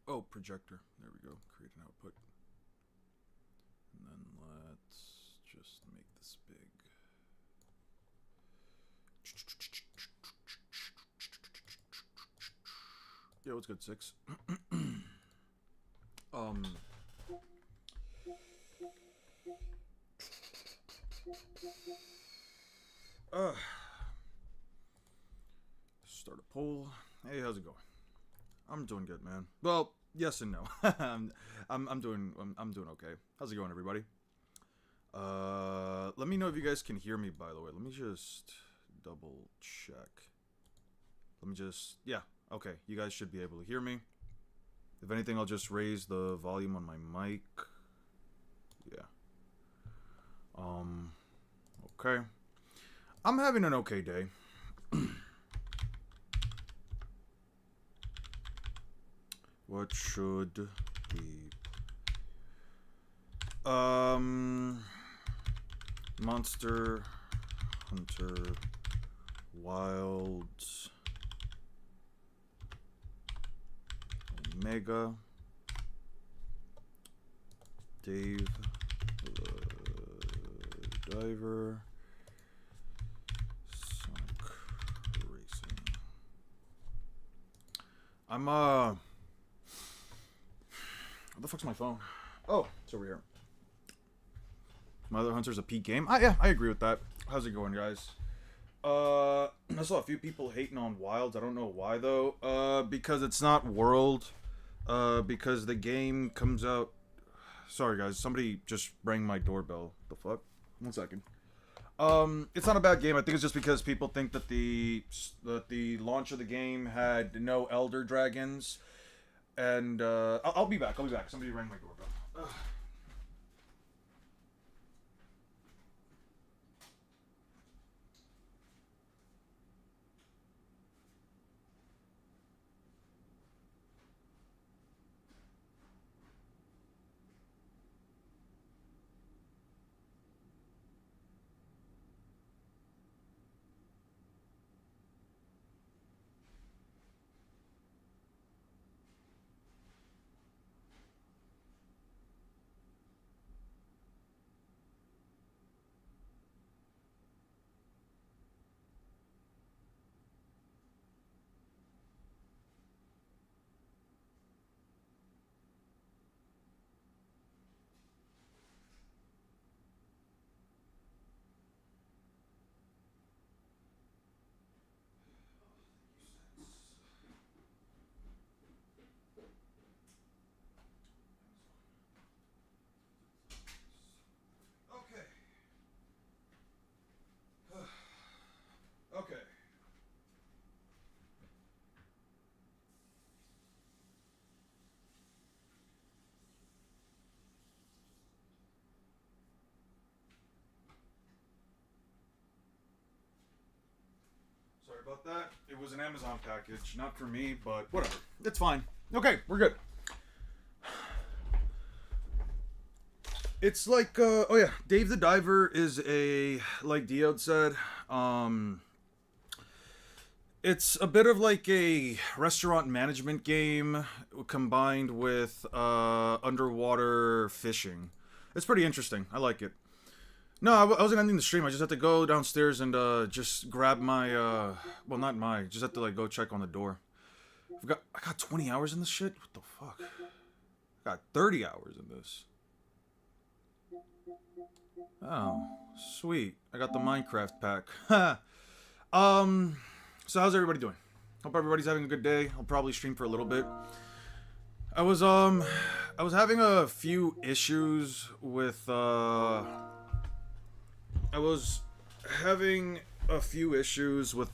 Oh, projector. There we go. Create an output. And then let's just make this big. Yeah, what's good, Six? um. Uh, Start a poll. Hey, how's it going? I'm doing good, man. Well, yes and no. I'm doing okay. How's it going, everybody? Let me know if you guys can hear me. By the way, let me just double check. Yeah. Okay, you guys should be able to hear me. If anything, I'll just raise the volume on my mic. Yeah. Okay. I'm having an okay day. What should we... Monster Hunter Wilds Omega Dave the Diver Sonic Racing. What the fuck's my phone? Oh, it's over here. Mother Hunter's a peak game? Yeah, I agree with that. How's it going, guys? I saw a few people hating on Wilds. I don't know why, though. Because it's not World. Because the game comes out... Sorry, guys. Somebody just rang my doorbell. The fuck? 1 second. It's not a bad game. I think it's just because people think that the launch of the game had no Elder Dragons. And, I'll be back. Somebody rang my doorbell. Ugh. Okay. Sorry about that. It was an Amazon package, not for me, but whatever. It's fine. Okay, we're good. It's like, oh yeah, Dave the Diver is like Diode said, it's a bit of like a restaurant management game combined with underwater fishing. It's pretty interesting. I like it. No, I wasn't ending the stream. I just had to go downstairs and just grab my well, not my. Just had to like go check on the door. I got 20 hours in this shit. What the fuck? I got 30 hours in this. Oh, sweet. I got the Minecraft pack. So how's everybody doing? Hope everybody's having a good day. I'll probably stream for a little bit. I was having a few issues with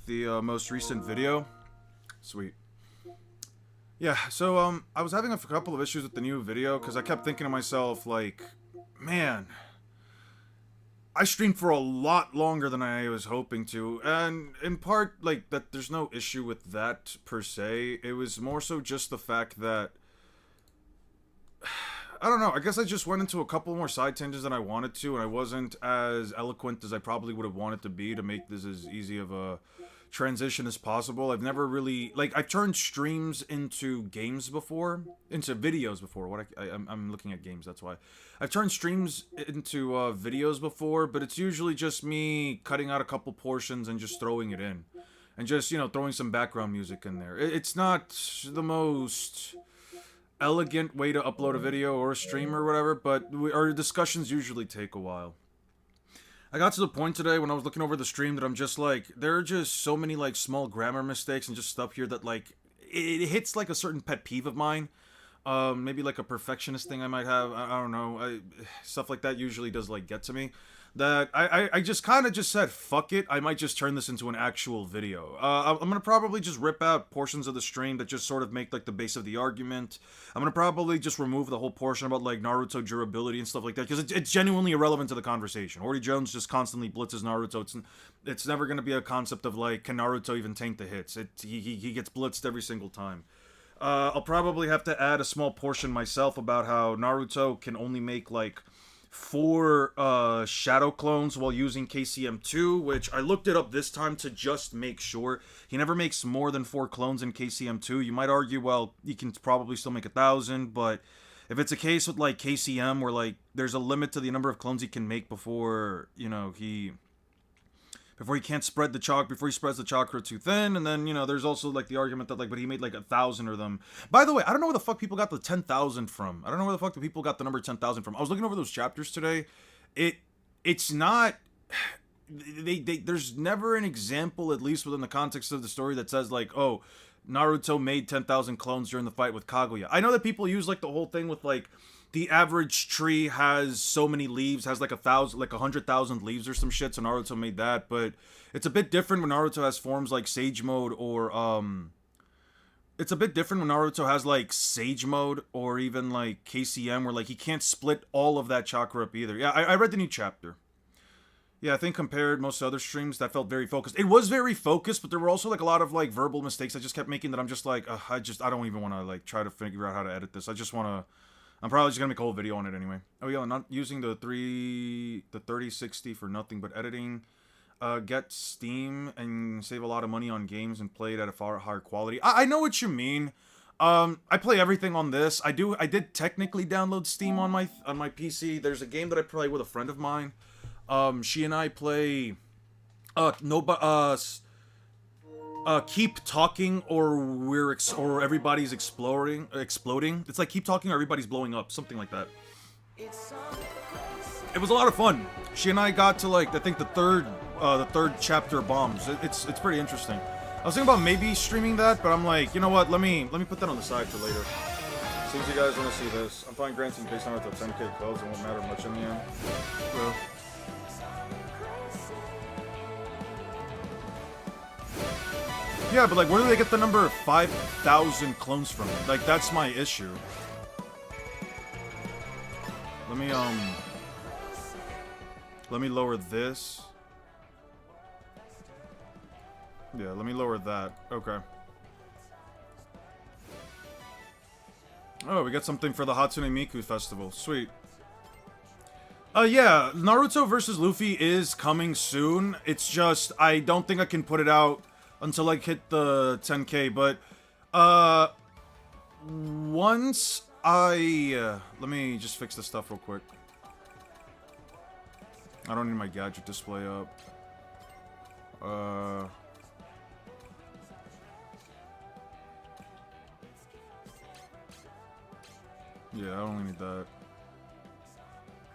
the most recent video. Sweet. Yeah, so I was having a couple of issues with the new video because I kept thinking to myself, like, man, I streamed for a lot longer than I was hoping to, and in part, like, that there's no issue with that per se. It was more so just the fact that I don't know, I guess I just went into a couple more side tangents than I wanted to, and I wasn't as eloquent as I probably would have wanted to be to make this as easy of a transition as possible. I've never really, like, I've turned streams into games before, into videos before. I'm looking at games, that's why. I've turned streams into videos before, but it's usually just me cutting out a couple portions and just throwing it in. And just, you know, throwing some background music in there. It's not the most elegant way to upload a video or a stream or whatever, but our discussions usually take a while. I got to the point today when I was looking over the stream that I'm just like, there are just so many like small grammar mistakes and just stuff here that like, it hits like a certain pet peeve of mine. Maybe like a perfectionist thing I might have. I don't know. Stuff like that usually does like get to me. That I just kind of just said, fuck it, I might just turn this into an actual video. I'm gonna probably just rip out portions of the stream that just sort of make like the base of the argument. I'm gonna probably just remove the whole portion about like Naruto durability and stuff like that, because it's genuinely irrelevant to the conversation. Ori Jones just constantly blitzes Naruto. It's never gonna be a concept of like, can Naruto even tank the hits? He gets blitzed every single time. I'll probably have to add a small portion myself about how Naruto can only make like 4 shadow clones while using KCM2, which I looked it up this time to just make sure. He never makes more than 4 clones in KCM2. You might argue, well, he can probably still make 1,000, but if it's a case with like KCM where like there's a limit to the number of clones he can make before, you know, before he can't spread the chalk, before he spreads the chakra too thin, and then, you know, there's also, like, the argument that, like, but he made, like, 1,000 of them. By the way, I don't know where the fuck people got the 10,000 from. I don't know where the fuck the people got the number 10,000 from. I was looking over those chapters today. It's not... there's never an example, at least within the context of the story, that says, like, oh, Naruto made 10,000 clones during the fight with Kaguya. I know that people use, like, the whole thing with, like, the average tree has so many leaves, has like 100,000 leaves or some shit, so Naruto made that, but it's a bit different when Naruto has forms like Sage Mode or, it's a bit different when Naruto has like Sage Mode or even like KCM, where like he can't split all of that chakra up either. Yeah, I read the new chapter. Yeah, I think compared most other streams, that felt very focused. It was very focused, but there were also like a lot of like verbal mistakes I just kept making that I'm just like, I don't even want to like try to figure out how to edit this. I'm probably just gonna make a whole video on it anyway. Oh yeah, not using the 3060 for nothing but editing. Get Steam and save a lot of money on games and play it at a far higher quality. I know what you mean. I play everything on this. I did technically download Steam on my PC. There's a game that I play with a friend of mine. She and I play Keep Talking or everybody's exploding. It's like Keep Talking or everybody's blowing up, something like that. It was a lot of fun. She and I got to like, I think the third chapter bombs. It's pretty interesting. I was thinking about maybe streaming that, but I'm like, you know what? Let me put that on the side for later. Seems you guys want to see this. I'm fine granting based on the 10k close. It won't matter much in the end. Well. Yeah, but like, where do they get the number 5,000 clones from? Like, that's my issue. Let me lower this. Yeah, let me lower that. Okay. Oh, we got something for the Hatsune Miku Festival. Sweet. Yeah, Naruto versus Luffy is coming soon. It's just, I don't think I can put it out until I hit the 10k, but, once let me just fix this stuff real quick. I don't need my gadget display up. Yeah, I only need that.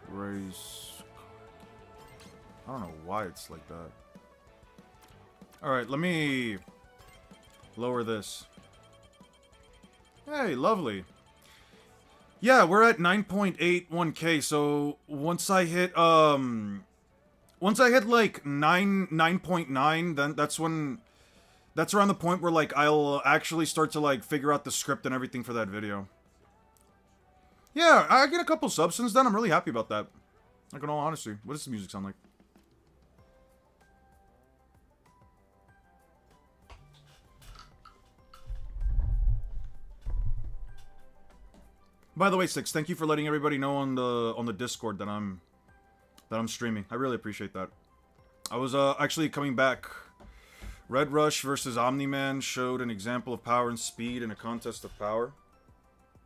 Raise. I don't know why it's like that. Alright, let me lower this. Hey, lovely. Yeah, we're at 9.81k, so once I hit like 9.9, then that's around the point where like I'll actually start to like figure out the script and everything for that video. Yeah, I get a couple subs since then. I'm really happy about that. Like, in all honesty. What does the music sound like? By the way, Six, thank you for letting everybody know on the Discord that I'm streaming. I really appreciate that. I was actually coming back Red Rush versus Omni-Man showed an example of power and speed in a contest of power.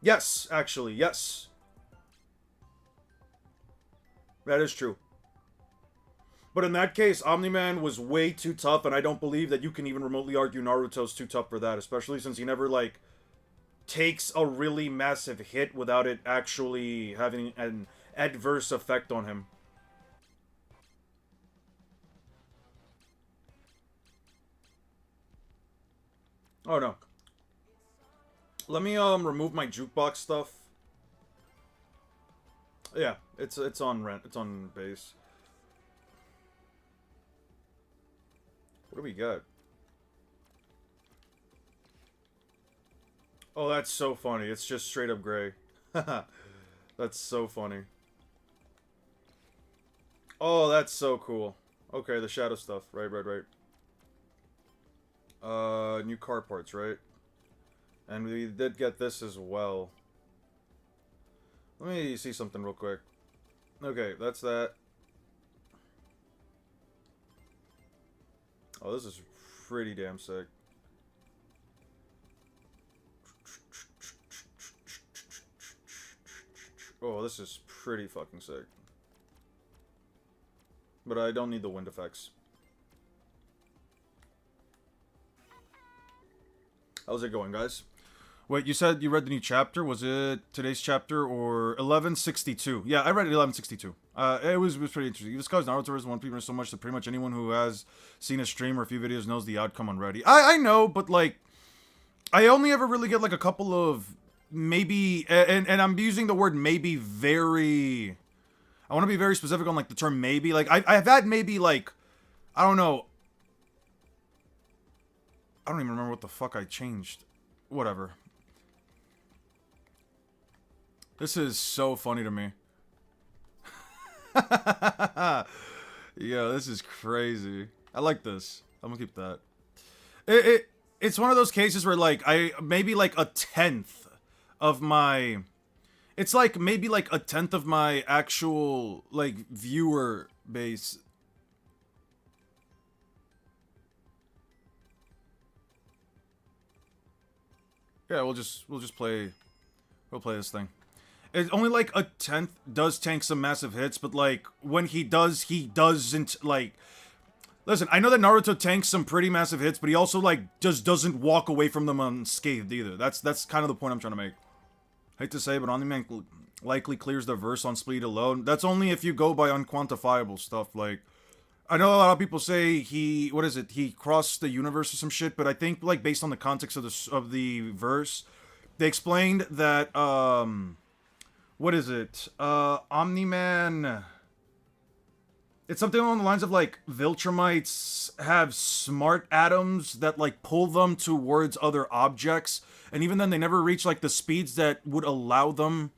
Yes, actually, yes. That is true. But in that case, Omni-Man was way too tough, and I don't believe that you can even remotely argue Naruto's too tough for that, especially since he never, like, takes a really massive hit without it actually having an adverse effect on him. Oh no. Let me remove my jukebox stuff. Yeah, it's on rent. It's on base. What do we got? Oh, that's so funny. It's just straight up gray. That's so funny. Oh, that's so cool. Okay, the shadow stuff. Right. New car parts, right? And we did get this as well. Let me see something real quick. Okay, that's that. Oh, this is pretty damn sick. Oh, this is pretty fucking sick. But I don't need the wind effects. How's it going, guys? Wait, you said you read the new chapter? Was it today's chapter or 1162? Yeah, I read it 1162. It was pretty interesting. You discussed Naruto as One Piece so much that pretty much anyone who has seen a stream or a few videos knows the outcome already. I know, but like, I only ever really get like a couple of maybe, and I'm using the word maybe very. I want to be very specific on like the term maybe. Like I've had maybe like, I don't know. I don't even remember what the fuck I changed. Whatever. This is so funny to me. Yeah, this is crazy. I like this. I'm gonna keep that. It's one of those cases where like I maybe like a tenth of my. It's like maybe like a tenth of my actual like viewer base. Yeah, we'll just play. We'll play this thing. It's only like a tenth does tank some massive hits, but like when he doesn't like. Listen, I know that Naruto tanks some pretty massive hits, but he also like just doesn't walk away from them unscathed either. That's kind of the point I'm trying to make. Hate to say, but Omni-Man likely clears the verse on speed alone. That's only if you go by unquantifiable stuff. Like, I know a lot of people say he crossed the universe or some shit, but I think like based on the context of the verse, they explained that Omni-Man. It's something along the lines of like Viltrumites have smart atoms that like pull them towards other objects, and even then they never reach like the speeds that would allow them.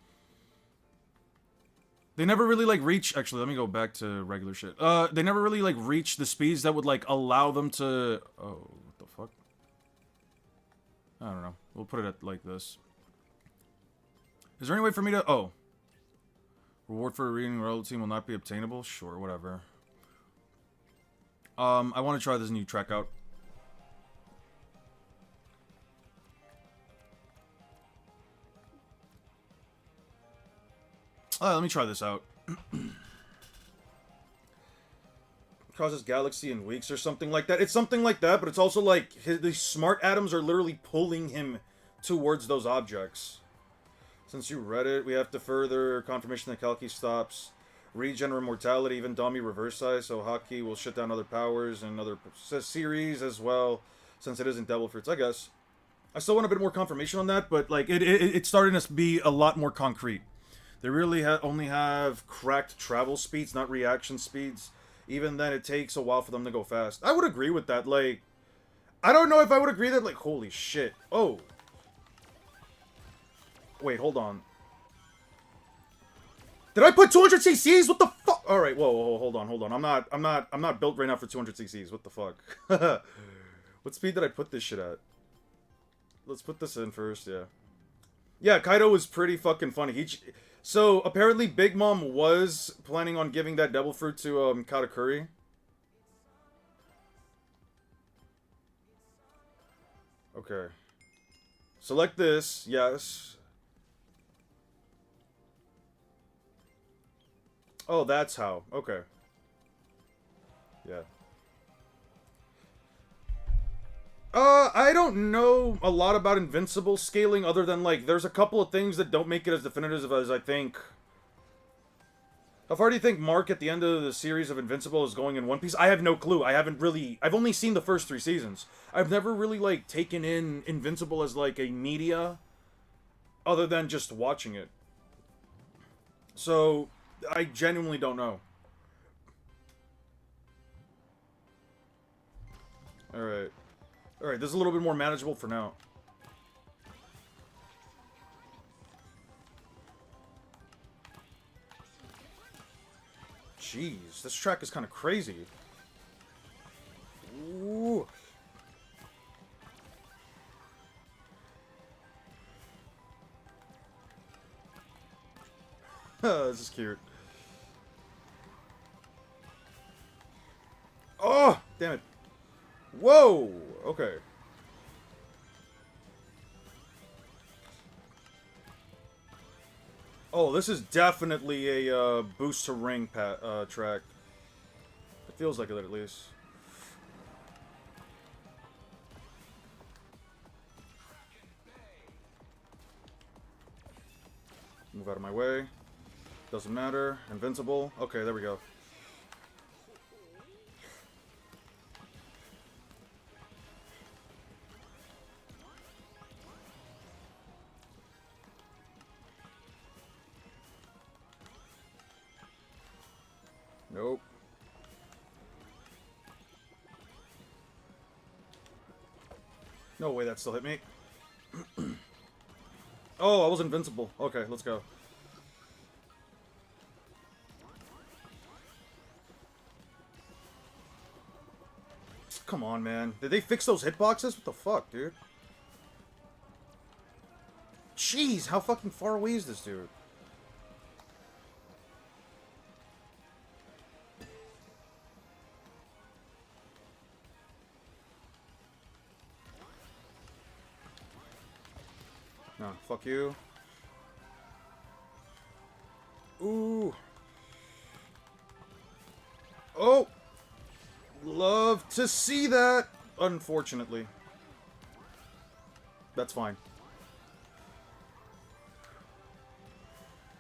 They never really like reach. Actually, let me go back to regular shit. They never really like reach the speeds that would like allow them to. Oh, what the fuck? I don't know. We'll put it at like this. Is there any way for me to? Oh. Reward for reading royalty will not be obtainable? Sure, whatever. I want to try this new track out. Let me try this out. Causes galaxy in weeks or something like that. It's something like that, but it's also like these smart atoms are literally pulling him towards those objects. Since you read it, we have to further confirmation that Kalki stops regen or immortality, even Dami reverse size, so Haki will shut down other powers and other series as well, since it isn't Devil Fruits, I guess. I still want a bit more confirmation on that, but like it's starting to be a lot more concrete. They really only have cracked travel speeds, not reaction speeds. Even then, it takes a while for them to go fast. I would agree with that. Like, I don't know if I would agree that, like, holy shit. Oh. Wait, hold on. Did I put 200 CCs? What the fuck? All right, whoa, hold on. I'm not built right now for 200 CCs. What the fuck? What speed did I put this shit at? Let's put this in first, yeah. Yeah, Kaido was pretty fucking funny. So, apparently Big Mom was planning on giving that devil fruit to Katakuri. Okay. Select this. Yes. Oh, that's how. Okay. Yeah. I don't know a lot about Invincible scaling other than, like, there's a couple of things that don't make it as definitive as I think. How far do you think Mark at the end of the series of Invincible is going in One Piece? I have no clue. I've only seen the first 3 seasons. I've never really, like, taken in Invincible as, like, a media other than just watching it. So, I genuinely don't know. Alright. Alright, this is a little bit more manageable for now. Jeez, this track is kind of crazy. Ooh. This is cute. Oh, damn it. Whoa! Okay. Oh, this is definitely a boost to ring track. It feels like it at least. Move out of my way. Doesn't matter. Invincible. Okay, there we go. Nope. No way that still hit me. Oh, I was invincible. Okay, let's go. Come on, man. Did they fix those hitboxes? What the fuck, dude? Jeez, how fucking far away is this dude? No, fuck you. Ooh. Oh! Love to see that, unfortunately. That's fine.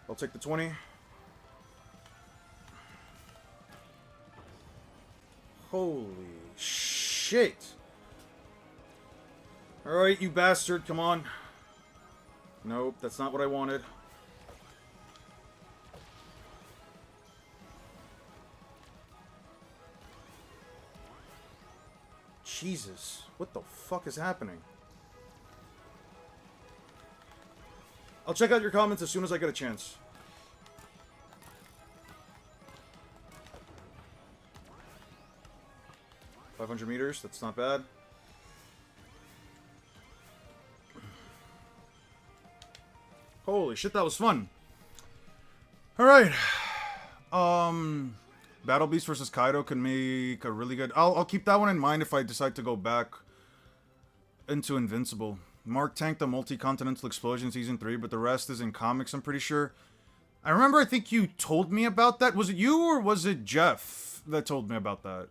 I'll take the 20. Holy shit. Alright, you bastard, come on. Nope, that's not what I wanted. Jesus, what the fuck is happening? I'll check out your comments as soon as I get a chance. $500 meters, that's not bad. Holy shit, that was fun. Alright. Battle Beast versus Kaido can make a really good... I'll keep that one in mind if I decide to go back into Invincible. Mark tanked the multi-continental explosion season 3, but the rest is in comics, I'm pretty sure. I remember, I think you told me about that. Was it you or was it Jeff that told me about that?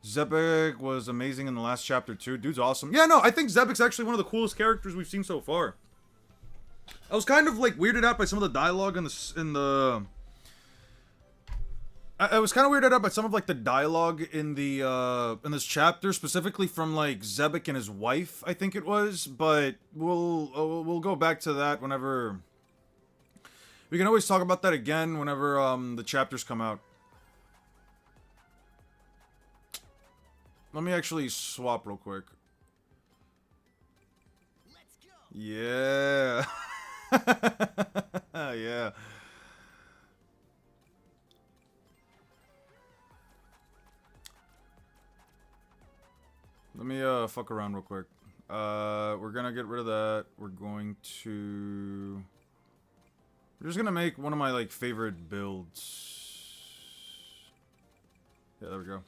Zebek was amazing in the last chapter too. Dude's awesome. Yeah, no, I think Zebek's actually one of the coolest characters we've seen so far. I was kind of like weirded out by some of the dialogue I was kind of weirded out by some of like the dialogue in this chapter, specifically from like Zebek and his wife, I think it was. But we'll go back to that whenever. We can always talk about that again whenever the chapters come out. Let me actually swap real quick. Let's go. Yeah. Yeah. Let me fuck around real quick. We're gonna get rid of that. We're just gonna make one of my like favorite builds. Yeah, there we go.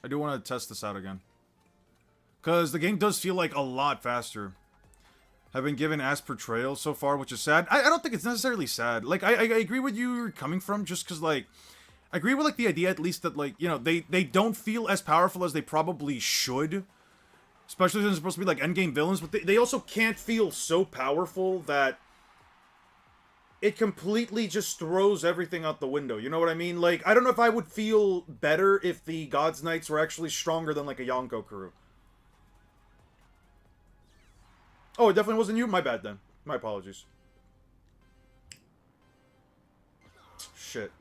I do want to test this out again. Because the game does feel like a lot faster. Have been given as portrayal so far, which is sad. I don't think it's necessarily sad. Like, I agree with you coming from, just because, like, I agree with, like, the idea, at least, that, like, you know, they don't feel as powerful as they probably should. Especially since they're supposed to be, like, endgame villains, but they also can't feel so powerful that it completely just throws everything out the window, you know what I mean? Like, I don't know if I would feel better if the God's Knights were actually stronger than, like, a Yonko crew. Oh, it definitely wasn't you? My bad, then. My apologies. Shit.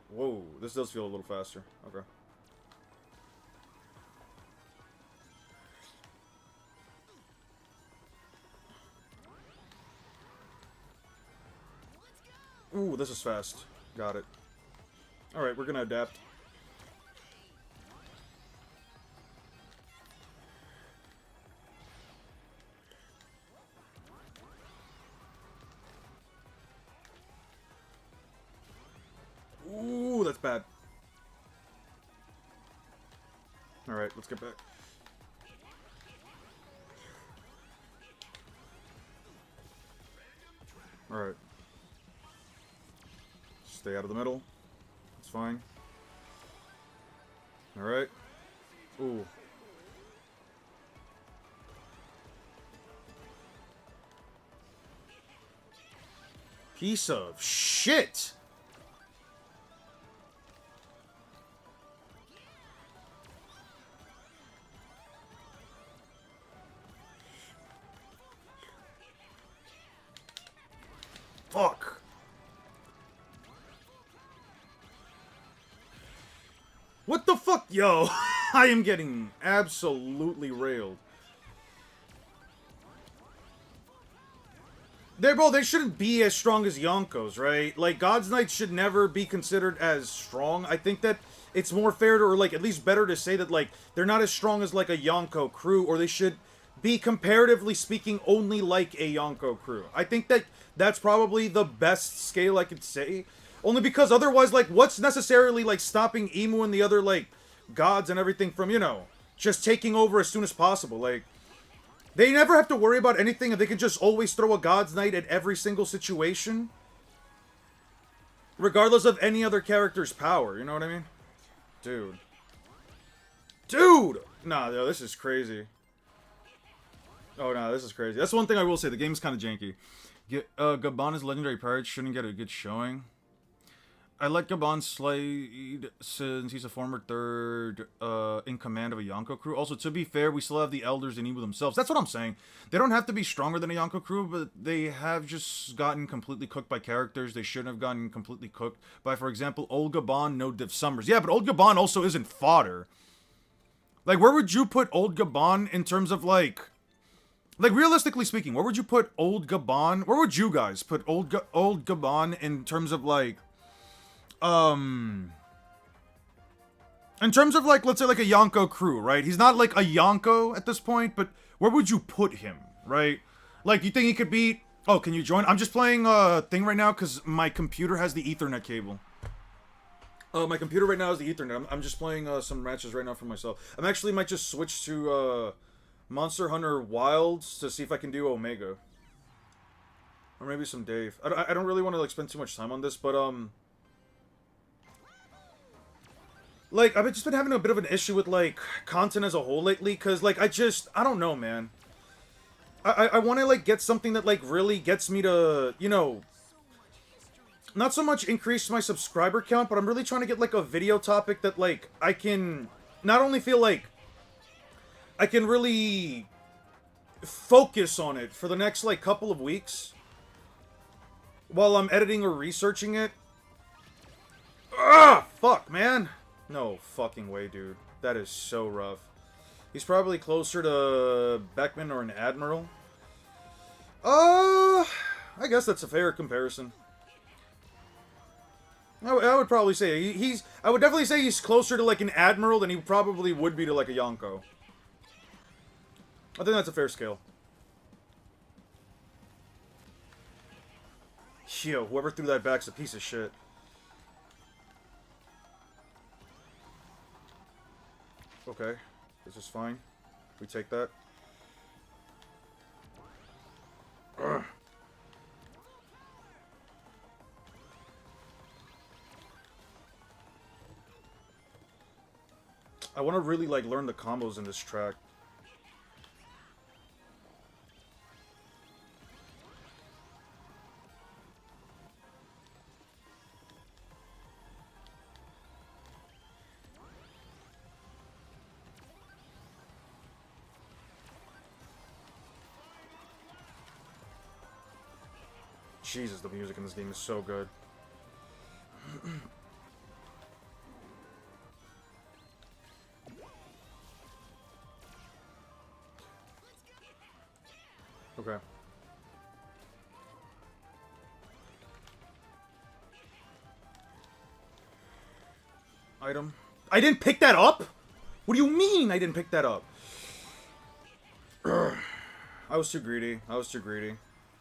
Whoa, this does feel a little faster. Okay. Ooh, this is fast. Got it. Alright, we're gonna adapt. Ooh, that's bad. Alright, let's get back. Alright. Stay out of the middle. It's fine. Alright. Ooh. Piece of shit! Fuck! What the fuck? Yo, I am getting absolutely railed. They shouldn't be as strong as Yonkos, right? Like, God's Knights should never be considered as strong. I think that it's more fair to, or, like, at least better to say that, like, they're not as strong as, like, a Yonko crew, or they should be, comparatively speaking, only like a Yonko crew. I think that that's probably the best scale I could say. Only because otherwise, like, what's necessarily, like, stopping Emu and the other, like, gods and everything from, you know, just taking over as soon as possible? Like, they never have to worry about anything, and they can just always throw a God's Knight at every single situation. Regardless of any other character's power, you know what I mean? Dude. Dude! Nah, yo, this is crazy. Oh, no, this is crazy. That's one thing I will say. The game's kind of janky. Gabana's Legendary Pirate shouldn't get a good showing. I like Gabon Slade since he's a former third in command of a Yonko crew. Also, to be fair, we still have the Elders and Emu themselves. That's what I'm saying. They don't have to be stronger than a Yonko crew, but they have just gotten completely cooked by characters they shouldn't have gotten completely cooked by. For example, Old Gabon, no Div Summers. Yeah, but Old Gabon also isn't fodder. Like, where would you put Old Gabon in terms of, like, realistically speaking, where would you put Old Gabon? Where would you guys put Old Gabon in terms of, like, in terms of, like, let's say, like, a Yonko crew, right? He's not, like, a Yonko at this point, but where would you put him, right? Like, you think he could beat... Oh, can you join? I'm just playing a thing right now because my computer has the Ethernet cable. My computer right now is the Ethernet. I'm just playing some matches right now for myself. I'm actually might just switch to Monster Hunter Wilds to see if I can do Omega. Or maybe some Dave. I don't really want to, like, spend too much time on this, but, like, I've just been having a bit of an issue with, like, content as a whole lately, because, like, I don't know, man. I want to, like, get something that, like, really gets me to, you know, not so much increase my subscriber count, but I'm really trying to get, like, a video topic that, like, I can not only feel like I can really focus on it for the next, like, couple of weeks while I'm editing or researching it. Ah, fuck, man. No fucking way, dude. That is so rough. He's probably closer to Beckman or an Admiral. I guess that's a fair comparison. I would probably say he's... I would definitely say he's closer to, like, an Admiral than he probably would be to, like, a Yonko. I think that's a fair scale. Yo, whoever threw that back's a piece of shit. Okay. This is fine. We take that. Ugh. I want to really, like, learn the combos in this track. Jesus, the music in this game is so good. Okay. Item. I didn't pick that up? What do you mean I didn't pick that up? I was too greedy. I was too greedy.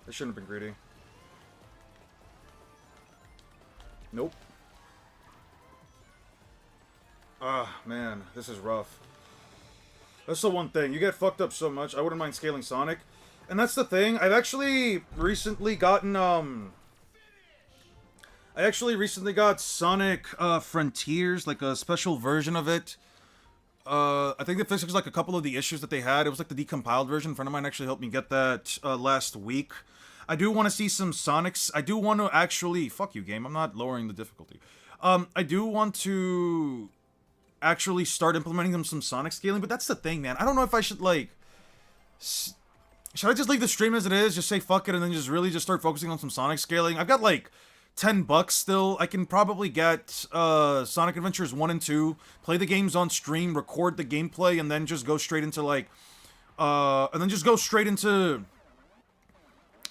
I shouldn't have been greedy. Nope. Ah, man. This is rough. That's the one thing. You get fucked up so much. I wouldn't mind scaling Sonic. And that's the thing. I've actually recently gotten, I actually recently got Sonic Frontiers, like a special version of it. I think it fixes like a couple of the issues that they had. It was like the decompiled version. A friend of mine actually helped me get that last week. I do want to see some Sonics. I do want to actually... Fuck you, game. I'm not lowering the difficulty. I do want to actually start implementing some Sonic scaling, but that's the thing, man. I don't know if I should, like... Should I just leave the stream as it is, just say fuck it, and then just really just start focusing on some Sonic scaling? I've got, like, $10 still. I can probably get Sonic Adventures 1 and 2, play the games on stream, record the gameplay, and then just go straight into, like...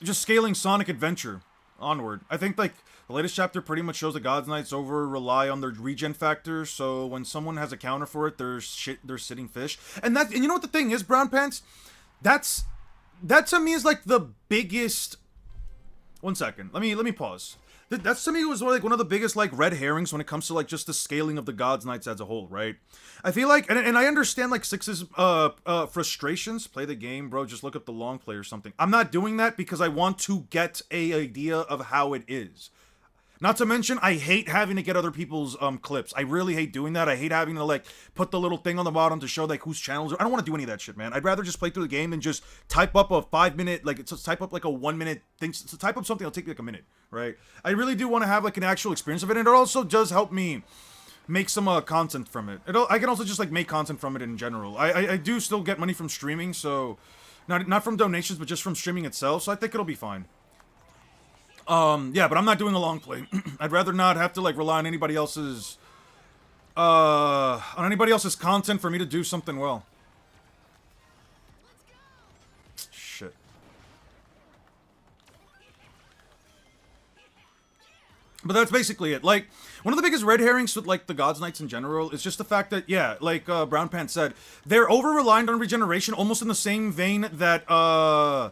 just scaling Sonic Adventure onward. I think, like, the latest chapter pretty much shows the Gods Knights rely on their regen factor, so when someone has a counter for it, they're sitting fish. And you know what the thing is, Brown Pants? That to me is like the biggest... One second. Let me pause. That to me was like one of the biggest like red herrings when it comes to like just the scaling of the Gods Knights as a whole, right? I feel like, and I understand like Six's frustrations. Play the game, bro. Just look up the long play or something. I'm not doing that because I want to get an idea of how it is. Not to mention, I hate having to get other people's clips. I really hate doing that. I hate having to, like, put the little thing on the bottom to show, like, whose channels are... I don't want to do any of that shit, man. I'd rather just play through the game and just type up a 5-minute, like, type up, like, a 1-minute thing. So type up something that'll take, like, a minute, right? I really do want to have, like, an actual experience of it, and it also does help me make some content from it. I can also just, like, make content from it in general. I do still get money from streaming, so... Not from donations, but just from streaming itself, so I think it'll be fine. Yeah, but I'm not doing a long play. I'd rather not have to, like, rely on anybody else's, content for me to do something well. Shit. But that's basically it. Like, one of the biggest red herrings with, like, the Gods Knights in general is just the fact that, yeah, like, Brown Pants said, they're over-reliant on regeneration almost in the same vein that,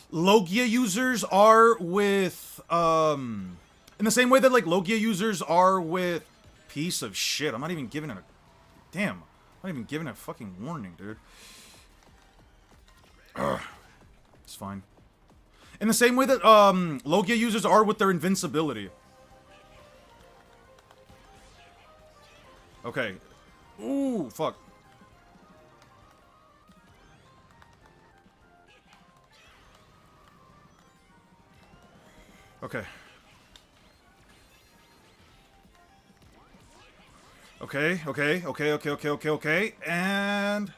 Logia users are with, in the same way that, like, Logia users are with... Piece of shit. I'm not even giving it a... Damn. I'm not even giving it a fucking warning, dude. Ugh. It's fine. In the same way that, Logia users are with their invincibility. Okay. Ooh, fuck. Okay. Okay, and...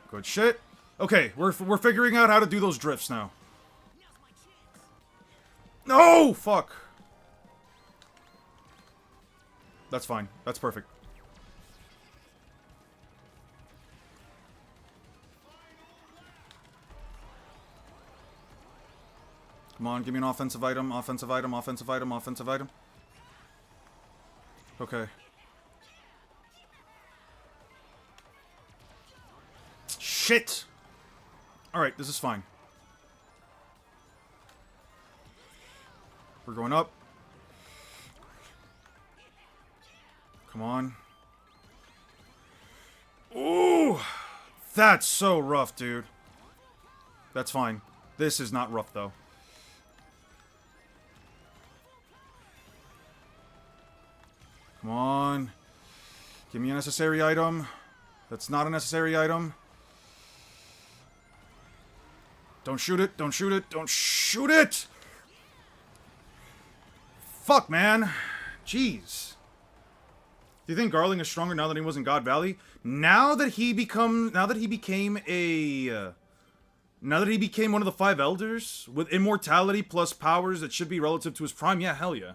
Good shit. Okay, we're figuring out how to do those drifts now. No! Fuck. That's fine. That's perfect. Come on, give me an offensive item, offensive item, offensive item, offensive item. Okay. Shit! Alright, this is fine. We're going up. Come on. Ooh, that's so rough, dude. That's fine. This is not rough, though. Come on. Give me a necessary item. That's not a necessary item. Don't shoot it. Don't shoot it. Don't shoot it! Fuck, man. Jeez. Do you think Garling is stronger now that he was in God Valley? Now that he became one of the 5 elders with immortality plus powers that should be relative to his prime, yeah, hell yeah.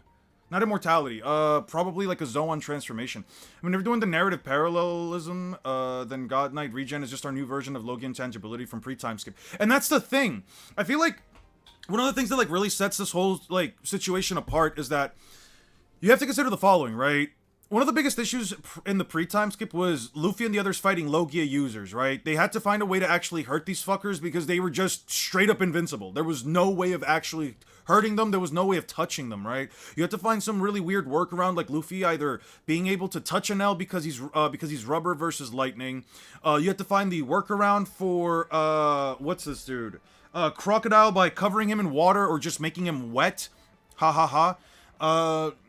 Not immortality, probably like a Zoan transformation. I mean, if we're doing the narrative parallelism, then God Knight Regen is just our new version of Logan tangibility from pre-time skip. And that's the thing. I feel like one of the things that like really sets this whole like situation apart is that you have to consider the following, right? One of the biggest issues in the pre-time skip was Luffy and the others fighting Logia users, right? They had to find a way to actually hurt these fuckers because they were just straight up invincible. There was no way of actually hurting them. There was no way of touching them, right? You had to find some really weird workaround, like Luffy either being able to touch Enel because he's rubber versus lightning. You had to find the workaround for what's this dude? Crocodile by covering him in water or just making him wet. Ha ha ha.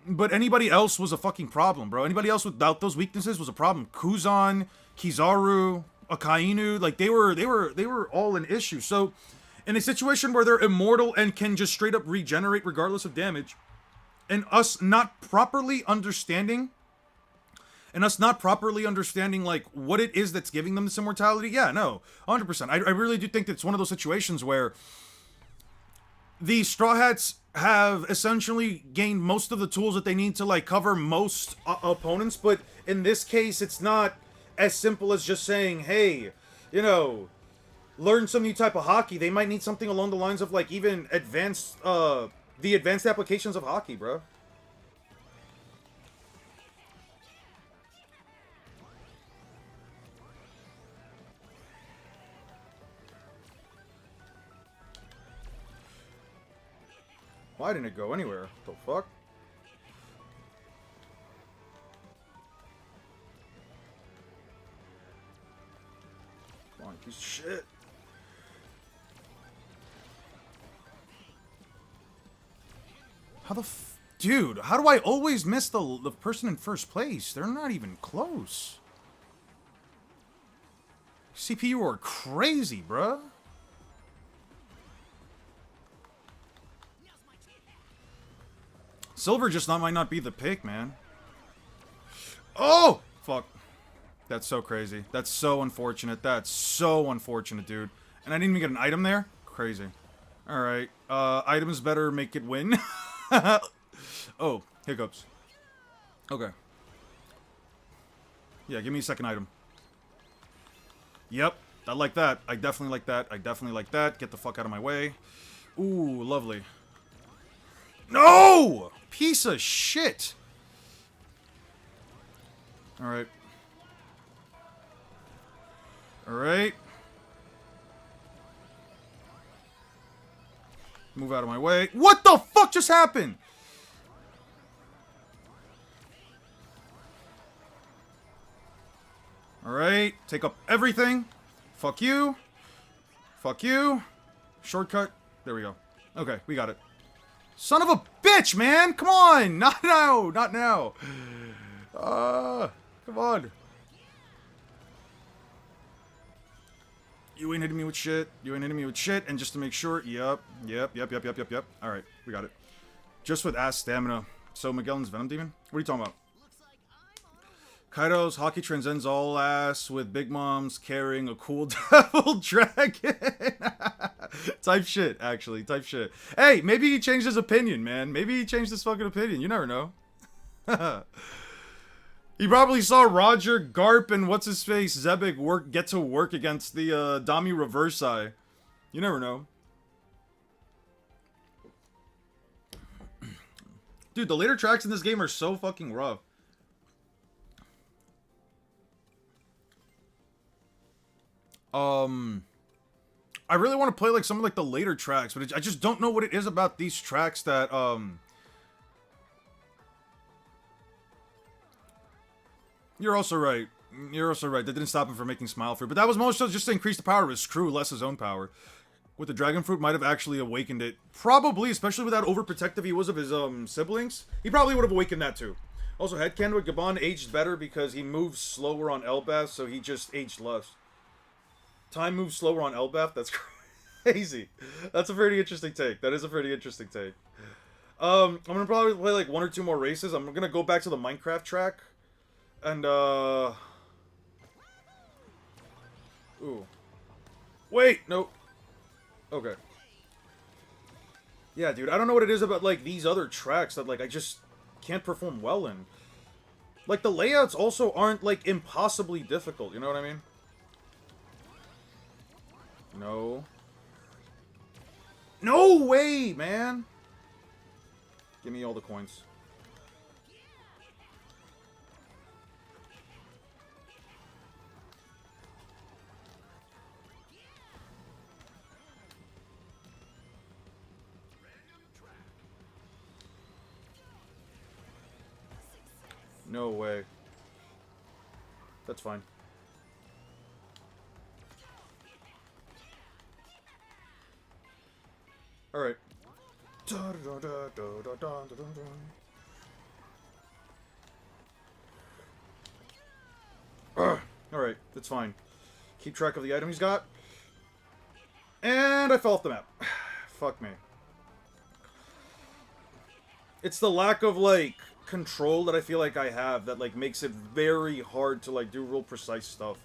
But anybody else was a fucking problem, bro. Anybody else without those weaknesses was a problem. Kuzan, Kizaru, Akainu, like they were all an issue. So, in a situation where they're immortal and can just straight up regenerate regardless of damage, and us not properly understanding like what it is that's giving them this immortality, yeah, no, 100%. I really do think that it's one of those situations where the Straw Hats have essentially gained most of the tools that they need to like cover most opponents, but in this case it's not as simple as just saying, hey, you know, learn some new type of hockey. They might need something along the lines of like even advanced the advanced applications of hockey, bro. Why didn't it go anywhere? The fuck? Come on, piece of shit. How the Dude, how do I always miss the person in first place? They're not even close. CPU are crazy, bruh. Silver just might not be the pick, man. Oh! Fuck. That's so crazy. That's so unfortunate. That's so unfortunate, dude. And I didn't even get an item there? Crazy. Alright. Items better make it win. Oh, hiccups. Okay. Yeah, give me a second item. Yep. I like that. I definitely like that. I definitely like that. Get the fuck out of my way. Ooh, lovely. No! Piece of shit. Alright. Alright. Move out of my way. What the fuck just happened? Alright. Take up everything. Fuck you. Fuck you. Shortcut. There we go. Okay, we got it. Son of a bitch, man! Come on! Not now! Not now! Come on. You ain't hitting me with shit. You ain't hitting me with shit. And just to make sure, yep. Alright, we got it. Just with ass stamina. So Magellan's Venom Demon? What are you talking about? Kaido's hockey transcends all ass with Big Mom's carrying a cool devil dragon. Type shit, actually. Type shit. Hey, maybe he changed his opinion, man. Maybe he changed his fucking opinion. You never know. He probably saw Roger, Garp, and what's-his-face, Zebek get to work against the Dami Reversi. You never know. Dude, the later tracks in this game are so fucking rough. I really want to play like some of like the later tracks, but I just don't know what it is about these tracks that You're also right. You're also right. That didn't stop him from making Smile Fruit, but that was mostly just to increase the power of his crew, less his own power. With the Dragon Fruit, might have actually awakened it. Probably, especially with how overprotective he was of his siblings. He probably would have awakened that too. Also, headcanon with Gabon aged better because he moves slower on Elbaf, so he just aged less. Time moves slower on Elbaf? That's crazy. That's a pretty interesting take. That is a pretty interesting take. I'm gonna probably play like 1 or 2 more races. I'm gonna go back to the Minecraft track. And, ooh. Wait! Nope. Okay. Yeah, dude, I don't know what it is about, like, these other tracks that, like, I just can't perform well in. Like, the layouts also aren't, like, impossibly difficult, you know what I mean? No. No way, man! Give me all the coins. No way. That's fine. Alright. Alright, that's fine. Keep track of the item he's got. And I fell off the map. Fuck me. It's the lack of, like, control that I feel like I have that, like, makes it very hard to, like, do real precise stuff.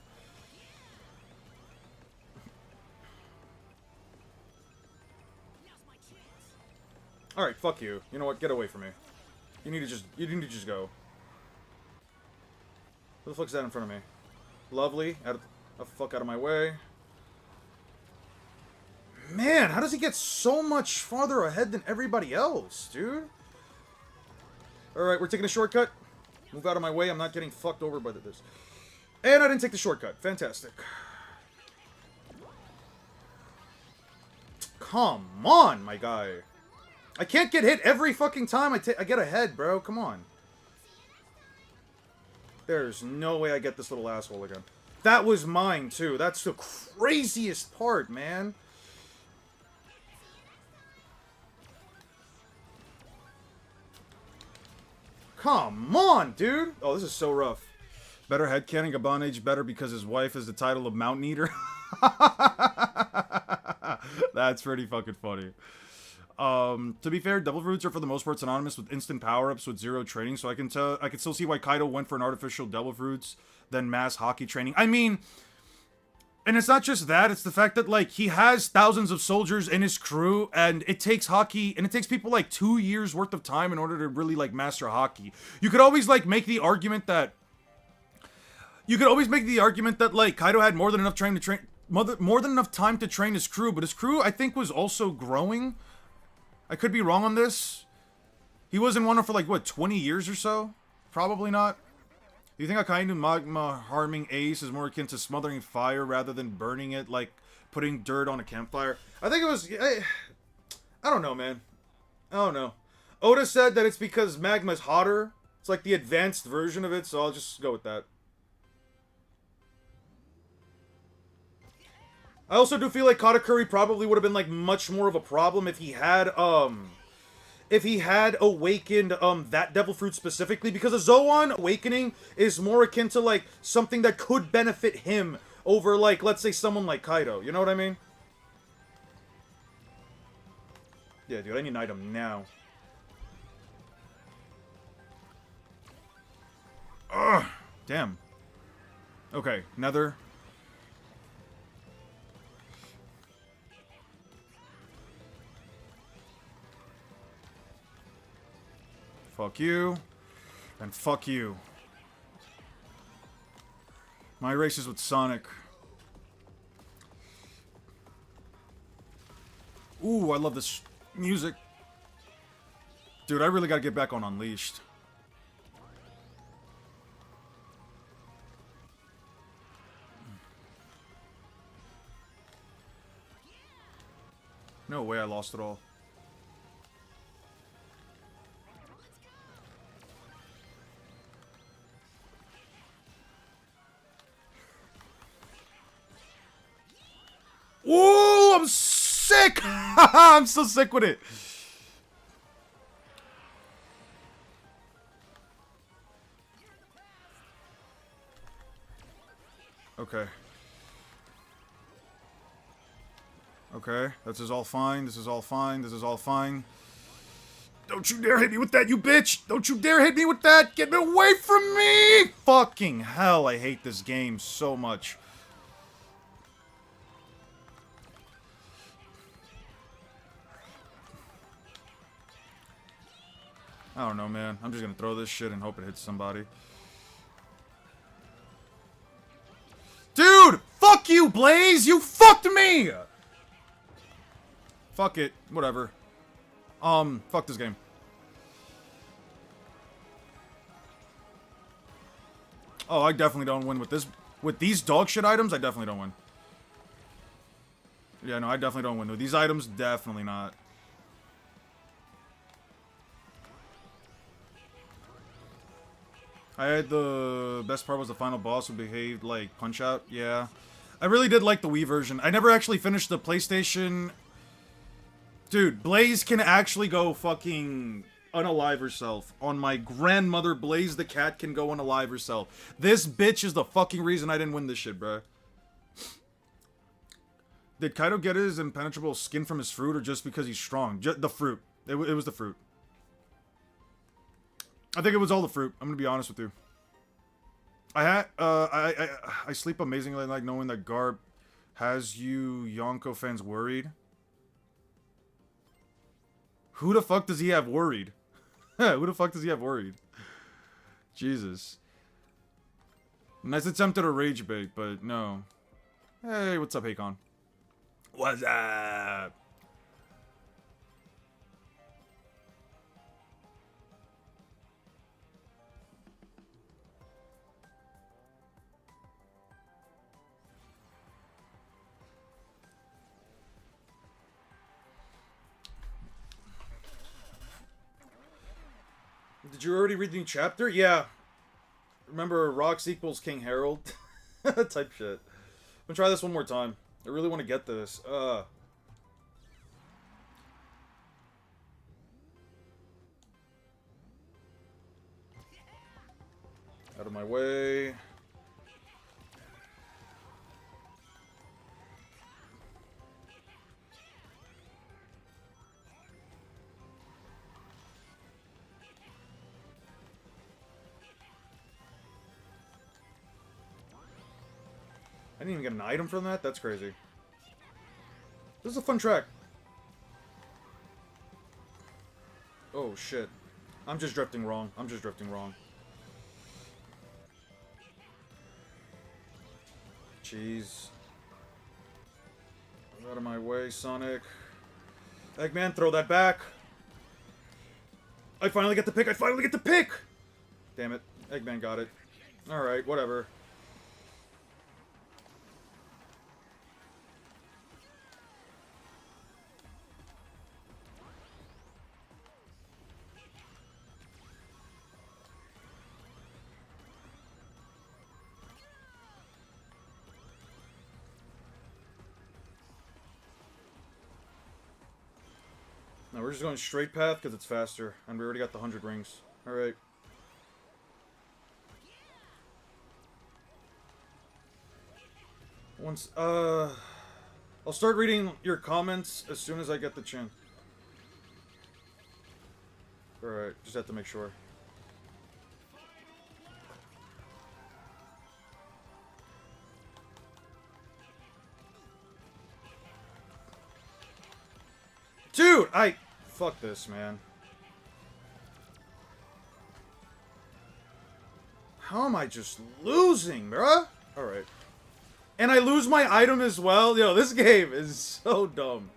Alright, fuck you. You know what? Get away from me. You need to just go. What the fuck's that in front of me? Lovely. Out of the fuck out of my way. Man, how does he get so much farther ahead than everybody else, dude? Alright, we're taking a shortcut. Move out of my way. I'm not getting fucked over by this. And I didn't take the shortcut. Fantastic. Come on, my guy. I can't get hit every fucking time I get ahead, bro. Come on. There's no way I get this little asshole again. That was mine, too. That's the craziest part, man. Come on, dude. Oh, this is so rough. Better headcanon, Gabon aged better because his wife is the title of Mountain Eater. That's pretty fucking funny. To be fair, Devil Fruits are for the most part synonymous with instant power-ups with zero training, so I can still see why Kaido went for an artificial Devil Fruits than mass hockey training. I mean, and it's not just that, it's the fact that, like, he has thousands of soldiers in his crew, and it takes hockey, and it takes people, like, 2 years worth of time in order to really, like, master hockey. You could always, like, make the argument that... like, Kaido had more than enough time to train his crew, but his crew, I think, was also growing. I could be wrong on this. He was in one for, like, what, 20 years or so? Probably not. Do you think Akainu magma harming Ace is more akin to smothering fire rather than burning it, like putting dirt on a campfire? I think it was... I don't know, man. I don't know. Oda said that it's because magma's hotter. It's like the advanced version of it, so I'll just go with that. I also do feel like Katakuri probably would have been, like, much more of a problem if he had awakened, that Devil Fruit specifically, because a Zoan awakening is more akin to, like, something that could benefit him over, like, let's say someone like Kaido, you know what I mean? Yeah, dude, I need an item now. Ugh, damn. Okay, Nether. Fuck you. And fuck you. My race is with Sonic. Ooh, I love this music. Dude, I really gotta get back on Unleashed. No way I lost it all. sick! I'm so sick with it. Okay. Okay, this is all fine. This is all fine. This is all fine. Don't you dare hit me with that, you bitch! Don't you dare hit me with that! Get it away from me! Fucking hell, I hate this game so much. I don't know, man. I'm just gonna throw this shit and hope it hits somebody. Dude! Fuck you, Blaze! You fucked me! Fuck it. Whatever. Fuck this game. Oh, I definitely don't win with this. With these dog shit items, I definitely don't win. Yeah, no, I definitely don't win. With these items, definitely not. I had the best part was the final boss who behaved like Punch-Out. Yeah. I really did like the Wii version. I never actually finished the PlayStation. Dude, Blaze can actually go fucking unalive herself. On my grandmother, Blaze the cat can go unalive herself. This bitch is the fucking reason I didn't win this shit, bruh. Did Kaido get his impenetrable skin from his fruit or just because he's strong? The fruit. It was the fruit. I think it was all the fruit. I'm gonna be honest with you. I sleep amazingly like knowing that Garb has you Yonko fans worried. Who the fuck does he have worried? Who the fuck does he have worried? Jesus. Nice attempt at a rage bait, but no. Hey, what's up, Hakon? What's up? Did you already read the new chapter? Yeah. Remember Rox equals King Harold? Type shit. I'm gonna try this one more time. I really want to get this. Out of my way. I didn't even get an item from that? That's crazy. This is a fun track. Oh, shit. I'm just drifting wrong. I'm just drifting wrong. Jeez. Out of my way, Sonic. Eggman, throw that back. I finally get the pick. I finally get the pick! Damn it. Eggman got it. Alright, whatever. No, we're just going straight path because it's faster. And we already got the 100 rings. Alright. Once, I'll start reading your comments as soon as I get the chance. Alright, just have to make sure. Dude, fuck this, man. How am I just losing, bruh? Alright. And I lose my item as well? Yo, this game is so dumb.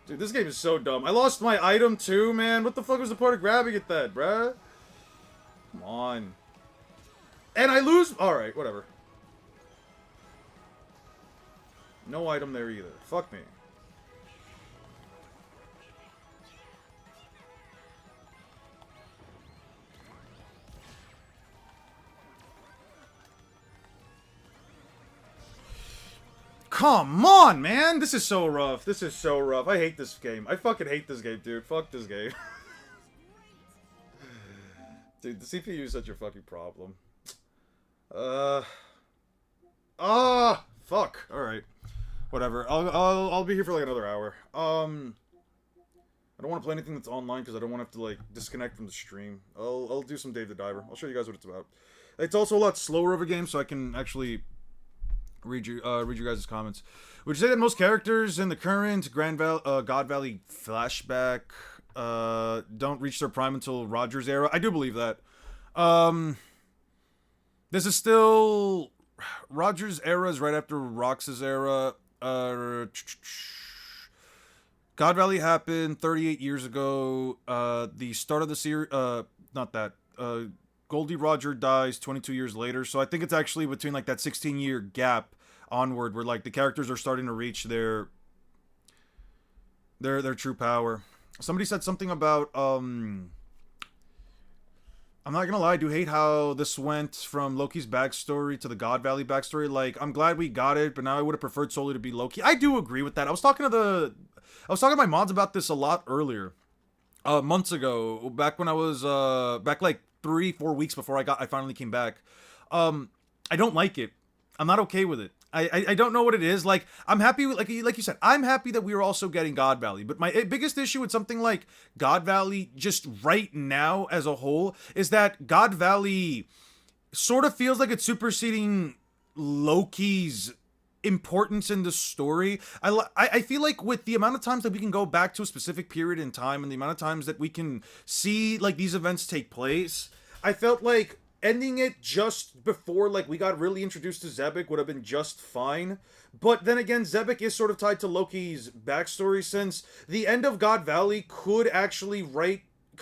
Dude, this game is so dumb. I lost my item too, man. What the fuck was the point of grabbing it then, bruh? Come on. And I lose... Alright, whatever. No item there either. Fuck me. come on, man! This is so rough. This is so rough. I hate this game. I fucking hate this game, dude. Fuck this game. Dude, the CPU is such a fucking problem. Fuck. Alright. Whatever. I'll be here for like another hour. I don't want to play anything that's online because I don't want to have to like disconnect from the stream. I'll do some Dave the Diver. I'll show you guys what it's about. It's also a lot slower of a game, so I can actually read your guys' comments. Would you say that most characters in the current God Valley flashback don't reach their prime until Roger's era? I do believe that. This is still Roger's era is right after Rox's era. God Valley happened 38 years ago. The start of the series, not that. Goldie Roger dies 22 years later, so I think it's actually between like that 16-year gap onward where like the characters are starting to reach their true power. Somebody said something about I'm not gonna lie, I do hate how this went from Loki's backstory to the God Valley backstory. Like, I'm glad we got it, but now I would have preferred solely to be Loki. I do agree with that. I was talking to my mods about this a lot earlier. Months ago, back when I was back like 3-4 weeks before I finally came back. I don't like it. I'm not okay with it. I don't know what it is. Like, I'm happy, like you said, I'm happy that we are also getting God Valley. But my biggest issue with something like God Valley, just right now as a whole, is that God Valley sort of feels like it's superseding Loki's importance in the story. I feel like with the amount of times that we can go back to a specific period in time and the amount of times that we can see like these events take place, I felt like ending it just before like we got really introduced to Zebek would have been just fine. But then again, Zebek is sort of tied to Loki's backstory, since the end of God Valley could actually write in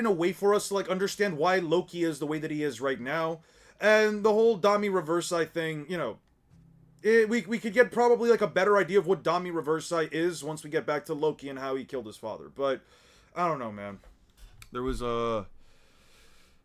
a way for us to like understand why Loki is the way that he is right now. And the whole Dami Reversi thing, you know, we could get probably like a better idea of what Dami Reversi is once we get back to Loki and how he killed his father. But I don't know, man. There was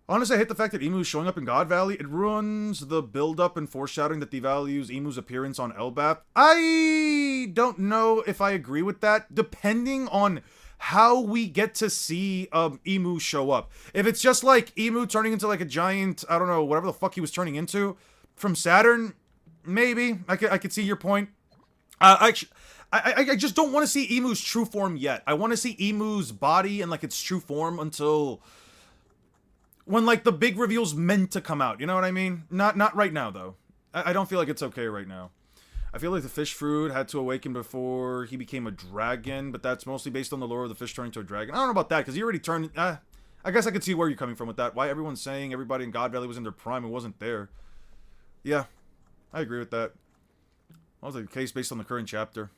honestly, I hate the fact that Emu's showing up in God Valley. It ruins the build-up and foreshadowing that devalues Emu's appearance on Elbap. I don't know if I agree with that, depending on how we get to see Emu show up. If it's just like Emu turning into like a giant, I don't know, whatever the fuck he was turning into from Saturn, maybe. I could see your point. I just don't want to see Emu's true form yet. I want to see Emu's body and like its true form until when like the big reveal's meant to come out. You know what I mean? Not right now though. I don't feel like it's okay right now. I feel like the fish fruit had to awaken before he became a dragon, but that's mostly based on the lore of the fish turning to a dragon. I don't know about that, because he already turned... I guess I could see where you're coming from with that. Why everyone's saying everybody in God Valley was in their prime and wasn't there. Yeah, I agree with that. That was the case based on the current chapter.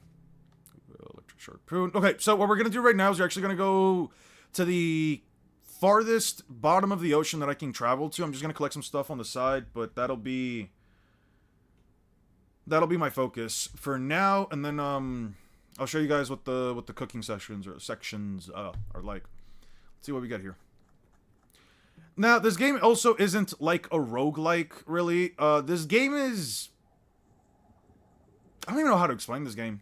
Electric Sharpoon. Okay, so what we're going to do right now is we're actually going to go to the farthest bottom of the ocean that I can travel to. I'm just going to collect some stuff on the side, but that'll be my focus for now, and then I'll show you guys what the cooking sections are like. Let's see what we got here. Now, this game also isn't like a roguelike, really. This game is... I don't even know how to explain this game.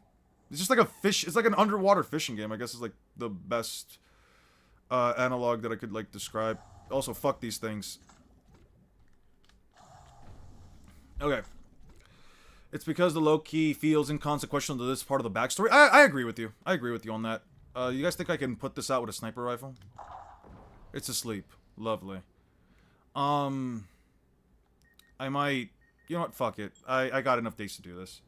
It's just like a fish... It's like an underwater fishing game, I guess is like the best analog that I could like describe. Also, fuck these things. Okay. It's because the Loki feels inconsequential to this part of the backstory. I agree with you. I agree with you on that. You guys think I can put this out with a sniper rifle? It's asleep. Lovely. I might... You know what? Fuck it. I got enough days to do this.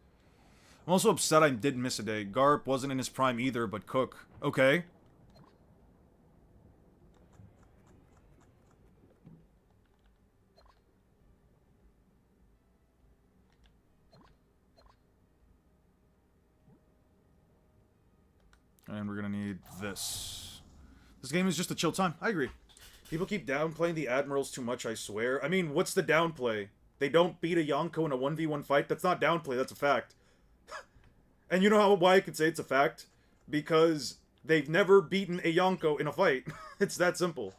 I'm also upset I did miss a day. Garp wasn't in his prime either, but Cook. Okay. And we're gonna need this. This game is just a chill time. I agree. People keep downplaying the Admirals too much, I swear. I mean, what's the downplay? They don't beat a Yonko in a 1v1 fight? That's not downplay, that's a fact. And you know why I could say it's a fact? Because they've never beaten a Yonko in a fight. It's that simple.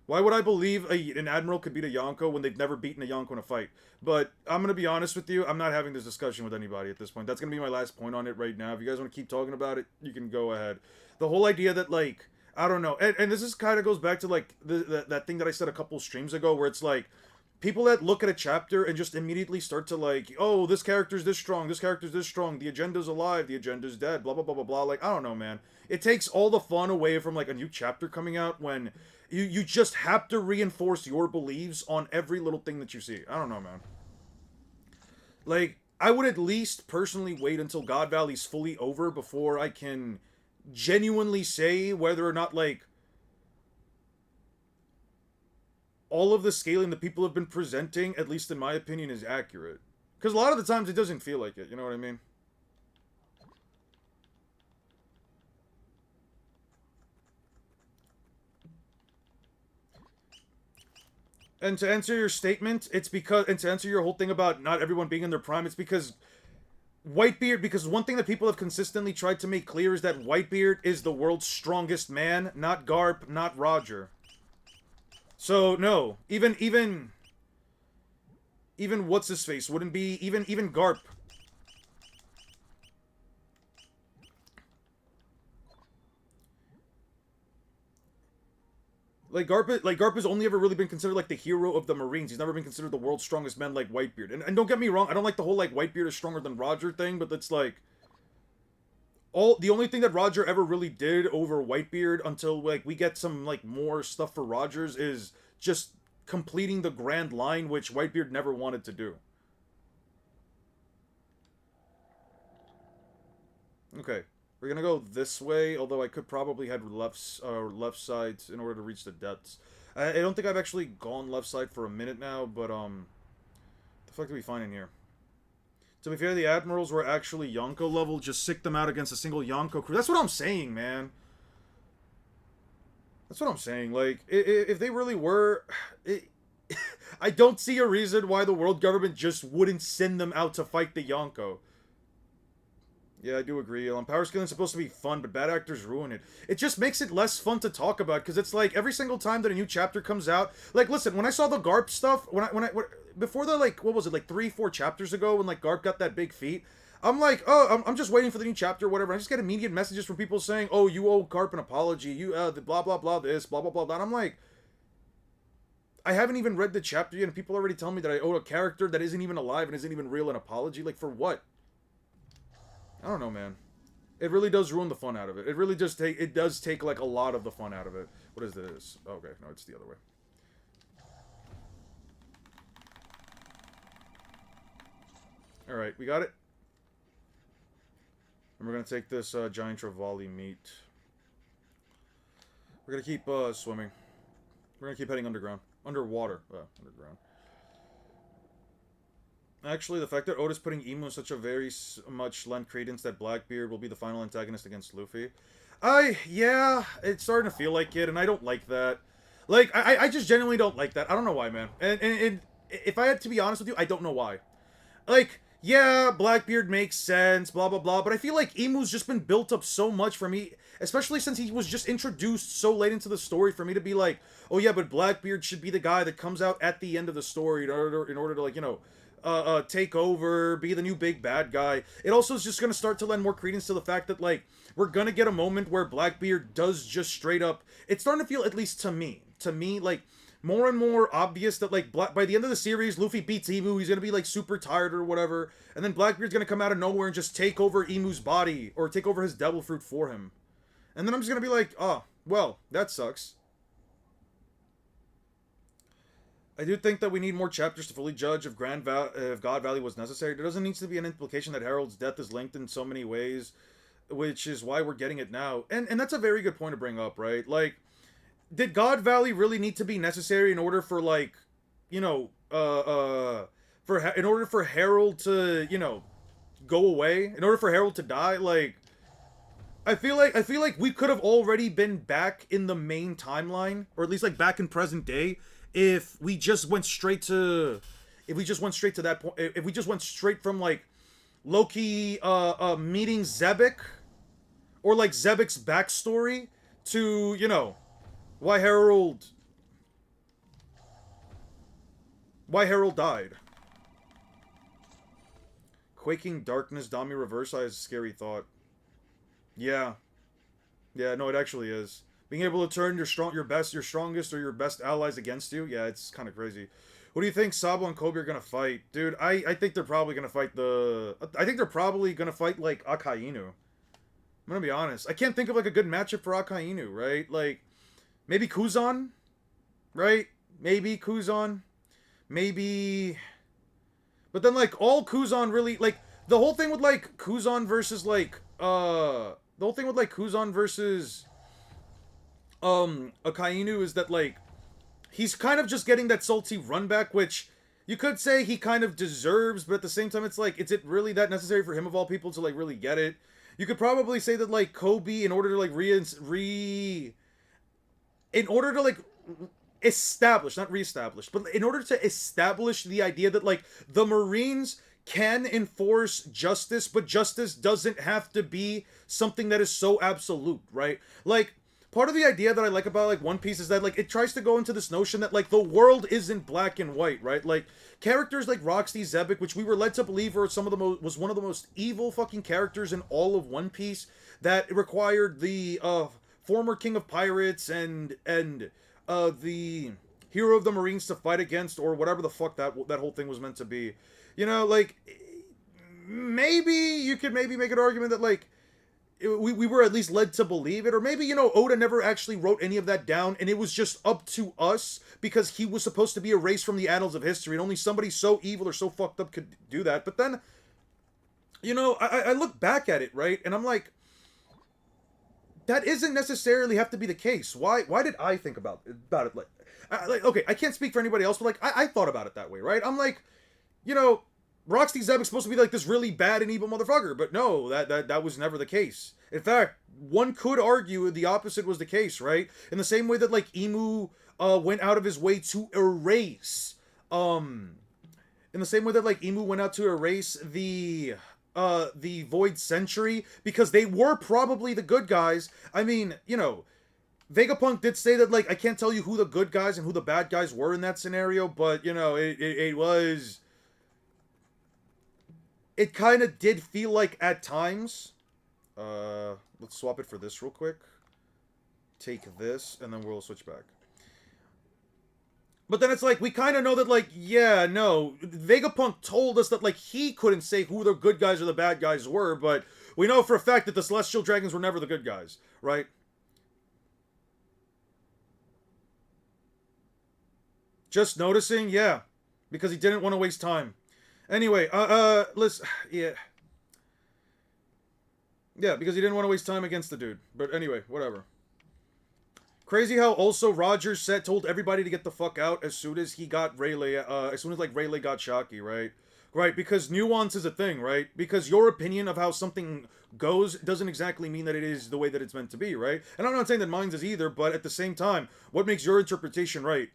Why would I believe an admiral could beat a Yonko when they've never beaten a Yonko in a fight? But I'm gonna be honest with you, I'm not having this discussion with anybody at this point. That's gonna be my last point on it right now. If you guys want to keep talking about it, you can go ahead. The whole idea that, like, I don't know, and this is kind of goes back to like that thing that I said a couple streams ago, where it's like people that look at a chapter and just immediately start to like, oh, this character's this strong, this character's this strong, the agenda's alive, the agenda's dead, blah blah blah blah blah. Like, I don't know, man. It takes all the fun away from like a new chapter coming out when you just have to reinforce your beliefs on every little thing that you see. I don't know, man. Like, I would at least personally wait until God Valley's fully over before I can genuinely say whether or not, like, all of the scaling that people have been presenting, at least in my opinion, is accurate. Because a lot of the times it doesn't feel like it, you know what I mean? And to answer your statement, it's because, and to answer your whole thing about not everyone being in their prime, it's because Whitebeard, because one thing that people have consistently tried to make clear is that Whitebeard is the world's strongest man, not Garp, not Roger. So, no, even what's his face wouldn't be, even Garp. Garp has only ever really been considered like the hero of the Marines. He's never been considered the world's strongest man like Whitebeard. And don't get me wrong, I don't like the whole like Whitebeard is stronger than Roger thing, but that's like the only thing that Roger ever really did over Whitebeard until like we get some like more stuff for Rogers is just completing the grand line, which Whitebeard never wanted to do. Okay. We're gonna go this way, although I could probably head left side in order to reach the depths. I don't think I've actually gone left side for a minute now, but the fuck do we find in here? To be fair, the admirals were actually Yonko level. Just sick them out against a single Yonko crew. That's what I'm saying, man. That's what I'm saying. Like, if they really were, I don't see a reason why the world government just wouldn't send them out to fight the Yonko. Yeah, I do agree. Power scaling is supposed to be fun, but bad actors ruin it. It just makes it less fun to talk about, because it's like, every single time that a new chapter comes out, like, listen, when I saw the Garp stuff, before the, like, what was it, like, 3-4 chapters ago, when, like, Garp got that big feat, I'm like, oh, I'm just waiting for the new chapter or whatever. I just get immediate messages from people saying, oh, you owe Garp an apology, you, the blah, blah, blah, this, blah, blah, blah, that. I'm like, I haven't even read the chapter yet, and people already tell me that I owe a character that isn't even alive and isn't even real an apology? Like, for what? I don't know, man. It really does ruin the fun out of it. It really just does take like a lot of the fun out of it. What is this? Oh, okay, no, it's the other way. All right, we got it. And we're gonna take this giant Trevally meat. We're gonna keep swimming. We're gonna keep heading underground, underwater, underground. Actually, the fact that Oda's putting Emu in such a very much lend credence that Blackbeard will be the final antagonist against Luffy. Yeah, it's starting to feel like it, and I don't like that. Like, I just genuinely don't like that. I don't know why, man. And if I had to be honest with you, I don't know why. Like, yeah, Blackbeard makes sense, blah, blah, blah, but I feel like Emu's just been built up so much for me, especially since he was just introduced so late into the story, for me to be like, oh yeah, but Blackbeard should be the guy that comes out at the end of the story in order to like, you know, take over, be the new big bad guy. It also is just gonna start to lend more credence to the fact that, like, we're gonna get a moment where Blackbeard does just straight up, it's starting to feel, at least to me, like, more and more obvious that, like, by the end of the series, Luffy beats Emu, he's gonna be, like, super tired or whatever, and then Blackbeard's gonna come out of nowhere and just take over Emu's body, or take over his devil fruit for him. And then I'm just gonna be like, oh, well, that sucks. I do think that we need more chapters to fully judge if God Valley was necessary. There doesn't need to be an implication that Harold's death is linked in so many ways, which is why we're getting it now. And that's a very good point to bring up, right? Like, did God Valley really need to be necessary in order for, like, you know, in order for Harold to, you know, go away? In order for Harold to die? Like, I feel like we could have already been back in the main timeline, or at least like back in present day, if we just went straight to that point, if we just went straight from like Loki meeting Zebek, or like Zebek's backstory to, you know, why Harold Why Harold died. Quaking Darkness, Dami Reverse Eye is a scary thought. Yeah. Yeah, no, it actually is. Being able to turn your strongest, or your best allies against you, yeah, it's kind of crazy. What do you think Sabo and Kobe are gonna fight? Dude, I think they're probably gonna fight I think they're probably gonna fight, like, Akainu. I'm gonna be honest. I can't think of, like, a good matchup for Akainu, right? Like, maybe Kuzan? Right? Maybe Kuzan? Maybe... But then, like, all Kuzan really... Like, the whole thing with, like, Kuzan versus, like, The whole thing with, like, Kuzan versus... Akainu is that, like, he's kind of just getting that salty run back, which you could say he kind of deserves, but at the same time, it's like, is it really that necessary for him of all people to, like, really get it? You could probably say that, like, Kobe, in order to, like, in order to, like, establish, not reestablish, but in order to establish the idea that, like, the Marines can enforce justice, but justice doesn't have to be something that is so absolute, right? Like, part of the idea that I like about, like, One Piece is that, like, it tries to go into this notion that, like, the world isn't black and white, right? Like, characters like Roxy Zebek, which we were led to believe were was one of the most evil fucking characters in all of One Piece, that required the former king of pirates and the hero of the Marines to fight against, or whatever the fuck that whole thing was meant to be. You know, like, maybe you could maybe make an argument that, like, we were at least led to believe it, or maybe, you know, Oda never actually wrote any of that down, and it was just up to us because he was supposed to be erased from the annals of history, and only somebody so evil or so fucked up could do that. But then, you know, I look back at it, right, and I'm like, that isn't necessarily have to be the case. Why did I think about it? Like, okay, I can't speak for anybody else, but, like, I thought about it that way, right? I'm like, you know, Roxy Zebek's supposed to be, like, this really bad and evil motherfucker, but no, that was never the case. In fact, one could argue the opposite was the case, right? In the same way that, like, Imu went out of his way to erase, in the same way that, like, Imu went out to erase the Void Century, because they were probably the good guys. I mean, you know, Vegapunk did say that, like, I can't tell you who the good guys and who the bad guys were in that scenario, but, you know, it was... It kind of did feel like, at times... let's swap it for this real quick. Take this, and then we'll switch back. But then it's like, we kind of know that, like, yeah, no, Vegapunk told us that, like, he couldn't say who the good guys or the bad guys were, but we know for a fact that the Celestial Dragons were never the good guys, right? Just noticing, yeah, because he didn't want to waste time. Anyway, let's, yeah. Yeah, because he didn't want to waste time against the dude. But anyway, whatever. Crazy how also Roger told everybody to get the fuck out as soon as he got Rayleigh, as soon as, like, Rayleigh got Shaki, right? Right, because nuance is a thing, right? Because your opinion of how something goes doesn't exactly mean that it is the way that it's meant to be, right? And I'm not saying that mine's is either, but at the same time, what makes your interpretation right?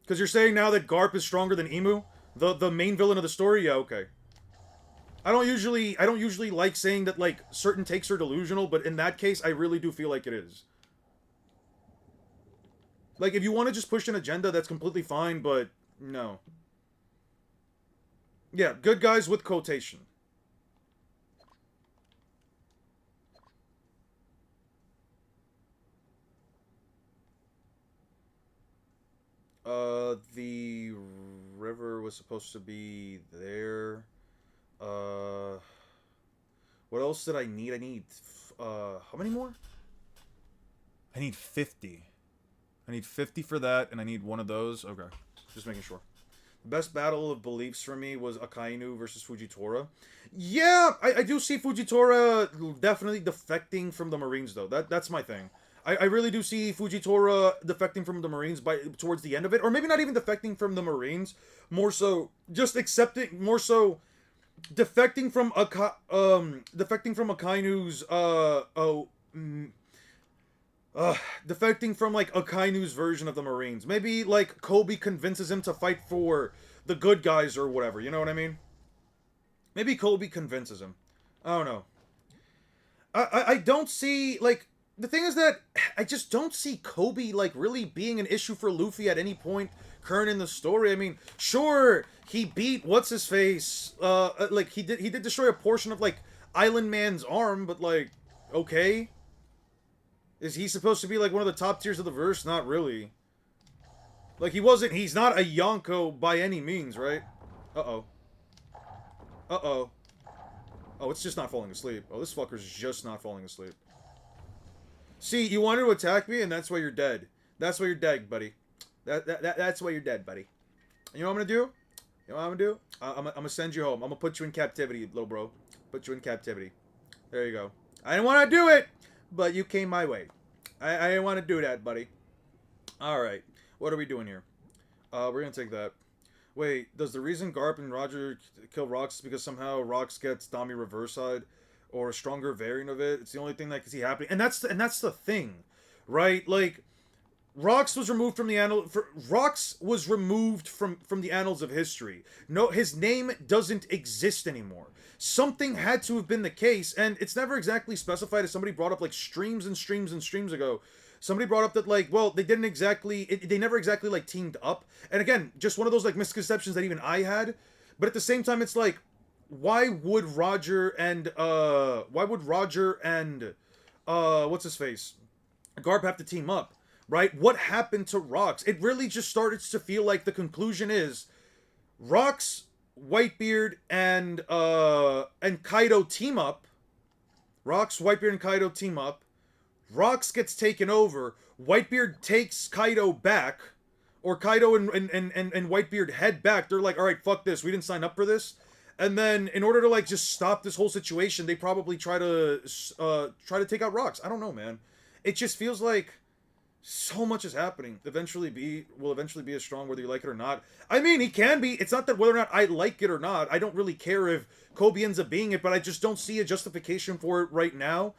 Because you're saying now that Garp is stronger than Imu? The main villain of the story? Yeah, okay. I don't usually like saying that, like, certain takes are delusional, but in that case, I really do feel like it is. Like, if you want to just push an agenda, that's completely fine, but no. Yeah, good guys with quotation. The river was supposed to be there. What else did I need? I need, how many more? I need 50. I need 50 for that, and I need one of those. Okay, just making sure. The best battle of beliefs for me was Akainu versus Fujitora. Yeah, I do see Fujitora definitely defecting from the Marines, though. That's my thing. I really do see Fujitora defecting from the Marines towards the end of it. Or maybe not even defecting from the Marines. More so, just accepting, more so, defecting from Akainu's, defecting from, like, Akainu's version of the Marines. Maybe, like, Kobe convinces him to fight for the good guys or whatever, you know what I mean? Maybe Kobe convinces him. I don't know. I don't see, like, the thing is that I just don't see Kobe, like, really being an issue for Luffy at any point, current in the story. I mean, sure, he beat what's his face. Like he did destroy a portion of like Island Man's arm, but like, okay, is he supposed to be like one of the top tiers of the verse? Not really. Like he's not a Yonko by any means, right? Uh-oh. Uh-oh. Oh, it's just not falling asleep. Oh, this fucker's just not falling asleep. See, you wanted to attack me, and that's why you're dead. That's why you're dead, buddy. That's why you're dead, buddy. You know what I'm gonna do? You know what I'm gonna do? I'm gonna send you home. I'm gonna put you in captivity, little bro. Put you in captivity. There you go. I didn't want to do it, but you came my way. I didn't want to do that, buddy. Alright. What are we doing here? We're gonna take that. Wait, does the reason Garp and Roger kill Rox is because somehow Rox gets Dami reverse-side? Or a stronger variant of it? It's the only thing that can see happening. And that's the thing. Right? Like, Rox was removed from the Rox was removed from the annals of history. No, his name doesn't exist anymore. Something had to have been the case, and it's never exactly specified. As somebody brought up like streams and streams and streams ago, somebody brought up that like, well, they didn't exactly, they never exactly like teamed up. And again, just one of those like misconceptions that even I had. But at the same time, it's like, why would Roger and what's his face, Garp have to team up? Right? What happened to Rox? It really just started to feel like the conclusion is Rox, Whitebeard, and Kaido team up. Rox, Whitebeard, and Kaido team up. Rox gets taken over. Whitebeard takes Kaido back. Or Kaido and Whitebeard head back. They're like, alright, fuck this. We didn't sign up for this. And then, in order to, like, just stop this whole situation, they probably try to take out Rox. I don't know, man. It just feels like so much is happening. Will eventually be as strong whether you like it or not. I mean, he can be. It's not that whether or not I like it or not. I don't really care if Kobe ends up being it, but I just don't see a justification for it right now.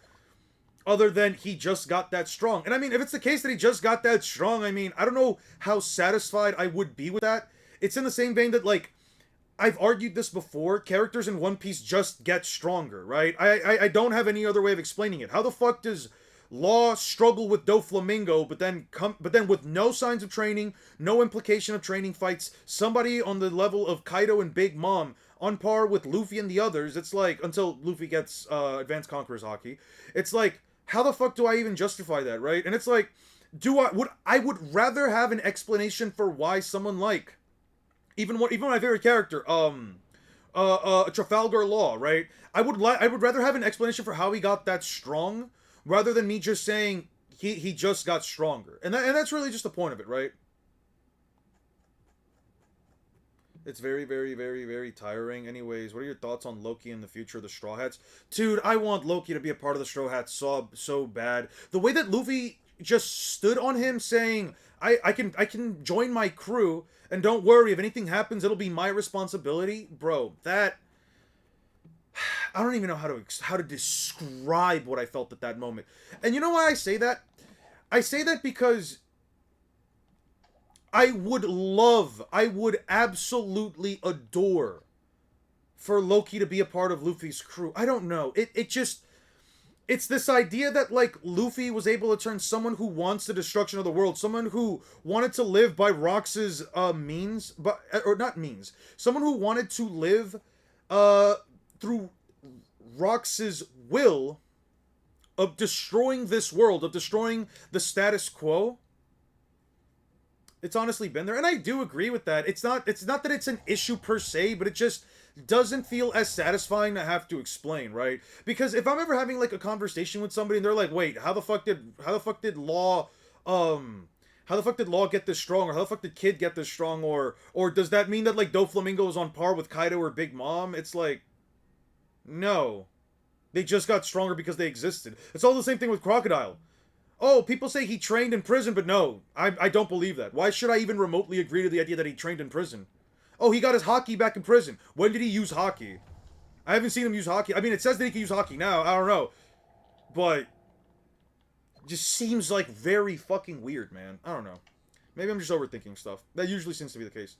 Other than he just got that strong. And I mean, if it's the case that he just got that strong, I mean, I don't know how satisfied I would be with that. It's in the same vein that, like, I've argued this before. Characters in One Piece just get stronger, right? I don't have any other way of explaining it. How the fuck does Law struggle with Doflamingo, but then with no signs of training, no implication of training fights, somebody on the level of Kaido and Big Mom, on par with Luffy and the others? It's like, until Luffy gets Advanced Conqueror's Haki, it's like, how the fuck do I even justify that, right? And it's like, I would rather have an explanation for why someone like even my favorite character, Trafalgar Law, right? I would rather have an explanation for how he got that strong, rather than me just saying he just got stronger. And that's really just the point of it, right? It's very, very, very, very tiring. Anyways, what are your thoughts on Loki and the future of the Straw Hats? Dude, I want Loki to be a part of the Straw Hats so bad. The way that Luffy just stood on him saying, I can join my crew, and don't worry, if anything happens, it'll be my responsibility. Bro, that... I don't even know how to describe what I felt at that moment. And you know why I say that? I say that because I would absolutely adore for Loki to be a part of Luffy's crew. I don't know. It's this idea that, like, Luffy was able to turn someone who wants the destruction of the world, someone who wanted to live by Rox's means, someone who wanted to live through Rox's will of destroying this world, of destroying the status quo. It's honestly been there, and I do agree with that. It's not that it's an issue per se, but it just doesn't feel as satisfying to have to explain, right? Because if I'm ever having like a conversation with somebody and they're like, "Wait, how the fuck did Law get this strong, or how the fuck did Kid get this strong, or does that mean that like Doflamingo is on par with Kaido or Big Mom?" It's like, no, they just got stronger because they existed. It's all the same thing with Crocodile. Oh, people say he trained in prison, but no, I don't believe that. Why should I even remotely agree to the idea that he trained in prison? Oh, he got his Haki back in prison. When did he use Haki? I haven't seen him use Haki. I mean, it says that he can use Haki now. I don't know. But it just seems like very fucking weird, man. I don't know. Maybe I'm just overthinking stuff. That usually seems to be the case.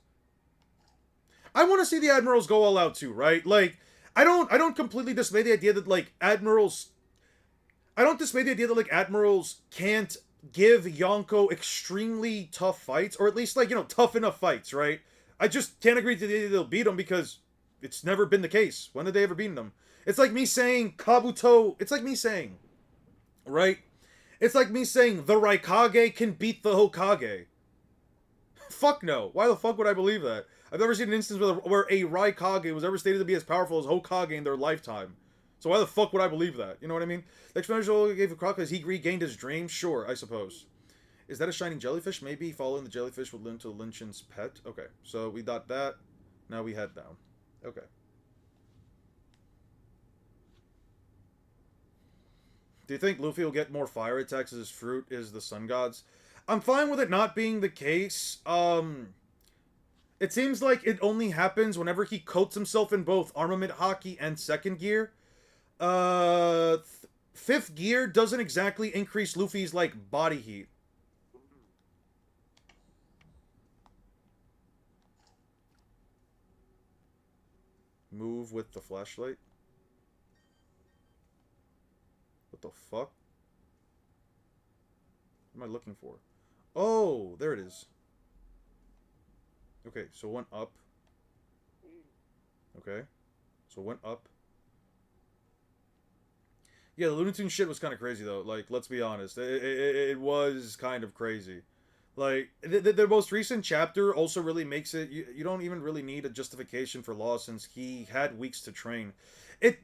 I want to see the Admirals go all out too, right? Like, I don't completely dismay the idea that, like, Admirals... I don't dismay the idea that, like, Admirals can't give Yonko extremely tough fights, or at least, like, tough enough fights, right? I just can't agree that they'll beat him because it's never been the case. When did they ever beat them? It's like me saying Kabuto. It's like me saying, right? It's like me saying the Raikage can beat the Hokage. Fuck no. Why the fuck would I believe that? I've never seen an instance where a Raikage was ever stated to be as powerful as Hokage in their lifetime. So why the fuck would I believe that? You know what I mean? The explanation Oda gave for Croc is he regained his dream? Sure, I suppose. Is that a shining jellyfish? Maybe following the jellyfish would lead to Lin Chin's pet? Okay, so we got that. Now we head down. Okay. Do you think Luffy will get more fire attacks as his fruit is the Sun Gods? I'm fine with it not being the case. It seems like it only happens whenever he coats himself in both armament haki and second gear. Fifth gear doesn't exactly increase Luffy's, like, body heat. Move with the flashlight. What the fuck? What am I looking for? Oh, there it is. Okay, so one up. Okay. So one up. Yeah, the Looney Tunes shit was kind of crazy, though. Like, let's be honest. It was kind of crazy. Like, the most recent chapter also really makes it... You don't even really need a justification for Law since he had weeks to train.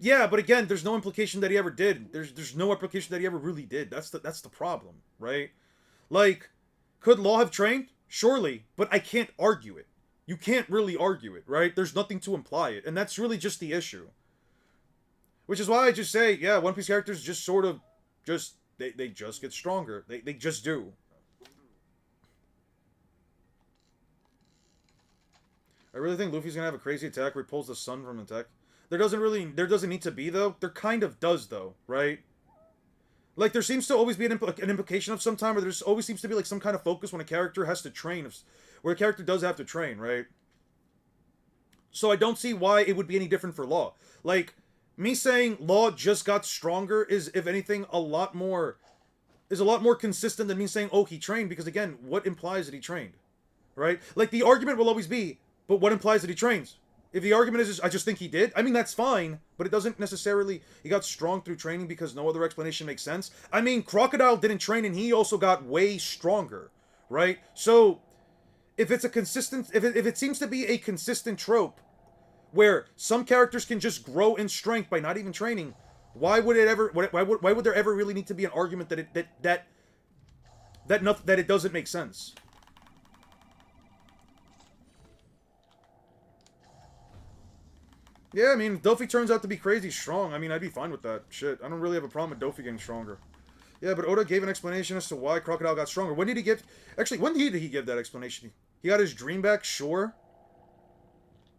Yeah, but again, there's no implication that he ever did. There's no implication that he ever really did. That's the problem, right? Like, could Law have trained? Surely, but I can't argue it. You can't really argue it, right? There's nothing to imply it, and that's really just the issue. Which is why I just say, yeah, One Piece characters just sort of just... They just get stronger. They just do. I really think Luffy's gonna have a crazy attack where he pulls the sun from attack. There doesn't need to be, though. There kind of does, though, right? Like, there seems to always be an implication of some time, or there always seems to be, like, some kind of focus when a character has to train, where a character does have to train, right? So I don't see why it would be any different for Law. Like, me saying Law just got stronger is, if anything, a lot more consistent than me saying, oh, he trained, because, again, what implies that he trained? Right? Like, the argument will always be, but what implies that he trains? If the argument is, I just think he did, I mean, that's fine, but it doesn't necessarily, he got strong through training because no other explanation makes sense. I mean, Crocodile didn't train and he also got way stronger, right? So, if it's a consistent, if it seems to be a consistent trope, where some characters can just grow in strength by not even training, why would there ever really need to be an argument that it doesn't make sense? Yeah, I mean, if Dofi turns out to be crazy strong, I mean, I'd be fine with that. Shit, I don't really have a problem with Dofi getting stronger. Yeah, but Oda gave an explanation as to why Crocodile got stronger. When did he give... Actually, when did he give that explanation? He got his dream back? Sure.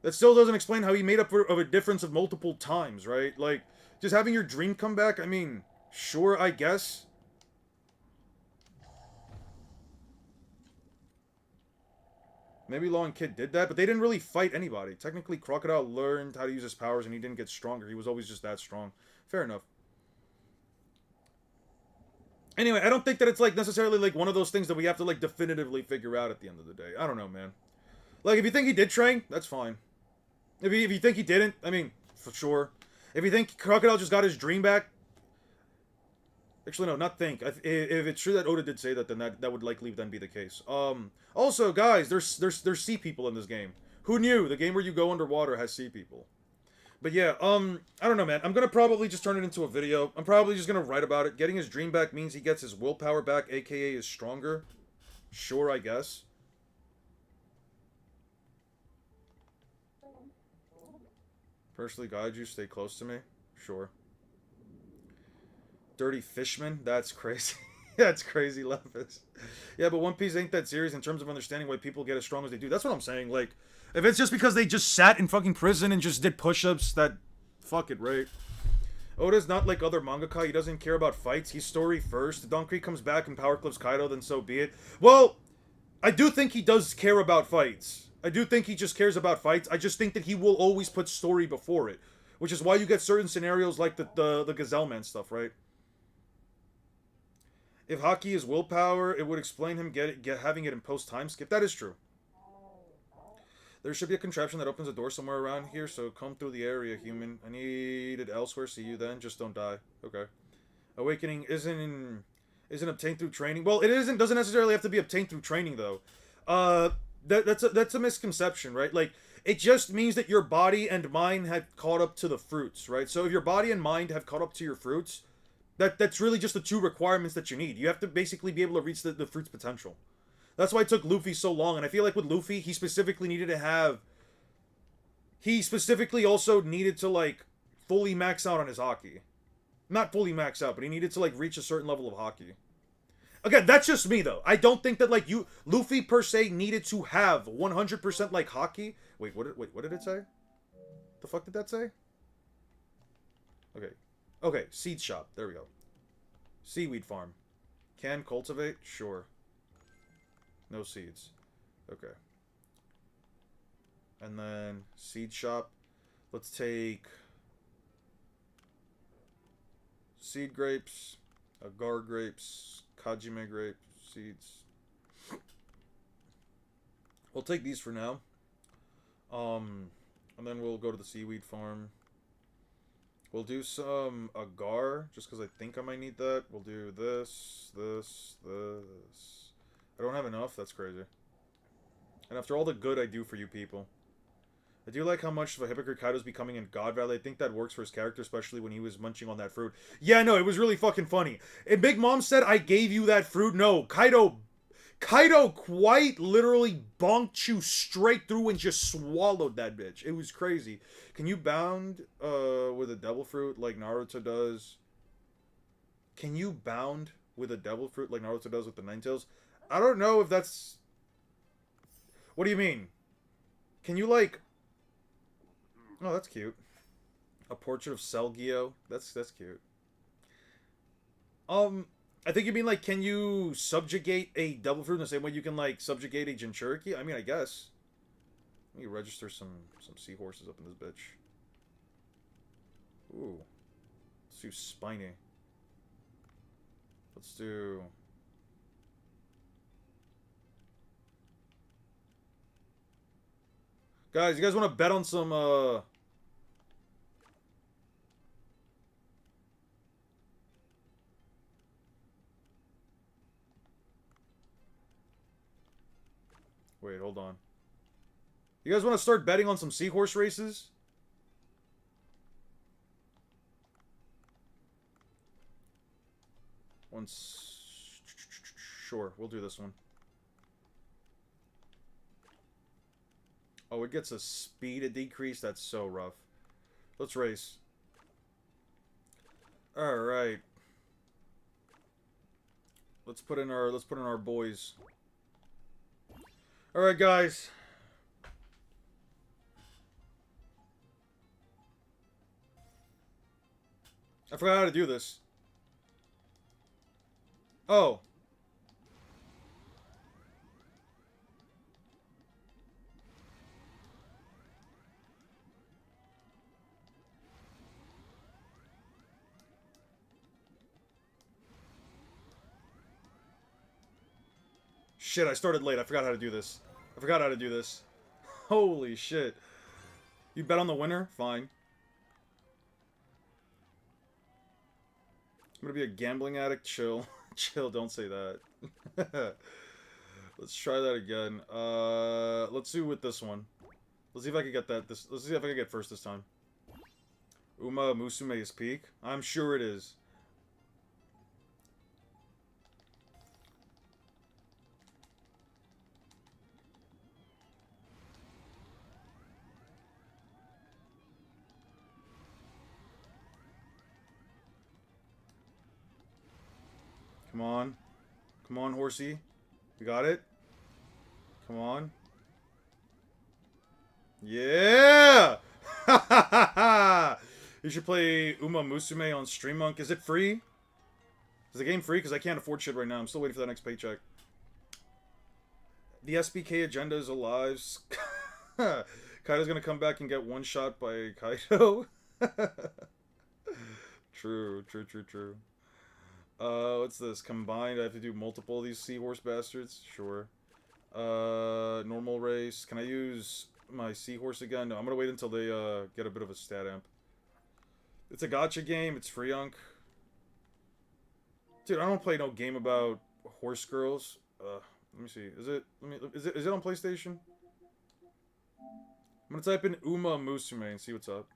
That still doesn't explain how he made up of a difference of multiple times, right? Like, just having your dream come back, I mean, sure, I guess. Maybe Law and Kid did that, but they didn't really fight anybody. Technically, Crocodile learned how to use his powers and he didn't get stronger. He was always just that strong. Fair enough. Anyway, I don't think that it's, like, necessarily, like, one of those things that we have to, like, definitively figure out at the end of the day. I don't know, man. Like, if you think he did train, that's fine. If you think he didn't, I mean, for sure. If you think Crocodile just got his dream back... Actually, no, not think. If it's true that Oda did say that, then that would likely then be the case. Also, guys, there's sea people in this game. Who knew? The game where you go underwater has sea people. But yeah, I don't know, man. I'm gonna probably just turn it into a video. I'm probably just gonna write about it. Getting his dream back means he gets his willpower back, aka is stronger. Sure, I guess. Personally guide you, stay close to me. Sure. Dirty Fishman? That's crazy. That's crazy, Lepis. Yeah, but One Piece ain't that serious in terms of understanding why people get as strong as they do. That's what I'm saying. Like, if it's just because they just sat in fucking prison and just did push-ups, that... Fuck it, right? Oda's not like other mangaka. He doesn't care about fights. He's story first. If Don Krieg comes back and power clips Kaido, then so be it. Well, I do think he does care about fights. I do think he just cares about fights. I just think that he will always put story before it. Which is why you get certain scenarios like the Gazelle Man stuff, right? If hockey is willpower, it would explain him having it in post time skip. That is true. There should be a contraption that opens a door somewhere around here, so come through the area, human. I need it elsewhere. See you then. Just don't die. Okay. Awakening isn't obtained through training. Well, it isn't. Doesn't necessarily have to be obtained through training though. That's a misconception, right? Like it just means that your body and mind have caught up to the fruits, right? So if your body and mind have caught up to your fruits, that's really just the two requirements that you need. You have to basically be able to reach the fruit's potential. That's why it took Luffy so long, and I feel like with Luffy, he specifically needed to have. He specifically also needed to like fully max out on his haki. Not fully max out, but he needed to like reach a certain level of haki. Again, that's just me though. I don't think that like Luffy per se needed to have 100% like haki. Wait, what did it say? The fuck did that say? Okay, seed shop. There we go. Seaweed farm. Can cultivate? Sure. No seeds. Okay. And then seed shop. Let's take seed grapes, agar grapes, kajime grape seeds. We'll take these for now. And then we'll go to the seaweed farm. We'll do some agar, just because I think I might need that. We'll do this. I don't have enough, that's crazy. And after all the good I do for you people. I do like how much of a hypocrite Kaido's becoming in God Valley. I think that works for his character, especially when he was munching on that fruit. Yeah, no, it was really fucking funny. And Big Mom said, I gave you that fruit. No, Kaido quite literally bonked you straight through and just swallowed that bitch. It was crazy. Can you bound with a devil fruit like Naruto does? Can you bound with a devil fruit like Naruto does with the Nine Tails? I don't know if that's... What do you mean? Can you like... Oh, that's cute. A portrait of Selgio. That's cute. I think you mean like, can you subjugate a devil fruit in the same way you can like subjugate a Jinchuriki? I mean, I guess. Let me register some seahorses up in this bitch. Ooh. Let's do Spiny. Let's do... Guys, you guys want to bet on some, Wait, hold on. You guys want to start betting on some seahorse races? Sure, we'll do this one. Oh, it gets a speed decrease? That's so rough. Let's race. Alright. Let's put in our boys. Alright, guys. I forgot how to do this. Oh. Shit, I started late. I forgot how to do this. Holy shit. You bet on the winner? Fine. I'm gonna be a gambling addict. Chill. Chill, don't say that. Let's try that again. Let's do with this one. Let's see if I can get that. Let's see if I can get first this time. Uma Musume is peak? I'm sure it is. Come on. Come on, horsey. We got it? Come on. Yeah! You should play Uma Musume on StreamMonk. Is it free? Is the game free? Because I can't afford shit right now. I'm still waiting for that next paycheck. The SBK agenda is alive. Kaido's gonna come back and get one shot by Kaido. True. What's this? Combined, I have to do multiple of these seahorse bastards? Sure. Normal race. Can I use my seahorse again? No, I'm gonna wait until they, get a bit of a stat amp. It's a gacha game. It's free unk. Dude, I don't play no game about horse girls. Let me see. Is it on PlayStation? I'm gonna type in Uma Musume and see what's up.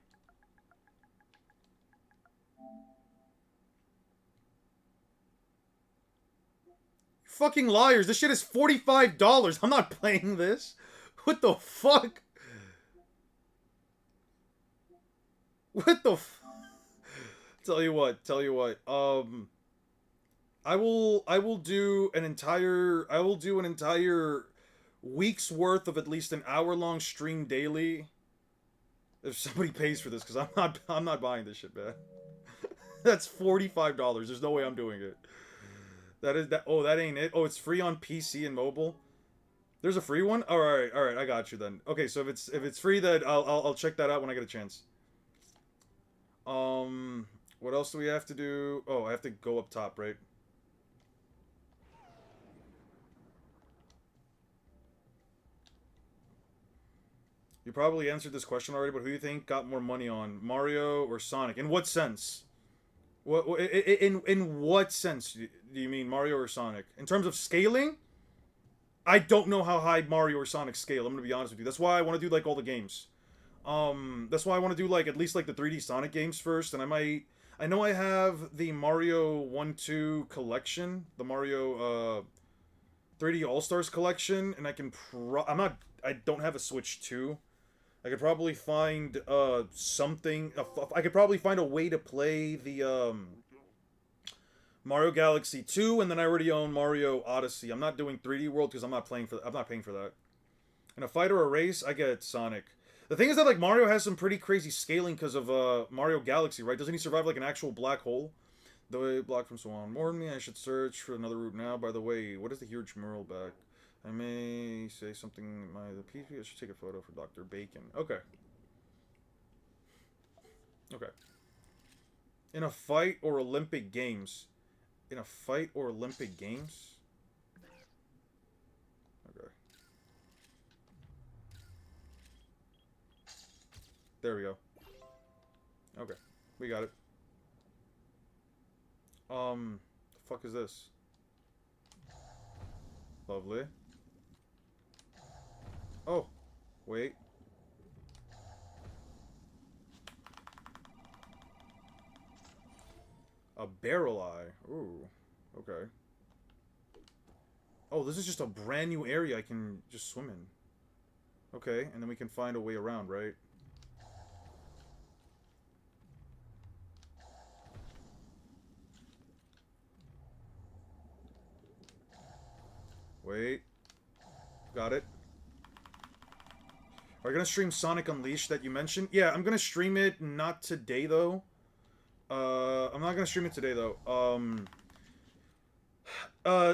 Fucking liars. This shit is $45. I'm not playing this. What the fuck? What the f... Tell you what. I will do an entire week's worth of at least an hour-long stream daily if somebody pays for this, because I'm not buying this shit, man. That's $45. There's no way I'm doing it. Oh, that ain't it. Oh, it's free on PC and mobile. There's a free one? Alright, I got you then. Okay, so if it's free, then I'll check that out when I get a chance. What else do we have to do? Oh, I have to go up top, right? You probably answered this question already, but who do you think got more money on, Mario or Sonic? In what sense? In what sense do you mean Mario or Sonic? In terms of scaling? I don't know how high Mario or Sonic scale. I'm gonna be honest with you. That's why I want to do like all the games. That's why I want to do like at least like the 3D Sonic games first, and I know I have the Mario 1-2 collection, the Mario 3D All Stars collection, and I don't have a Switch 2. I could probably find something. I could probably find a way to play the Mario Galaxy 2, and then I already own Mario Odyssey. I'm not doing 3D World because I'm not paying for that. In a fight or a race, I get Sonic. The thing is that like Mario has some pretty crazy scaling because of Mario Galaxy, right? Doesn't he survive like an actual black hole? The way blocked from Swan warned me I should search for another route now. By the way, what is the huge mural back? I may say something. The PC. I should take a photo for Dr. Bacon. Okay. Okay. In a fight or Olympic Games. In a fight or Olympic Games. Okay. There we go. Okay. We got it. The fuck is this? Lovely. Oh, wait. A barrel eye. Ooh, okay. Oh, this is just a brand new area I can just swim in. Okay, and then we can find a way around, right? Wait. Got it. Are you gonna stream Sonic Unleashed that you mentioned? Yeah, I'm gonna stream it, not today though. I'm not gonna stream it today though.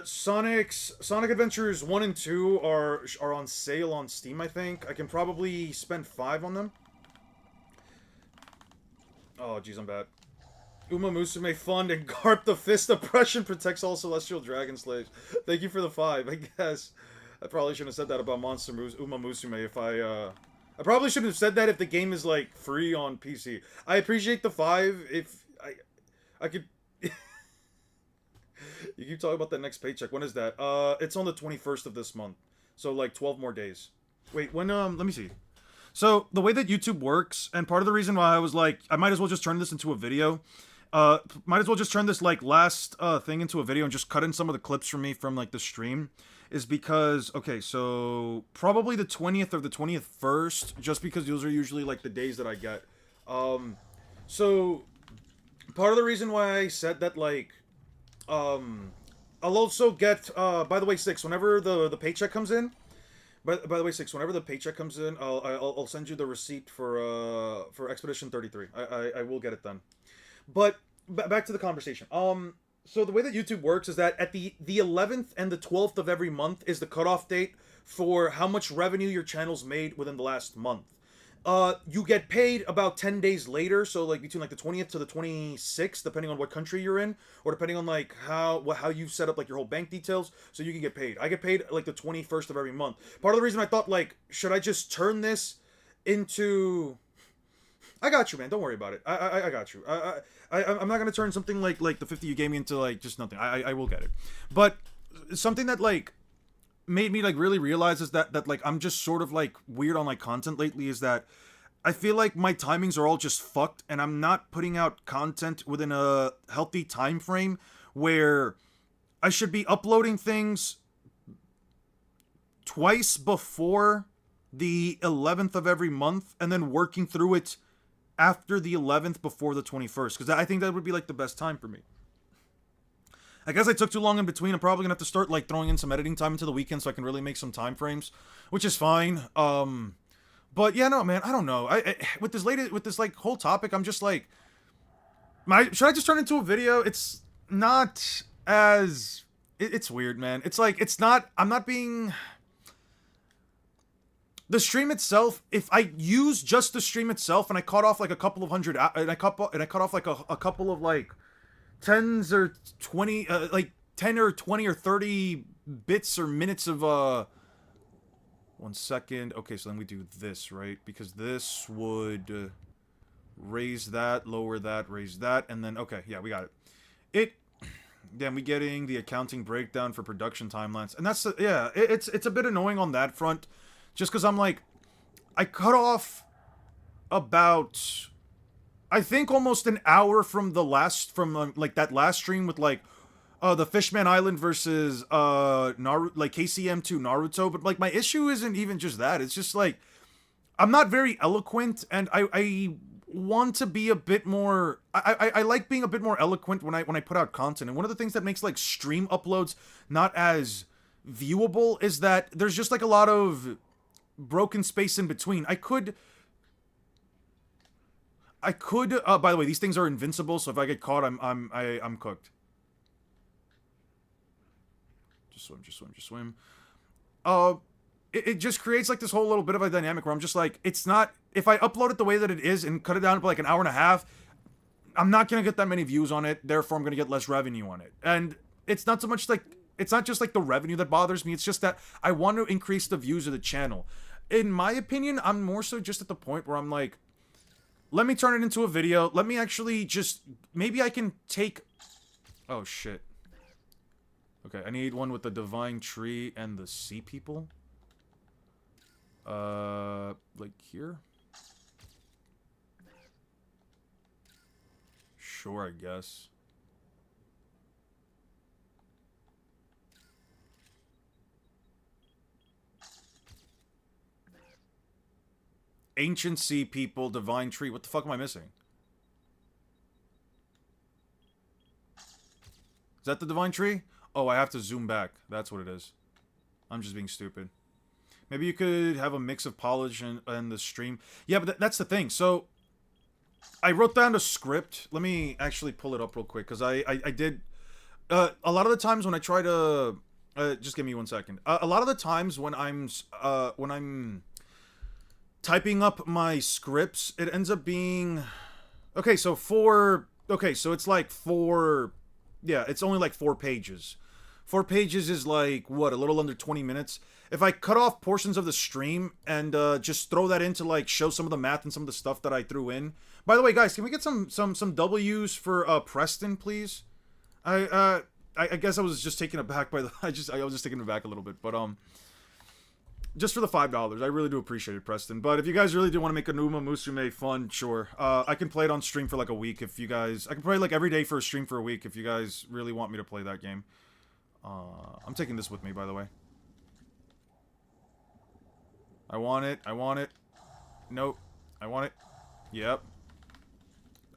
Sonic Adventures 1 and 2 are on sale on Steam, I think. I can probably spend $5 on them. Oh, jeez, I'm bad. Uma Musume Fund and Garp the Fist Oppression protects all Celestial Dragon Slaves. Thank you for the 5, I guess. I probably shouldn't have said that about Uma Musume if I probably shouldn't have said that if the game is, like, free on PC. I appreciate the 5 if... I could... You keep talking about that next paycheck. When is that? It's on the 21st of this month. So, like, 12 more days. Wait, when, let me see. So, the way that YouTube works, and part of the reason why I was like, I might as well just turn this into a video... might as well just turn this, like, last, thing into a video and just cut in some of the clips from me from, like, the stream. Is because, okay, so, probably the 20th or the 21st, just because those are usually, like, the days that I get. So, part of the reason why I said that, like, I'll also get, by the way, Six, whenever the paycheck comes in, by the way, Six, whenever the paycheck comes in, I'll send you the receipt for Expedition 33. I will get it done. But back to the conversation. So the way that YouTube works is that at the 11th and the 12th of every month is the cutoff date for how much revenue your channel's made within the last month. You get paid about 10 days later, so like between like the 20th to the 26th, depending on what country you're in, or depending on like how you set up like your whole bank details, so you can get paid. I get paid like the 21st of every month. Part of the reason I thought like, should I just turn this into... I got you, man. Don't worry about it. I got you. I'm not gonna turn something like the 50 you gave me into like just nothing. I will get it. But something that like made me like really realize is that like I'm just sort of like weird on like content lately is that I feel like my timings are all just fucked and I'm not putting out content within a healthy time frame where I should be uploading things twice before the 11th of every month and then working through it after the 11th before the 21st, because I think that would be like the best time for me. I guess I took too long in between. I'm probably gonna have to start like throwing in some editing time into the weekend so I can really make some time frames, which is fine. But yeah, no, man, I don't know. I with this like whole topic, I'm just like, should I just turn it into a video? It's not as it's weird, man. It's like it's not. I'm not being. The stream itself, if I use just the stream itself and I cut off like a couple of hundred, and I cut off like a couple of like tens or 20, like 10 or 20 or 30 bits or minutes of, 1 second. Okay, so then we do this, right? Because this would raise that, lower that, raise that, and then, okay, yeah, we got it. Then we getting the accounting breakdown for production timelines. And that's, yeah, it's a bit annoying on that front. Just because I'm like, I cut off about, I think almost an hour from the last, from like that last stream with like, the Fishman Island versus, Naruto, like KCM2 Naruto. But like my issue isn't even just that. It's just like, I'm not very eloquent and I want to be a bit more, I like being a bit more eloquent when I put out content. And one of the things that makes like stream uploads not as viewable is that there's just like a lot of broken space in between. I could by the way, these things are invincible, so if I get caught, I'm cooked. Just swim. It just creates like this whole little bit of a dynamic where I'm just like, it's not, if I upload it the way that it is and cut it down to like an hour and a half, I'm not gonna get that many views on it, therefore I'm gonna get less revenue on it. And it's not so much like, it's not just like the revenue that bothers me, it's just that I want to increase the views of the channel. In my opinion, I'm more so just at the point where I'm like, let me turn it into a video, let me actually just, maybe I can take, oh shit. Okay, I need one with the divine tree and the sea people. Like here? Sure, I guess. Ancient sea people, divine tree. What the fuck am I missing? Is that the divine tree? Oh, I have to zoom back. That's what it is. I'm just being stupid. Maybe you could have a mix of polish and the stream. Yeah, but that's the thing. So, I wrote down a script. Let me actually pull it up real quick, because I did... a lot of the times when I try to... just give me 1 second. A lot of the times when I'm typing up my scripts, it ends up being... Okay, so it's like 4... Yeah, it's only like 4 pages. 4 pages is like, what, a little under 20 minutes? If I cut off portions of the stream and just throw that in to like show some of the math and some of the stuff that I threw in. By the way, guys, can we get some W's for Preston, please? I guess I was just taken aback by the... I was just taken aback a little bit, but just for the $5, I really do appreciate it, Preston. But if you guys really do want to make a Numa Musume fun, sure. I can play it on stream for like a week if you guys... I can play like every day for a stream for a week if you guys really want me to play that game. I'm taking this with me, by the way. I want it. Nope. I want it. Yep.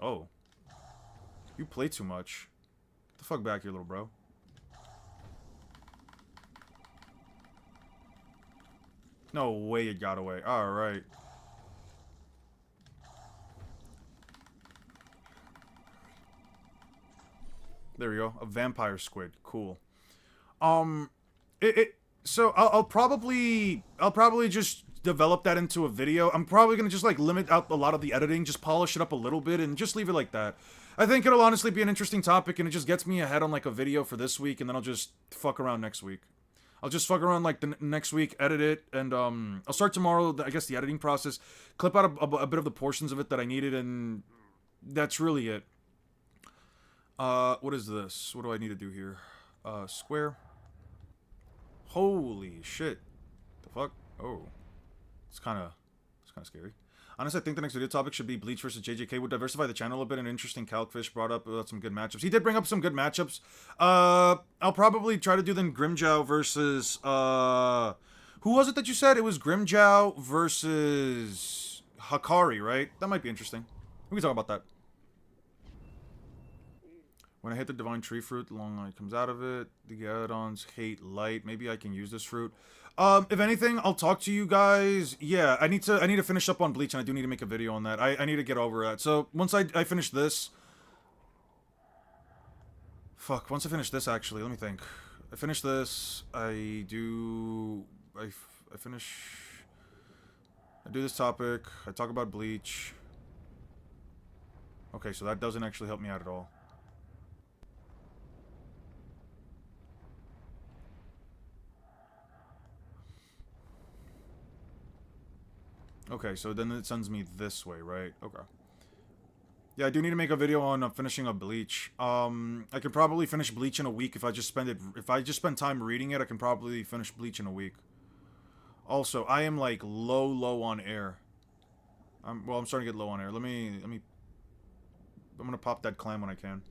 Oh. You play too much. Get the fuck back here, little bro. No way it got away. Alright. There we go. A vampire squid. Cool. So I'll probably just develop that into a video. I'm probably gonna just like limit out a lot of the editing, just polish it up a little bit, and just leave it like that. I think it'll honestly be an interesting topic, and it just gets me ahead on like a video for this week, and then I'll just fuck around next week. I'll just fuck around like the next week, edit it, and I'll start tomorrow, I guess, the editing process, clip out a bit of the portions of it that I needed, and that's really it. What is this? What do I need to do here? Square. Holy shit. The fuck? Oh. It's kind of scary. Honestly, I think the next video topic should be Bleach versus JJK. Would diversify the channel a bit. An interesting Calcfish brought up some good matchups. He did bring up some good matchups. I'll probably try to do then Grimmjow versus, who was it that you said? It was Grimmjow versus Hakari, right? That might be interesting. We can talk about that. When I hit the Divine Tree Fruit, the long light comes out of it. The Gyarados hate light. Maybe I can use this fruit. If anything, I'll talk to you guys. Yeah, I need to finish up on Bleach, and I do need to make a video on that. I need to get over that. So once I finish this, once I finish this, actually, let me think. I finish this. I do this topic. I talk about Bleach. Okay, so that doesn't actually help me out at all. Okay, so then it sends me this way, right? Okay. Yeah, I do need to make a video on finishing up Bleach. I could probably finish Bleach in a week if I just spend time reading it. I can probably finish Bleach in a week. Also, I am like low on air. I'm starting to get low on air. I'm gonna pop that clam when I can.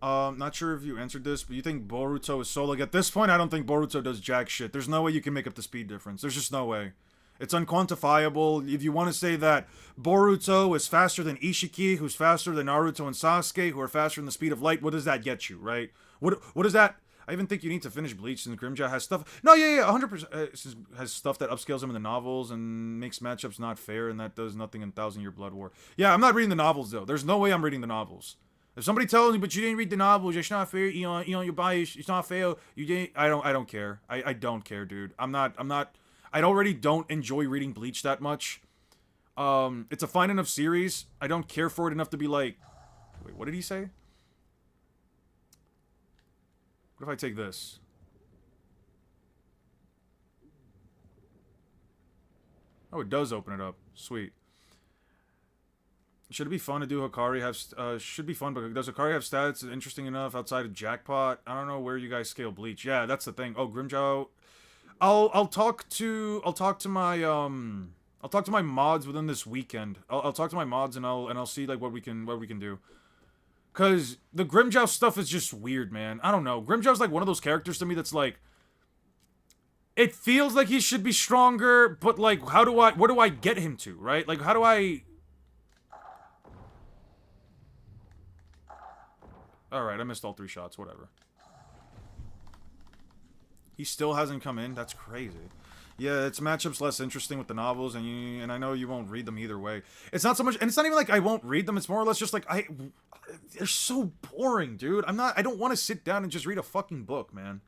Not sure if you answered this, but you think Boruto is so like at this point? I don't think Boruto does jack shit. There's no way you can make up the speed difference. There's just no way. It's unquantifiable. If you want to say that Boruto is faster than Ishiki, who's faster than Naruto and Sasuke, who are faster than the speed of light, what does that get you, right? What is that? I even think you need to finish Bleach since Grimmjow has stuff. No, yeah, 100% has stuff that upscales him in the novels and makes matchups not fair, and that does nothing in Thousand Year Blood War. Yeah, I'm not reading the novels though. There's no way I'm reading the novels. If somebody tells me, but you didn't read the novels, it's not fair. You're biased. It's not fair. You didn't. I don't care. I don't care, dude. I'm not. I already don't enjoy reading Bleach that much. It's a fine enough series. I don't care for it enough to be like... Wait, what did he say? What if I take this? Oh, it does open it up. Sweet. Should it be fun to do Hakari should be fun, but does Hakari have stats interesting enough outside of Jackpot? I don't know where you guys scale Bleach. Yeah, that's the thing. Oh, Grimmjow... I'll talk to my mods within this weekend. I'll talk to my mods and I'll see like what we can do. Cause the Grimmjow stuff is just weird, man. I don't know. Grimmjow's like one of those characters to me that's like, it feels like he should be stronger, but like what do I get him to, right? Like how do I... Alright, I missed all 3 shots, whatever. He still hasn't come in? That's crazy. Yeah, its matchup's less interesting with the novels, and I know you won't read them either way. It's not so much, and it's not even like I won't read them, it's more or less just like, they're so boring, dude. I don't want to sit down and just read a fucking book, man.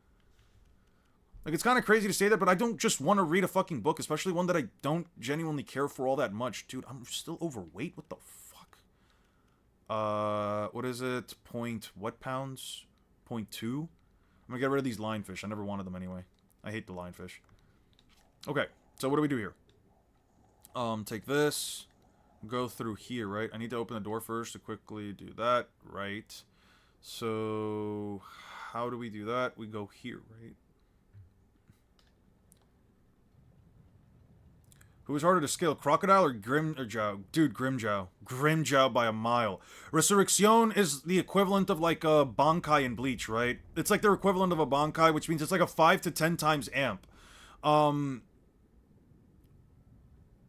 Like, it's kind of crazy to say that, but I don't just want to read a fucking book, especially one that I don't genuinely care for all that much. Dude, I'm still overweight? What the fuck? What is it? What pounds? 0.2? I'm gonna get rid of these lionfish. I never wanted them anyway. I hate the lionfish. Okay, so what do we do here? Take this. Go through here, right? I need to open the door first to quickly do that, right? So, how do we do that? We go here, right? Who is harder to scale, Crocodile or Grimmjow? Dude, Grimmjow. Grimmjow by a mile. Resurrection is the equivalent of like a Bankai in Bleach, right? It's like their equivalent of a Bankai, which means it's like a 5 to 10 times amp.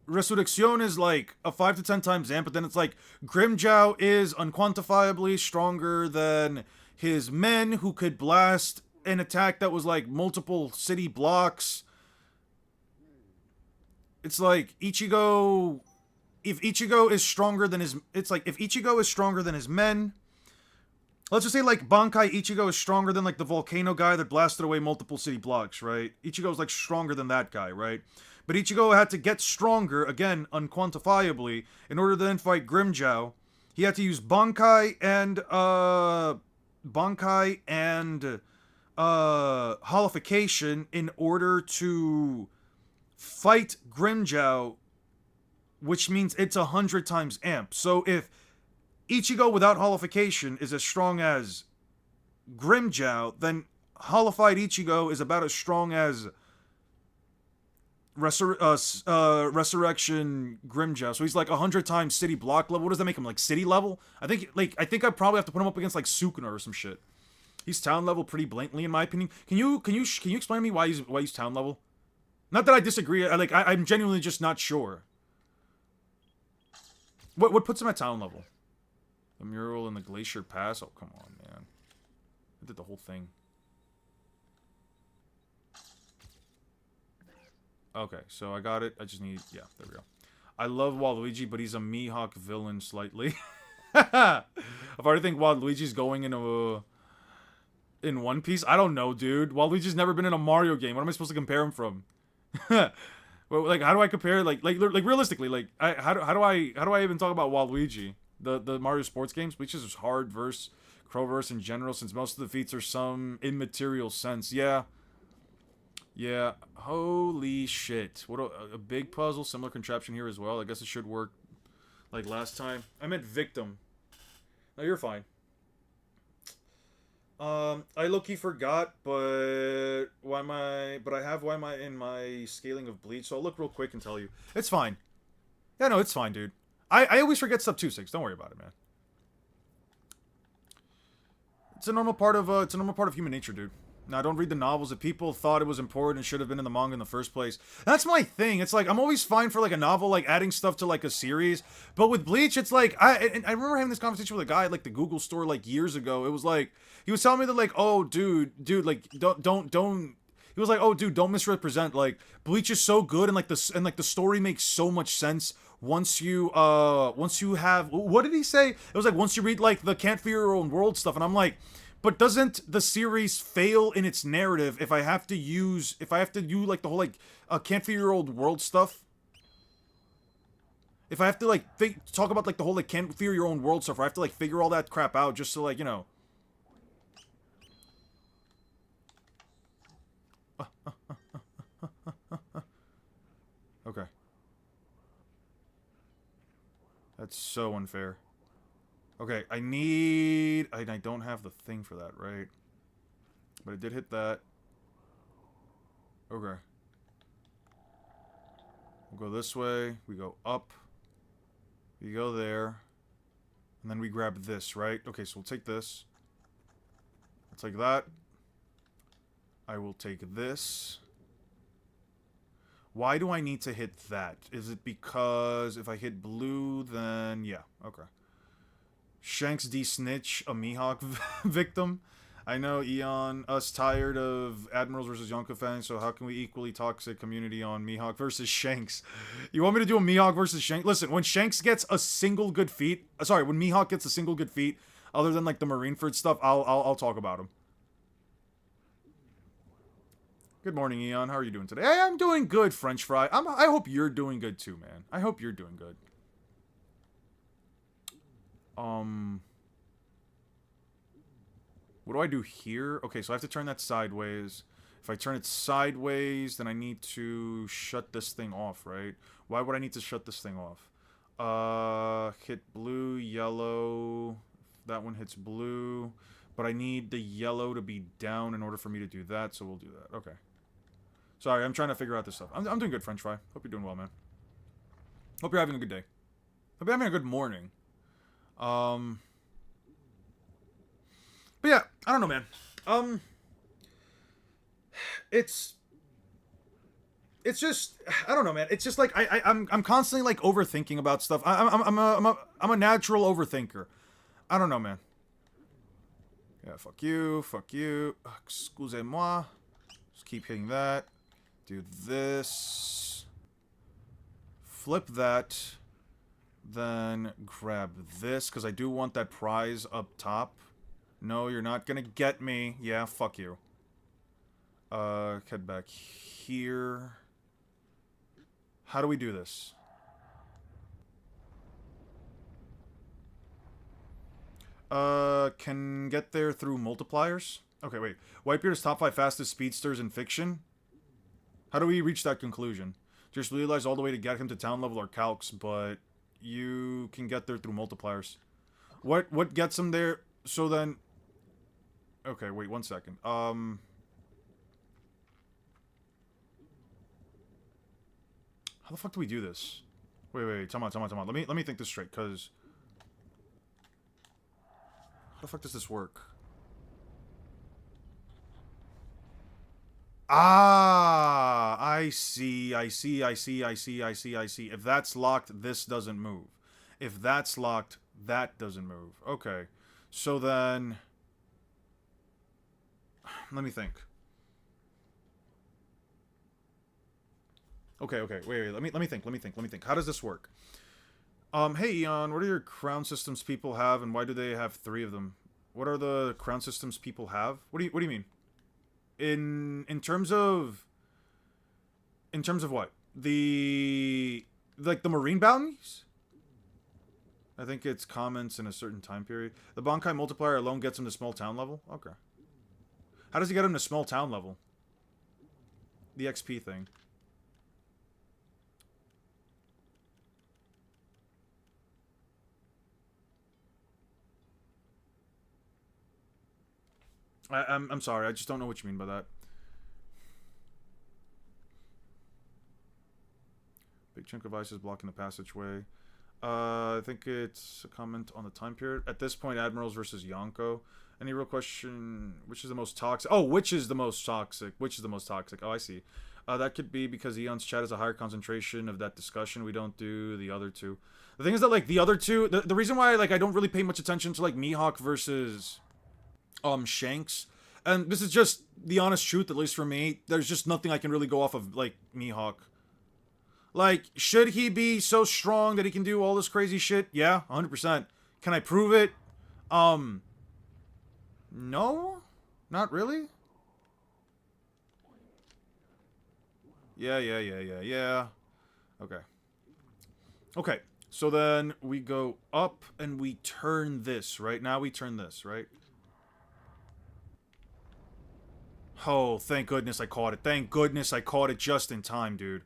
Resurrection is like a 5 to 10 times amp, but then it's like Grimmjow is unquantifiably stronger than his men who could blast an attack that was like multiple city blocks. It's like Ichigo, if Ichigo is stronger than his, it's like if Ichigo is stronger than his men, let's just say like Bankai Ichigo is stronger than like the volcano guy that blasted away multiple city blocks, right? Ichigo's like stronger than that guy, right? But Ichigo had to get stronger, again, unquantifiably, in order to then fight Grimmjow. He had to use Bankai and Holification in order to fight Grimmjow, which means it's 100 times amp. So if Ichigo without Holification is as strong as Grimmjow, then Holified Ichigo is about as strong as Resurrection Grimmjow. So he's like 100 times city block level. What does that make him, like city level? I think I probably have to put him up against like Sukuna or some shit. He's town level pretty blatantly in my opinion. Can you explain to me why he's town level? Not that I disagree. I'm genuinely just not sure. What puts him at town level? The mural in the Glacier Pass? Oh, come on, man. I did the whole thing. Okay, so I got it. I just need... Yeah, there we go. I love Waluigi, but he's a Mihawk villain slightly. I've already think Waluigi's going in One Piece. I don't know, dude. Waluigi's never been in a Mario game. What am I supposed to compare him from? Well, like, how do I compare? Like realistically, like, how do I even talk about Waluigi? The Mario sports games, which is hard versus Crowverse in general, since most of the feats are some immaterial sense. Yeah. Yeah. Holy shit. What a big puzzle. Similar contraption here as well. I guess it should work like last time. I meant victim. No, you're fine. I low-key forgot, but I have why am I in my scaling of Bleach, so I'll look real quick and tell you. It's fine. Yeah, no, it's fine, dude. I always forget stuff too, Six. Don't worry about it, man. It's a normal part of human nature, dude. Now, don't read the novels. If people thought it was important, it should have been in the manga in the first place. That's my thing. It's like, I'm always fine for, like, a novel, like, adding stuff to, like, a series. But with Bleach, it's like, I remember having this conversation with a guy at, like, the Google store, like, years ago. It was like, he was telling me that, like, oh, dude, like, don't... He was like, oh, dude, don't misrepresent. Like, Bleach is so good, and, like, the story makes so much sense once you have... What did he say? It was like, once you read, like, the Can't Fear Your Own World stuff, and I'm like... But doesn't the series fail in its narrative if I have to do like the whole like Can't Fear Your Old World stuff? If I have to like talk about like the whole like Can't Fear Your Own World stuff, or I have to like figure all that crap out just to like, you know. Okay. That's so unfair. Okay, I don't have the thing for that, right? But I did hit that. Okay. We'll go this way. We go up. We go there. And then we grab this, right? Okay, so we'll take this. I'll take that. I will take this. Why do I need to hit that? Is it because if I hit blue, then... Yeah, okay. Shanks de-snitch a Mihawk victim. I know, Eon, us tired of Admirals versus Yonko fans, so how can we equally toxic community on Mihawk versus Shanks? You want me to do a Mihawk versus Shanks? Listen, when Shanks gets a single good feat... Sorry, when Mihawk gets a single good feat, other than, like, the Marineford stuff, I'll talk about him. Good morning, Eon. How are you doing today? Hey, I'm doing good, French Fry. I hope you're doing good, too, man. I hope you're doing good. What do I do here? Okay, so I have to turn that sideways. If I turn it sideways, then I need to shut this thing off, right? Why would I need to shut this thing off? Hit blue, yellow. That one hits blue. But I need the yellow to be down in order for me to do that, so we'll do that. Okay. Sorry, I'm trying to figure out this stuff. I'm doing good, French Fry. Hope you're doing well, man. Hope you're having a good day. Hope you're having a good morning. But yeah, I don't know, man. It's just, I don't know, man. It's just like I'm constantly like overthinking about stuff. I'm a natural overthinker. I don't know, man. Yeah, fuck you, fuck you. Excusez-moi. Just keep hitting that. Do this. Flip that. Then grab this, because I do want that prize up top. No, you're not gonna get me. Yeah, fuck you. Head back here. How do we do this? Can get there through multipliers? Okay, wait. Whitebeard is top 5 fastest speedsters in fiction? How do we reach that conclusion? Just realize all the way to get him to town level are calcs, but you can get there through multipliers. What gets him there? So then... Okay, wait, 1 second. How the fuck do we do this? Wait, time out. Let me think this straight, cause... How the fuck does this work? Ah, I see. If that's locked, this doesn't move. If that's locked, that doesn't move. Okay. So then... Let me think. Okay, wait, let me think. How does this work? Hey Eon, what are your crown systems people have, and why do they have 3 of them? What are the crown systems people have? What do you mean? In terms of what? The marine bounties? I think it's comments in a certain time period. The Bankai multiplier alone gets him to small town level? Okay. How does he get him to small town level? The XP thing. I'm sorry, I just don't know what you mean by that. Big chunk of ice is blocking the passageway. I think it's a comment on the time period. At this point, Admirals versus Yonko. Any real question? Which is the most toxic? Oh, which is the most toxic? Which is the most toxic? Oh, I see. That could be because Eon's chat has a higher concentration of that discussion. We don't do the other two. The thing is that, like, the other two... The reason why, like, I don't really pay much attention to, like, Mihawk versus... Shanks. And this is just the honest truth, at least for me. There's just nothing I can really go off of, like, Mihawk. Like, should he be so strong that he can do all this crazy shit? Yeah, 100%. Can I prove it? No? Not really? Yeah. Okay. Okay, so then we go up and we turn this, right? Now we turn this, right? Oh, thank goodness I caught it. Thank goodness I caught it just in time, dude.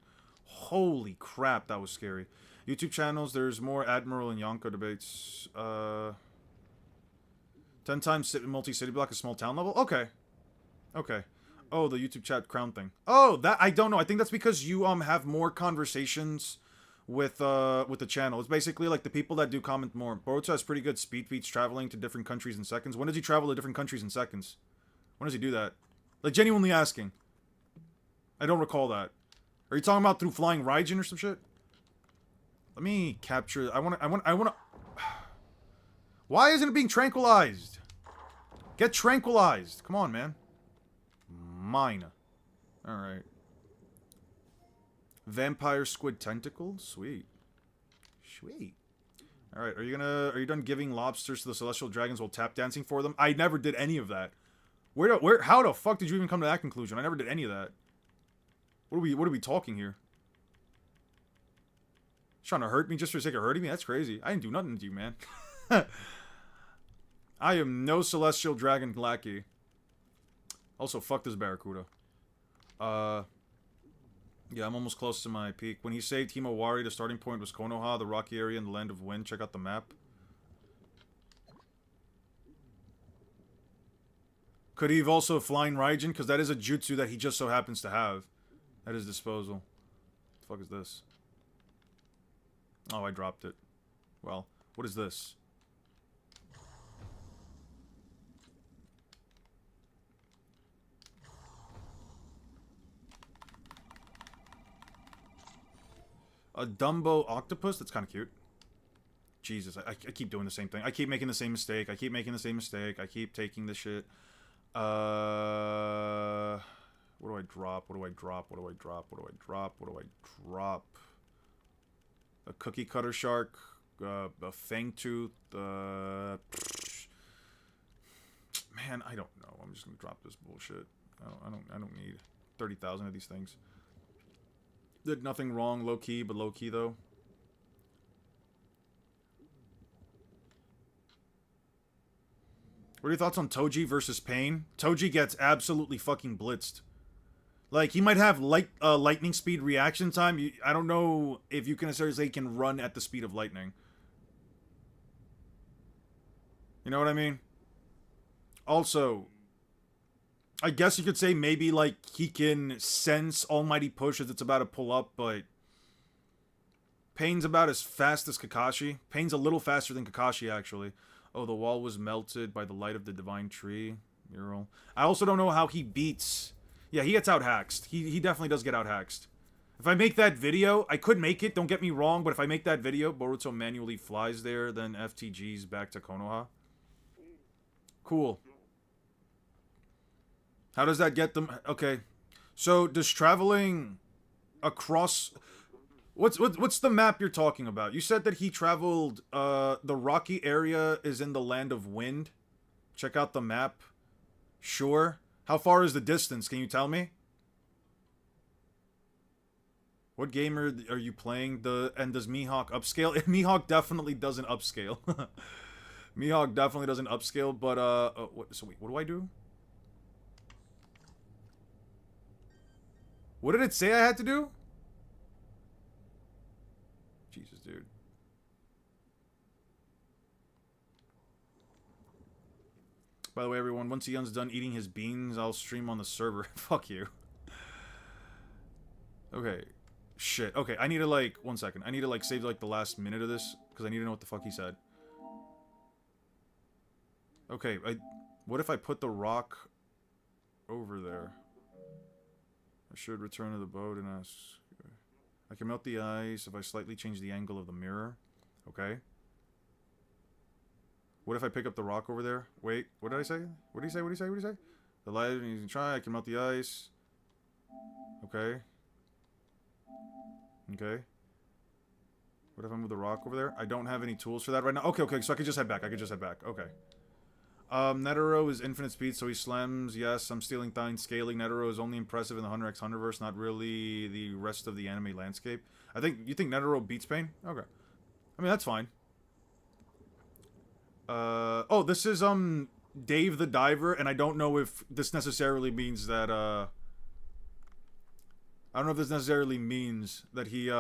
Holy crap, that was scary. YouTube channels, there's more Admiral and Yonko debates. 10 times multi-city block, a small town level? Okay. Okay. Oh, the YouTube chat crown thing. Oh, that, I don't know. I think that's because you, have more conversations with the channel. It's basically like the people that do comment more. Boruto has pretty good speed feats traveling to different countries in seconds. When does he travel to different countries in seconds? When does he do that? Like, genuinely asking. I don't recall that. Are you talking about through flying Raijin or some shit? Let me capture... I wanna... Why isn't it being tranquilized? Get tranquilized. Come on, man. Mine. Alright. Vampire squid tentacle? Sweet. Sweet. Alright, are you done giving lobsters to the celestial dragons while tap dancing for them? I never did any of that. How the fuck did you even come to that conclusion? I never did any of that. What are we talking here? Trying to hurt me just for the sake of hurting me? That's crazy. I didn't do nothing to you, man. I am no celestial dragon lackey. Also, fuck this Barracuda. Yeah, I'm almost close to my peak. When he saved Himawari, the starting point was Konoha, the rocky area in the Land of Wind. Check out the map. Could he have also flying Raijin? Because that is a jutsu that he just so happens to have at his disposal. What the fuck is this? Oh, I dropped it. Well, what is this? A Dumbo octopus? That's kind of cute. Jesus, I keep doing the same thing. I keep making the same mistake. I keep taking this shit. What do I drop? A cookie cutter shark, a fang tooth, man, I don't know. I'm just gonna drop this bullshit. I don't need 30,000 of these things. Did nothing wrong, low-key, but low-key, though. What are your thoughts on Toji versus Pain? Toji gets absolutely fucking blitzed. Like, he might have lightning speed reaction time. I don't know if you can necessarily say he can run at the speed of lightning. You know what I mean? Also, I guess you could say maybe, like, he can sense Almighty Push as it's about to pull up, but Pain's about as fast as Kakashi. Pain's a little faster than Kakashi, actually. Oh, the wall was melted by the light of the divine tree. Mural. I also don't know how he beats... Yeah, he gets out-haxed. He definitely does get out-haxed. If I make that video, I could make it, don't get me wrong, but if I make that video, Boruto manually flies there, then FTG's back to Konoha. Cool. How does that get them? Okay. So, does traveling across... What's the map you're talking about? You said that he traveled, the rocky area is in the Land of Wind. Check out the map. Sure. How far is the distance? Can you tell me? What game are you playing? And does Mihawk upscale? Mihawk definitely doesn't upscale. Mihawk definitely doesn't upscale, but, so wait, what do I do? What did it say I had to do? Jesus, dude. By the way, everyone, once Eon's done eating his beans, I'll stream on the server. Fuck you. Okay. Shit. Okay, I need to, like... One second. I need to, like, save, like, the last minute of this, because I need to know what the fuck he said. Okay, what if I put the rock over there? I should return to the boat and ask... I can melt the ice if I slightly change the angle of the mirror. Okay. What if I pick up the rock over there? Wait, what did I say? What did he say? What did he say? What did he say? The light, you can try. I can melt the ice. Okay. Okay. What if I move the rock over there? I don't have any tools for that right now. Okay, okay, so I could just head back. I could just head back. Okay. Netero is infinite speed, so he slams. Yes, I'm stealing Thine scaling. Netero is only impressive in the Hunter x Hunterverse, not really the rest of the anime landscape. You think Netero beats Pain? Okay. I mean, that's fine. Oh, this is, Dave the Diver, and I don't know if this necessarily means that, I don't know if this necessarily means that he,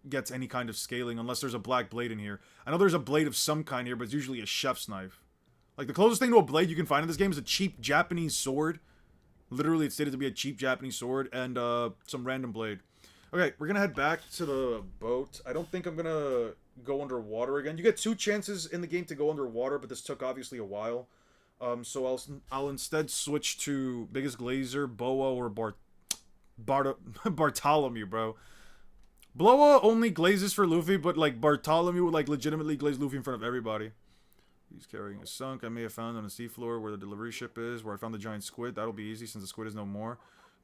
gets any kind of scaling, unless there's a black blade in here. I know there's a blade of some kind here, but it's usually a chef's knife. Like, the closest thing to a blade you can find in this game is a cheap Japanese sword. Literally, it's stated to be a cheap Japanese sword, and, some random blade. Okay, we're gonna head back to the boat. I don't think I'm gonna go underwater again. You get 2 chances in the game to go underwater, but this took obviously a while. So I'll instead switch to Biggest Glazer, Boa, or Bartholomew, bro. Bloa only glazes for Luffy, but, like, Bartholomew would, like, legitimately glaze Luffy in front of everybody. He's carrying a sunk. I may have found on the seafloor where the delivery ship is, where I found the giant squid. That'll be easy since the squid is no more.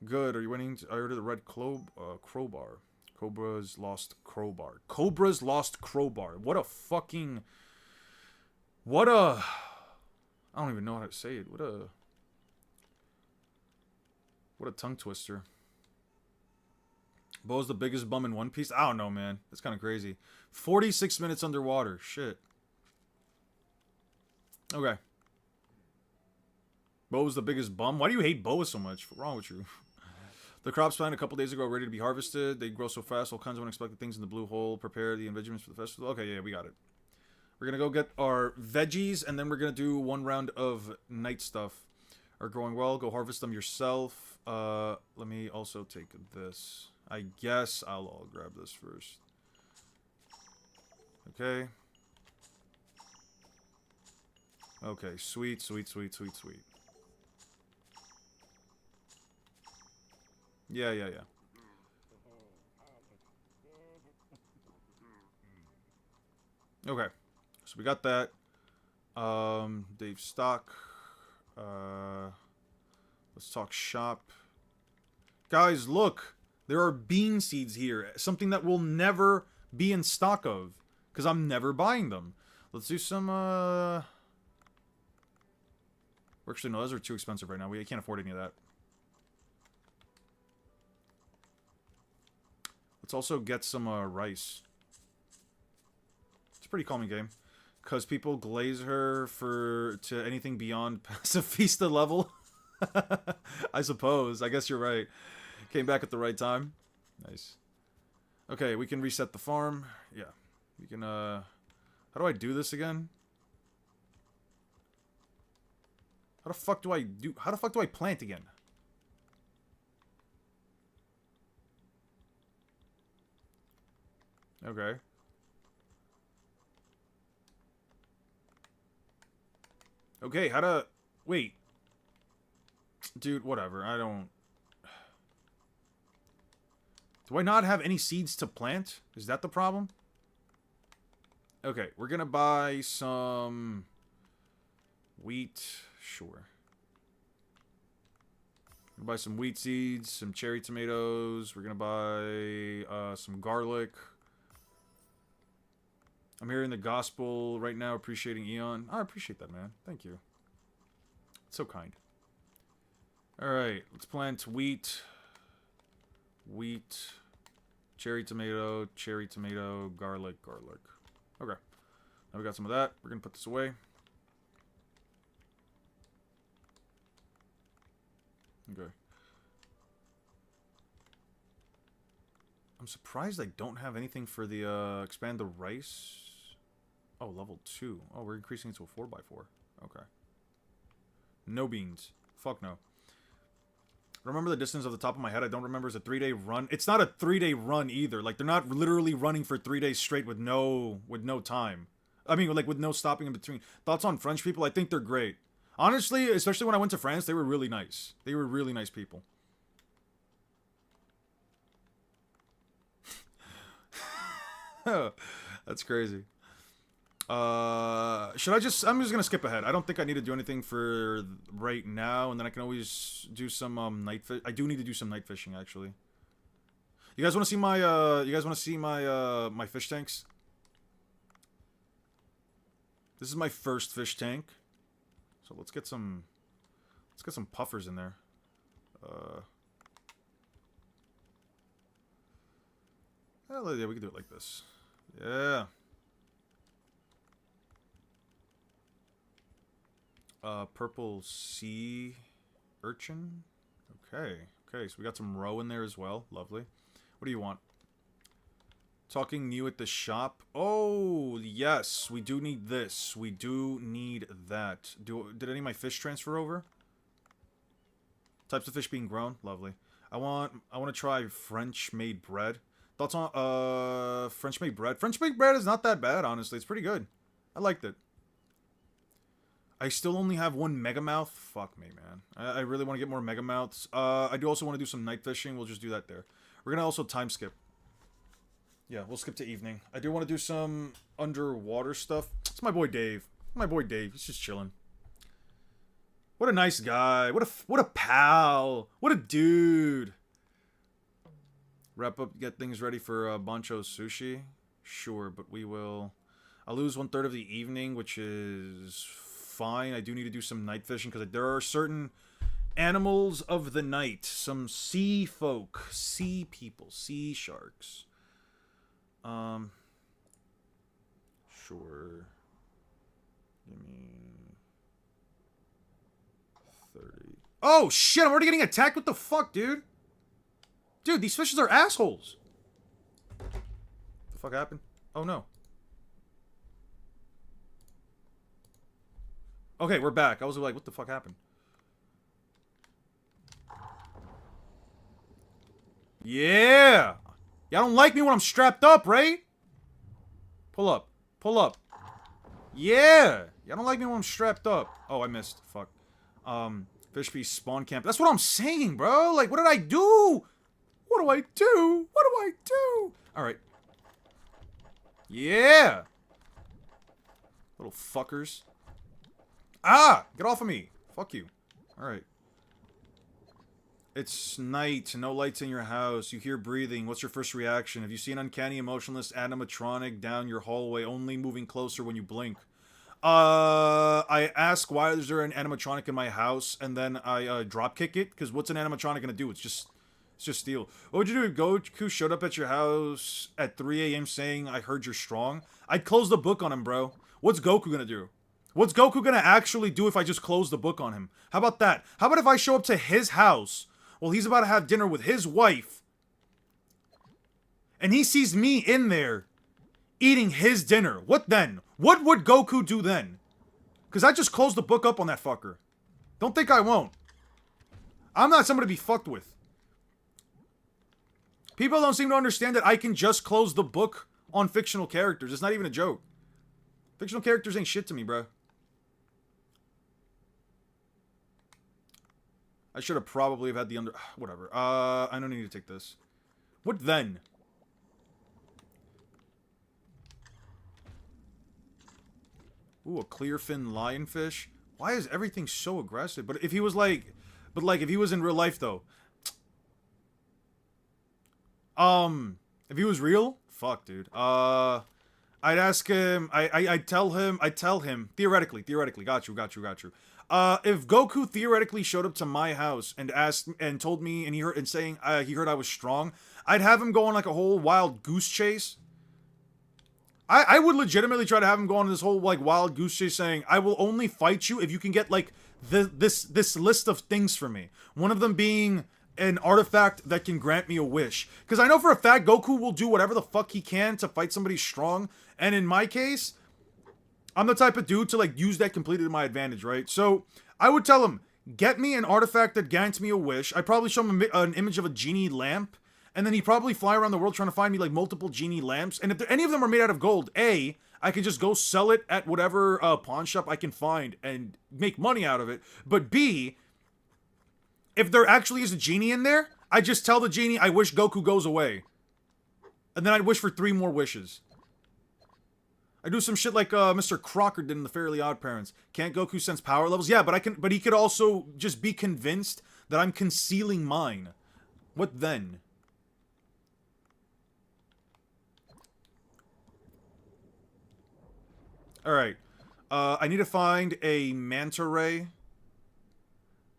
Good. Are you winning? I heard of the red crowbar. Cobra's lost crowbar. Cobra's lost crowbar. What a fucking... What a... I don't even know how to say it. What a tongue twister. Bo's the biggest bum in One Piece? I don't know, man. That's kind of crazy. 46 minutes underwater. Shit. Okay. Bo's the biggest bum? Why do you hate Boa so much? What's wrong with you? The crops planted a couple days ago ready to be harvested. They grow so fast, all kinds of unexpected things in the blue hole. Prepare the ingredients for the festival. Okay, yeah, we got it. We're gonna go get our veggies, and then we're gonna do 1 round of night stuff. Are growing well. Go harvest them yourself. Let me also take this. I guess I'll grab this first. Okay. Okay, sweet, sweet, sweet, sweet, sweet. Yeah. Okay. So we got that. Dave stock. Let's talk shop. Guys, look. There are bean seeds here. Something that will never be in stock of. Because I'm never buying them. Let's do some, Actually, no, those are too expensive right now. We can't afford any of that. Let's also get some rice. It's a pretty calming game. Because people glaze her to anything beyond Pacifista level. I suppose. I guess you're right. Came back at the right time. Nice. Okay, we can reset the farm. Yeah. We can, how do I do this again? How the fuck do I plant again? Okay. Okay, how to... Wait. Dude, whatever. I don't... Do I not have any seeds to plant? Is that the problem? Okay, we're gonna buy some... wheat. Sure. We'll buy some wheat seeds, some cherry tomatoes. We're gonna buy some garlic. I'm hearing the gospel right now, appreciating Eon. I appreciate that, man. Thank you. It's so kind. Alright, let's plant wheat. Wheat. Cherry tomato, garlic. Okay. Now we got some of that. We're gonna put this away. Okay. I'm surprised I don't have anything for the, expand the rice. Oh, level 2. Oh, we're increasing it to a 4x4. Okay. No beans. Fuck no. Remember the distance off the top of my head. I don't remember. It's a 3-day run. It's not a 3-day run either. Like, they're not literally running for 3 days straight with no time. I mean, like, with no stopping in between. Thoughts on French people? I think they're great. Honestly, especially when I went to France, they were really nice. They were really nice people. That's crazy. I'm just gonna skip ahead. I don't think I need to do anything for right now, and then I can always do some night fish. I do need to do some night fishing, actually. You guys want to see my my fish tanks? This is my first fish tank. So let's get some puffers in there. Yeah, we can do it like this. Yeah. Purple sea urchin. Okay. Okay, so we got some roe in there as well. Lovely. What do you want? Talking new at the shop. Oh, yes. We do need this. We do need that. Did any of my fish transfer over? Types of fish being grown. Lovely. I want to try French-made bread. Thoughts on French-made bread? French-made bread is not that bad, honestly. It's pretty good. I liked it. I still only have one Megamouth. Fuck me, man. I really want to get more Megamouths. I do also want to do some night fishing. We'll just do that there. We're gonna also time skip. Yeah, we'll skip to evening. I do want to do some underwater stuff. It's my boy Dave. My boy Dave. He's just chilling. What a nice guy. What a pal. What a dude. Wrap up, get things ready for Bancho's sushi. Sure, but we will... I'll lose 1/3 of the evening, which is fine. I do need to do some night fishing, because there are certain animals of the night. Some sea folk. Sea people. Sea sharks. Sure. Give me... 30. Oh, shit! I'm already getting attacked? What the fuck, dude? Dude, these fishes are assholes. What the fuck happened? Oh, no. Okay, we're back. I was like, what the fuck happened? Yeah! Y'all don't like me when I'm strapped up, right? Pull up. Pull up. Yeah! Y'all don't like me when I'm strapped up. Oh, I missed. Fuck. Fish Beast spawn camp. That's what I'm saying, bro. Like, what did I do? What do I do? What do I do? Alright. Yeah! Little fuckers. Ah! Get off of me. Fuck you. Alright. It's night. No lights in your house. You hear breathing. What's your first reaction? Have you seen uncanny, emotionless animatronic down your hallway, only moving closer when you blink? I ask why is there an animatronic in my house, and then I drop kick it, because what's an animatronic gonna do? It's just It's just steel. What would you do if Goku showed up at your house at 3 a.m. saying, I heard you're strong? I'd close the book on him, bro. What's Goku gonna do? What's Goku gonna actually do if I just close the book on him? How about that? How about if I show up to his house while he's about to have dinner with his wife, and he sees me in there eating his dinner? What then? What would Goku do then? Because I just closed the book up on that fucker. Don't think I won't. I'm not somebody to be fucked with. People don't seem to understand that I can just close the book on fictional characters. It's not even a joke. Fictional characters ain't shit to me, bro. I should have probably have had the under... Whatever. I don't need to take this. What then? Ooh, a clearfin lionfish. Why is everything so aggressive? But if he was like... But like, if he was in real life, though... If he was real, fuck, dude. I'd ask him. I'd tell him. Theoretically. Got you. If Goku theoretically showed up to my house and asked and told me and he heard I was strong, I'd have him go on like a whole wild goose chase. I would legitimately try to have him go on this whole like wild goose chase, saying I will only fight you if you can get like this list of things for me. One of them being an artifact that can grant me a wish. Because I know for a fact Goku will do whatever the fuck he can to fight somebody strong. And in my case, I'm the type of dude to like use that completely to my advantage, right? So I would tell him, get me an artifact that grants me a wish. I'd probably show him an image of a genie lamp. And then he'd probably fly around the world trying to find me like multiple genie lamps. And if any of them are made out of gold, A, I could just go sell it at whatever pawn shop I can find and make money out of it. But B, if there actually is a genie in there, I just tell the genie, I wish Goku goes away. And then I'd wish for 3 more wishes. I do some shit like Mr. Crocker did in the Fairly Odd Parents. Can't Goku sense power levels? Yeah, but he could also just be convinced that I'm concealing mine. What then? Alright. I need to find a manta ray.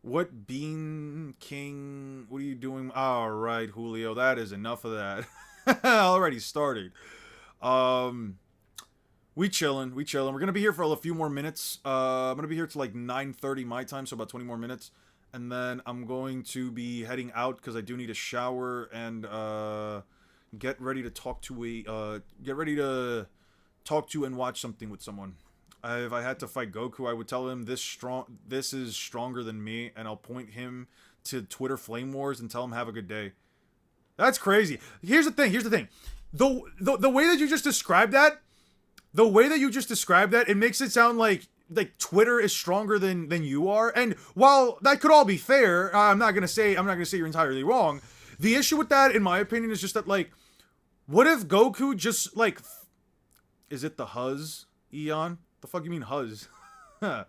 What Bean King? What are you doing? Alright, Julio. That is enough of that. Already started. We chillin'. We're gonna be here for a few more minutes. I'm gonna be here till like 9:30 my time, so about 20 more minutes. And then I'm going to be heading out because I do need a shower and get ready to talk to and watch something with someone. If I had to fight Goku, I would tell him this is stronger than me, and I'll point him to Twitter Flame Wars and tell him have a good day. That's crazy. Here's the thing. The way that you just described that, it makes it sound like Twitter is stronger than you are. And while that could all be fair, I'm not gonna say you're entirely wrong. The issue with that, in my opinion, is just that like, what if Goku just like, is it the Huz, Eon? The fuck you mean Huz? The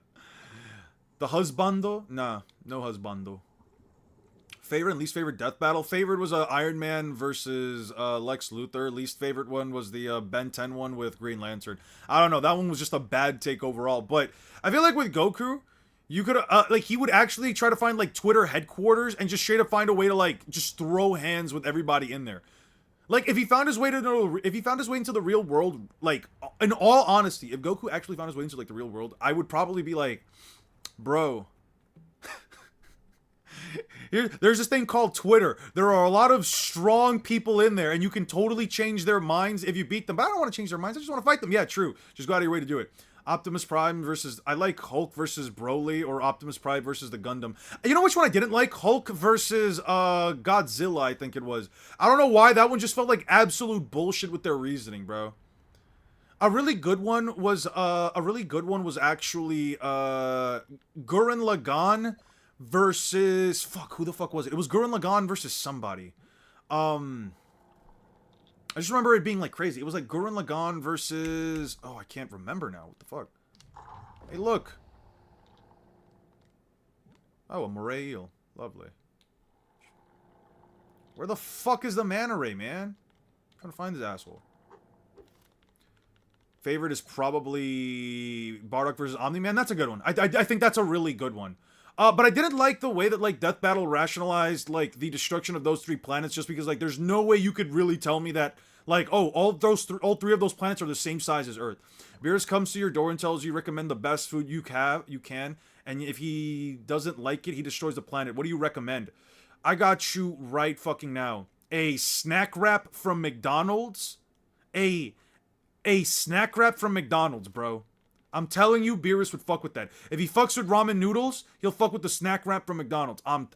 Huzbando? Nah, no Huzbando. Favorite and least favorite death battle? Favorite was Iron Man versus Lex Luthor. Least favorite one was the Ben 10 one with Green Lantern. I don't know, that one was just a bad take overall. But I feel like with Goku, you could he would actually try to find like Twitter headquarters and just straight up find a way to like just throw hands with everybody in there. Like, if he found his way into the real world, like, in all honesty, if Goku actually found his way into, like, the real world, I would probably be like, bro, there's this thing called Twitter. There are a lot of strong people in there, and you can totally change their minds if you beat them. But I don't want to change their minds. I just want to fight them. Yeah, true. Just go out of your way to do it. Optimus Prime versus... I like Hulk versus Broly or Optimus Prime versus the Gundam. You know which one I didn't like? Hulk versus Godzilla, I think it was. I don't know why. That one just felt like absolute bullshit with their reasoning, bro. A really good one was actually Gurren Lagann versus... Fuck, who the fuck was it? It was Gurren Lagann versus somebody. I just remember it being, like, crazy. It was, like, Gurren Lagann versus... Oh, I can't remember now. What the fuck? Hey, look. Oh, a moray eel. Lovely. Where the fuck is the manta ray, man? I'm trying to find this asshole. Favorite is probably Bardock versus Omni-Man. That's a good one. I think that's a really good one. But I didn't like the way that like Death Battle rationalized like the destruction of those 3 planets, just because like there's no way you could really tell me that like, oh, all three of those planets are the same size as Earth. Beerus comes to your door and tells you recommend the best food you can, and if he doesn't like it, he destroys the planet. What do you recommend? I got you right fucking now. A snack wrap from McDonald's. A snack wrap from McDonald's, bro. I'm telling you, Beerus would fuck with that. If he fucks with ramen noodles, he'll fuck with the snack wrap from McDonald's. I'm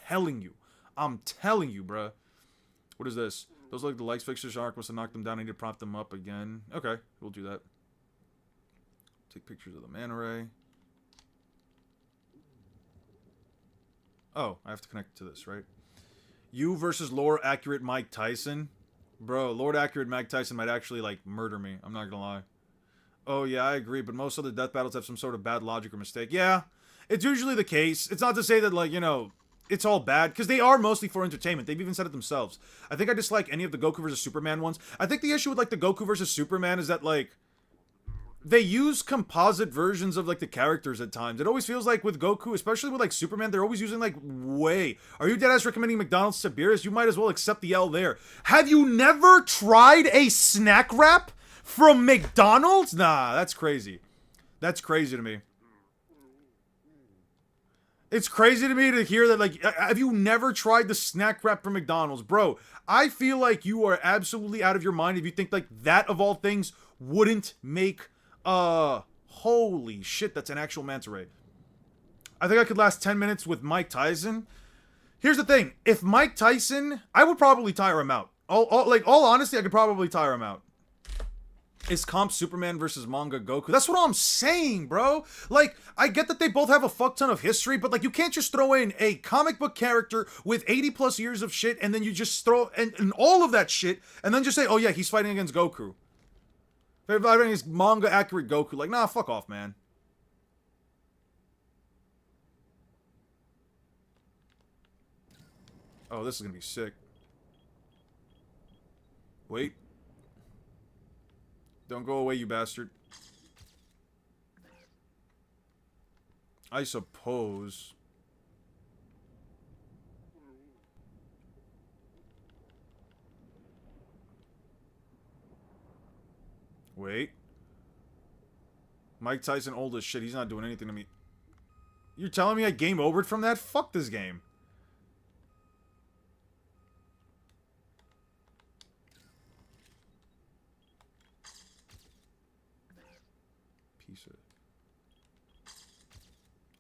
telling you. I'm telling you, bro. What is this? Those look like the likes fixtures arc was to knock them down. I need to prop them up again. Okay, we'll do that. Take pictures of the manta ray. Oh, I have to connect to this, right? You versus lore accurate Mike Tyson. Bro, Lord accurate Mike Tyson might actually, like, murder me. I'm not gonna lie. Oh, yeah, I agree, but most other death battles have some sort of bad logic or mistake. Yeah, it's usually the case. It's not to say that, like, you know, it's all bad, because they are mostly for entertainment. They've even said it themselves. I think I dislike any of the Goku versus Superman ones. I think the issue with, like, the Goku versus Superman is that, like, they use composite versions of, like, the characters at times. It always feels like with Goku, especially with, like, Superman, they're always using, like, way. Are you deadass recommending McDonald's to Beerus? You might as well accept the L there. Have you never tried a snack wrap from McDonald's? Nah, that's crazy. That's crazy to me. It's crazy to me to hear that, like, have you never tried the snack wrap from McDonald's? Bro, I feel like you are absolutely out of your mind if you think, like, that of all things wouldn't make, holy shit, that's an actual manta ray. I think I could last 10 minutes with Mike Tyson. Here's the thing. If Mike Tyson, I would probably tire him out. All honesty, I could probably tire him out. Is comp Superman versus manga Goku? That's what I'm saying, bro. Like, I get that they both have a fuck ton of history, but like, you can't just throw in a comic book character with 80 plus years of shit, and then you just throw and all of that shit, and then just say, oh yeah, he's fighting against Goku. Fighting against manga accurate Goku. Like, nah, fuck off, man. Oh, this is gonna be sick. Wait. Don't go away, you bastard. I suppose. Wait. Mike Tyson old as shit. He's not doing anything to me. You're telling me I game overed from that? Fuck this game.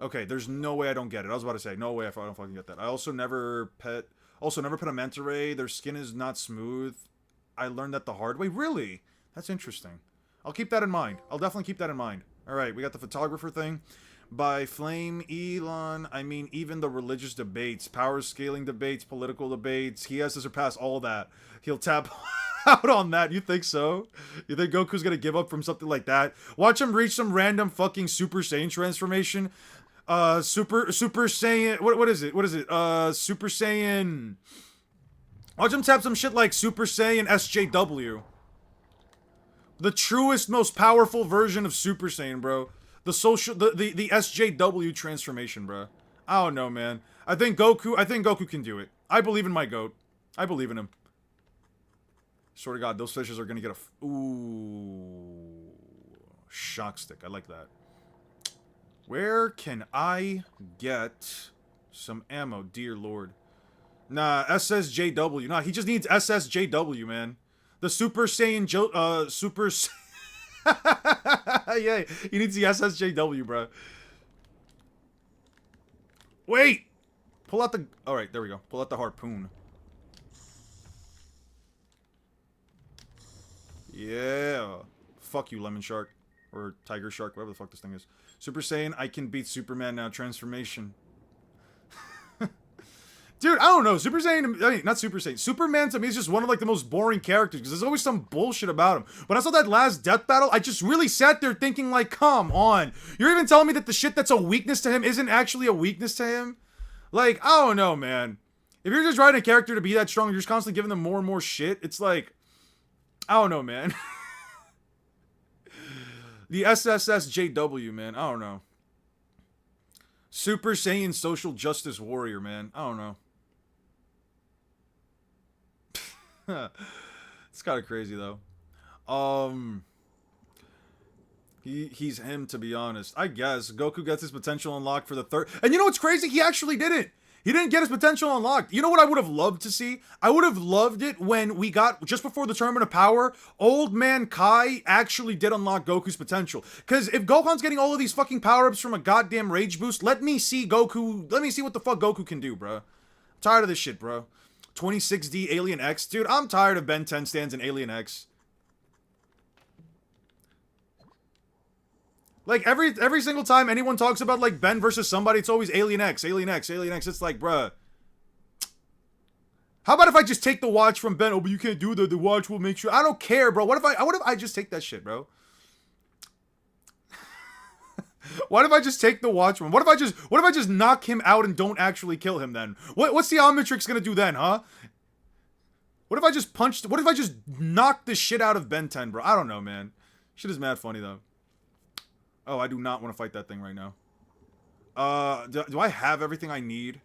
Okay, there's no way I don't get it. I was about to say, no way I don't fucking get that. I also never pet a manta ray. Their skin is not smooth. I learned that the hard way. Really? That's interesting. I'll keep that in mind. I'll definitely keep that in mind. Alright, we got the photographer thing. By Flame Elon, I mean even the religious debates, power scaling debates, political debates. He has to surpass all that. He'll tap out on that. You think so? You think Goku's gonna give up from something like that? Watch him reach some random fucking Super Saiyan transformation. Super Saiyan, what is it? Super Saiyan. Watch him tap some shit like Super Saiyan SJW. The truest, most powerful version of Super Saiyan, bro. The SJW transformation, bro. I don't know, man. I think Goku can do it. I believe in my goat. I believe in him. Swear to God, those fishes are gonna get a ooh, shock stick. I like that. Where can I get some ammo, dear lord? Nah, SSJW. Nah, he just needs SSJW, man. The Super Saiyan Super yeah, he needs the SSJW, bro. Wait! Pull out the... Alright, there we go. Pull out the harpoon. Yeah. Fuck you, Lemon Shark. Or Tiger Shark, whatever the fuck this thing is. Super Saiyan, I can beat Superman now. Transformation. Dude, I don't know. Super Saiyan, I mean, not Super Saiyan. Superman to me is just one of like the most boring characters because there's always some bullshit about him. When I saw that last death battle, I just really sat there thinking like, come on. You're even telling me that the shit that's a weakness to him isn't actually a weakness to him? Like, I don't know, man. If you're just writing a character to be that strong, you're just constantly giving them more and more shit. It's like, I don't know, man. The SSSJW, man. I don't know. Super Saiyan social justice warrior, man. I don't know. It's kind of crazy though. Um, he's him, to be honest. I guess Goku gets his potential unlocked for the third. And you know what's crazy? He actually didn't. He didn't get his potential unlocked. You know what I would have loved to see? I would have loved it when we got, just before the Tournament of Power, Old Man Kai actually did unlock Goku's potential. Because if Gohan's getting all of these fucking power-ups from a goddamn rage boost, let me see Goku, let me see what the fuck Goku can do, bro. I'm tired of this shit, bro. 26D Alien X. Dude, I'm tired of Ben 10 stands in Alien X. Like, every single time anyone talks about, like, Ben versus somebody, it's always Alien X, Alien X, Alien X. It's like, bruh. How about if I just take the watch from Ben? Oh, but you can't do that. The watch will make sure. I don't care, bro. What if I just take that shit, bro? What if I just take the watch from him? What if I just knock him out and don't actually kill him then? What's the Omnitrix gonna do then, huh? What if I just knock the shit out of Ben 10, bro? I don't know, man. Shit is mad funny, though. Oh, I do not want to fight that thing right now. Do I have everything I need?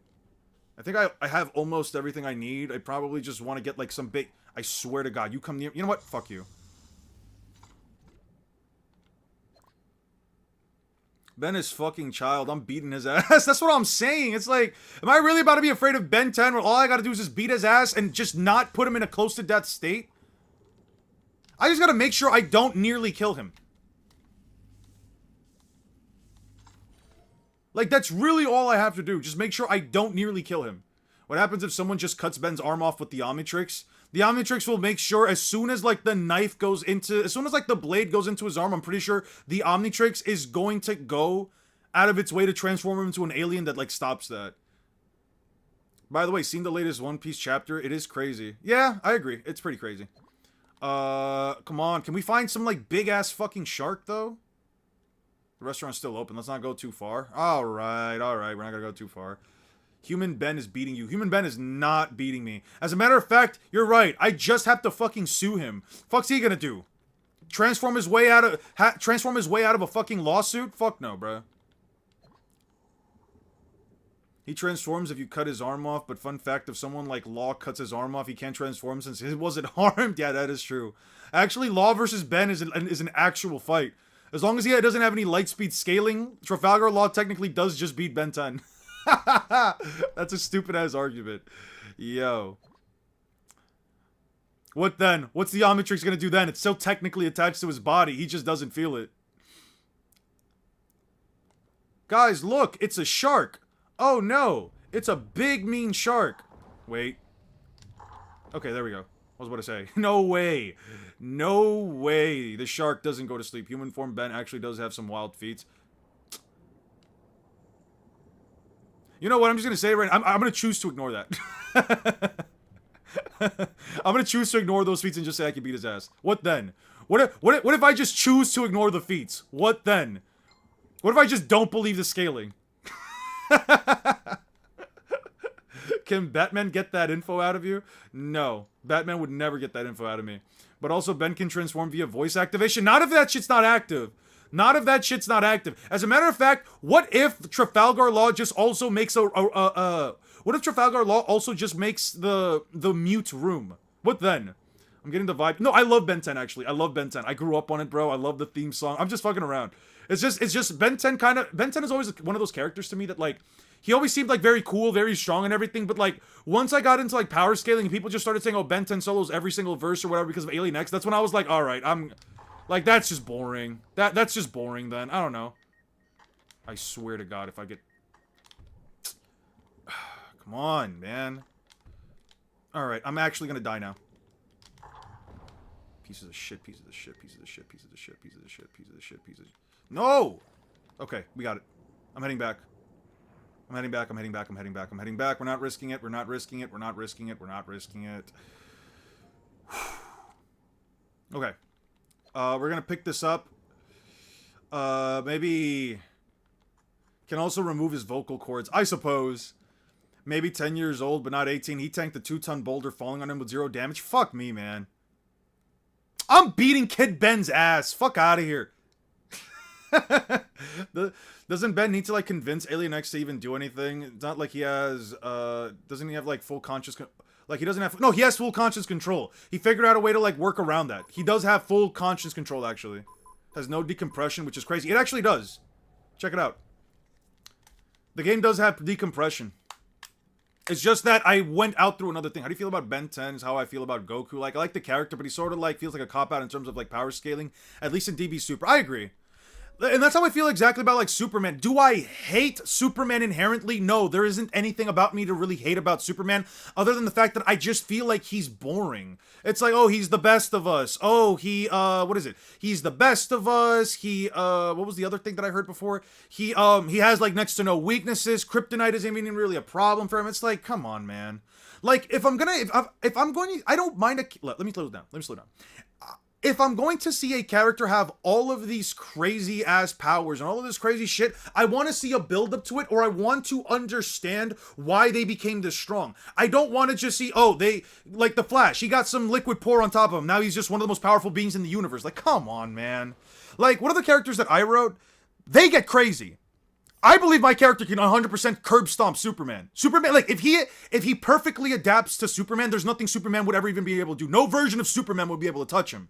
I think I have almost everything I need. I probably just want to get, like, some big... I swear to God, you come near... You know what? Fuck you. Ben is fucking child. I'm beating his ass. That's what I'm saying. It's like, am I really about to be afraid of Ben 10 where all I gotta do is just beat his ass and just not put him in a close-to-death state? I just gotta make sure I don't nearly kill him. Like, that's really all I have to do. Just make sure I don't nearly kill him. What happens if someone just cuts Ben's arm off with the Omnitrix? The Omnitrix will make sure as soon as, like, the knife goes into... As soon as, like, the blade goes into his arm, I'm pretty sure the Omnitrix is going to go out of its way to transform him into an alien that, like, stops that. By the way, seen the latest One Piece chapter? It is crazy. Yeah, I agree. It's pretty crazy. Come on. Can we find some, like, big-ass fucking shark, though? The restaurant's still open. Let's not go too far. Alright. We're not gonna go too far. Human Ben is beating you. Human Ben is not beating me. As a matter of fact, you're right. I just have to fucking sue him. Fuck's he gonna do? Transform his way out of a fucking lawsuit? Fuck no, bruh. He transforms if you cut his arm off, but fun fact, if someone like Law cuts his arm off, he can't transform since he wasn't harmed. Yeah, that is true. Actually, Law versus Ben is an actual fight. As long as he doesn't have any light speed scaling, Trafalgar Law technically does just beat Ben 10. That's a stupid-ass argument. Yo. What then? What's the Omnitrix gonna do then? It's so technically attached to his body, he just doesn't feel it. Guys, look! It's a shark! Oh no! It's a big, mean shark! Wait. Okay, there we go. I was about to say. No way! No way! The shark doesn't go to sleep. Human form Ben actually does have some wild feats. You know what? I'm just gonna say right now. I'm gonna choose to ignore that. I'm gonna choose to ignore those feats and just say I can beat his ass. What then? What if I just choose to ignore the feats? What then? What if I just don't believe the scaling? Can Batman get that info out of you? No. Batman would never get that info out of me. But also, Ben can transform via voice activation. Not if that shit's not active. Not if that shit's not active. As a matter of fact, what if Trafalgar Law just also makes what if Trafalgar Law also just makes the mute room? What then? I'm getting the vibe. No, I love Ben 10, actually. I love Ben 10. I grew up on it, bro. I love the theme song. I'm just fucking around. It's just Ben 10 Ben 10 is always one of those characters to me that, like, he always seemed, like, very cool, very strong and everything, but, like, once I got into, like, power scaling, people just started saying, oh, Ben 10 solos every single verse or whatever because of Alien X, that's when I was like, alright, like, that's just boring. That's just boring, then. I don't know. I swear to God, if I get... Come on, man. Alright, I'm actually gonna die now. Pieces of shit, pieces of shit, pieces of shit, pieces of shit, pieces of shit, pieces of shit, pieces of... No! Okay, we got it. I'm heading back. I'm heading back, I'm heading back, I'm heading back, I'm heading back. We're not risking it, we're not risking it, we're not risking it, we're not risking it. Okay. We're gonna pick this up. Maybe... Can also remove his vocal cords, I suppose. Maybe 10 years old, but not 18. He tanked the 2-ton boulder falling on him with 0 damage. Fuck me, man. I'm beating Kid Ben's ass. Fuck out of here. Doesn't Ben need to like convince Alien X to even do anything? It's not like he has doesn't he have like full like he doesn't have no, he has full conscious control. He figured out a way to like work around that. He does have full conscious control actually. Has no decompression, which is crazy. It actually does. Check it out. The game does have decompression. It's just that I went out through another thing. How do you feel about Ben 10? Is how I feel about Goku. Like, I like the character, but he sort of like feels like a cop-out in terms of like power scaling. At least in DB Super. I agree. And that's how I feel exactly about like Superman. Do I hate Superman inherently? No, there isn't anything about me to really hate about Superman other than the fact that I just feel like he's boring. It's like, oh, he's the best of us. Oh, what is it? He's the best of us. What was the other thing that I heard before? He has like next to no weaknesses. Kryptonite isn't even really a problem for him. It's like, come on, man. Like, if I'm going to, I don't mind let me slow down. If I'm going to see a character have all of these crazy ass powers and all of this crazy shit, I want to see a build up to it, or I want to understand why they became this strong. I don't want to just see, oh, they, like the Flash, he got some liquid pour on top of him. Now he's just one of the most powerful beings in the universe. Like, come on, man. Like, one of the characters that I wrote, they get crazy. I believe my character can 100% curb stomp Superman. Superman, like, if he perfectly adapts to Superman, there's nothing Superman would ever even be able to do. No version of Superman would be able to touch him.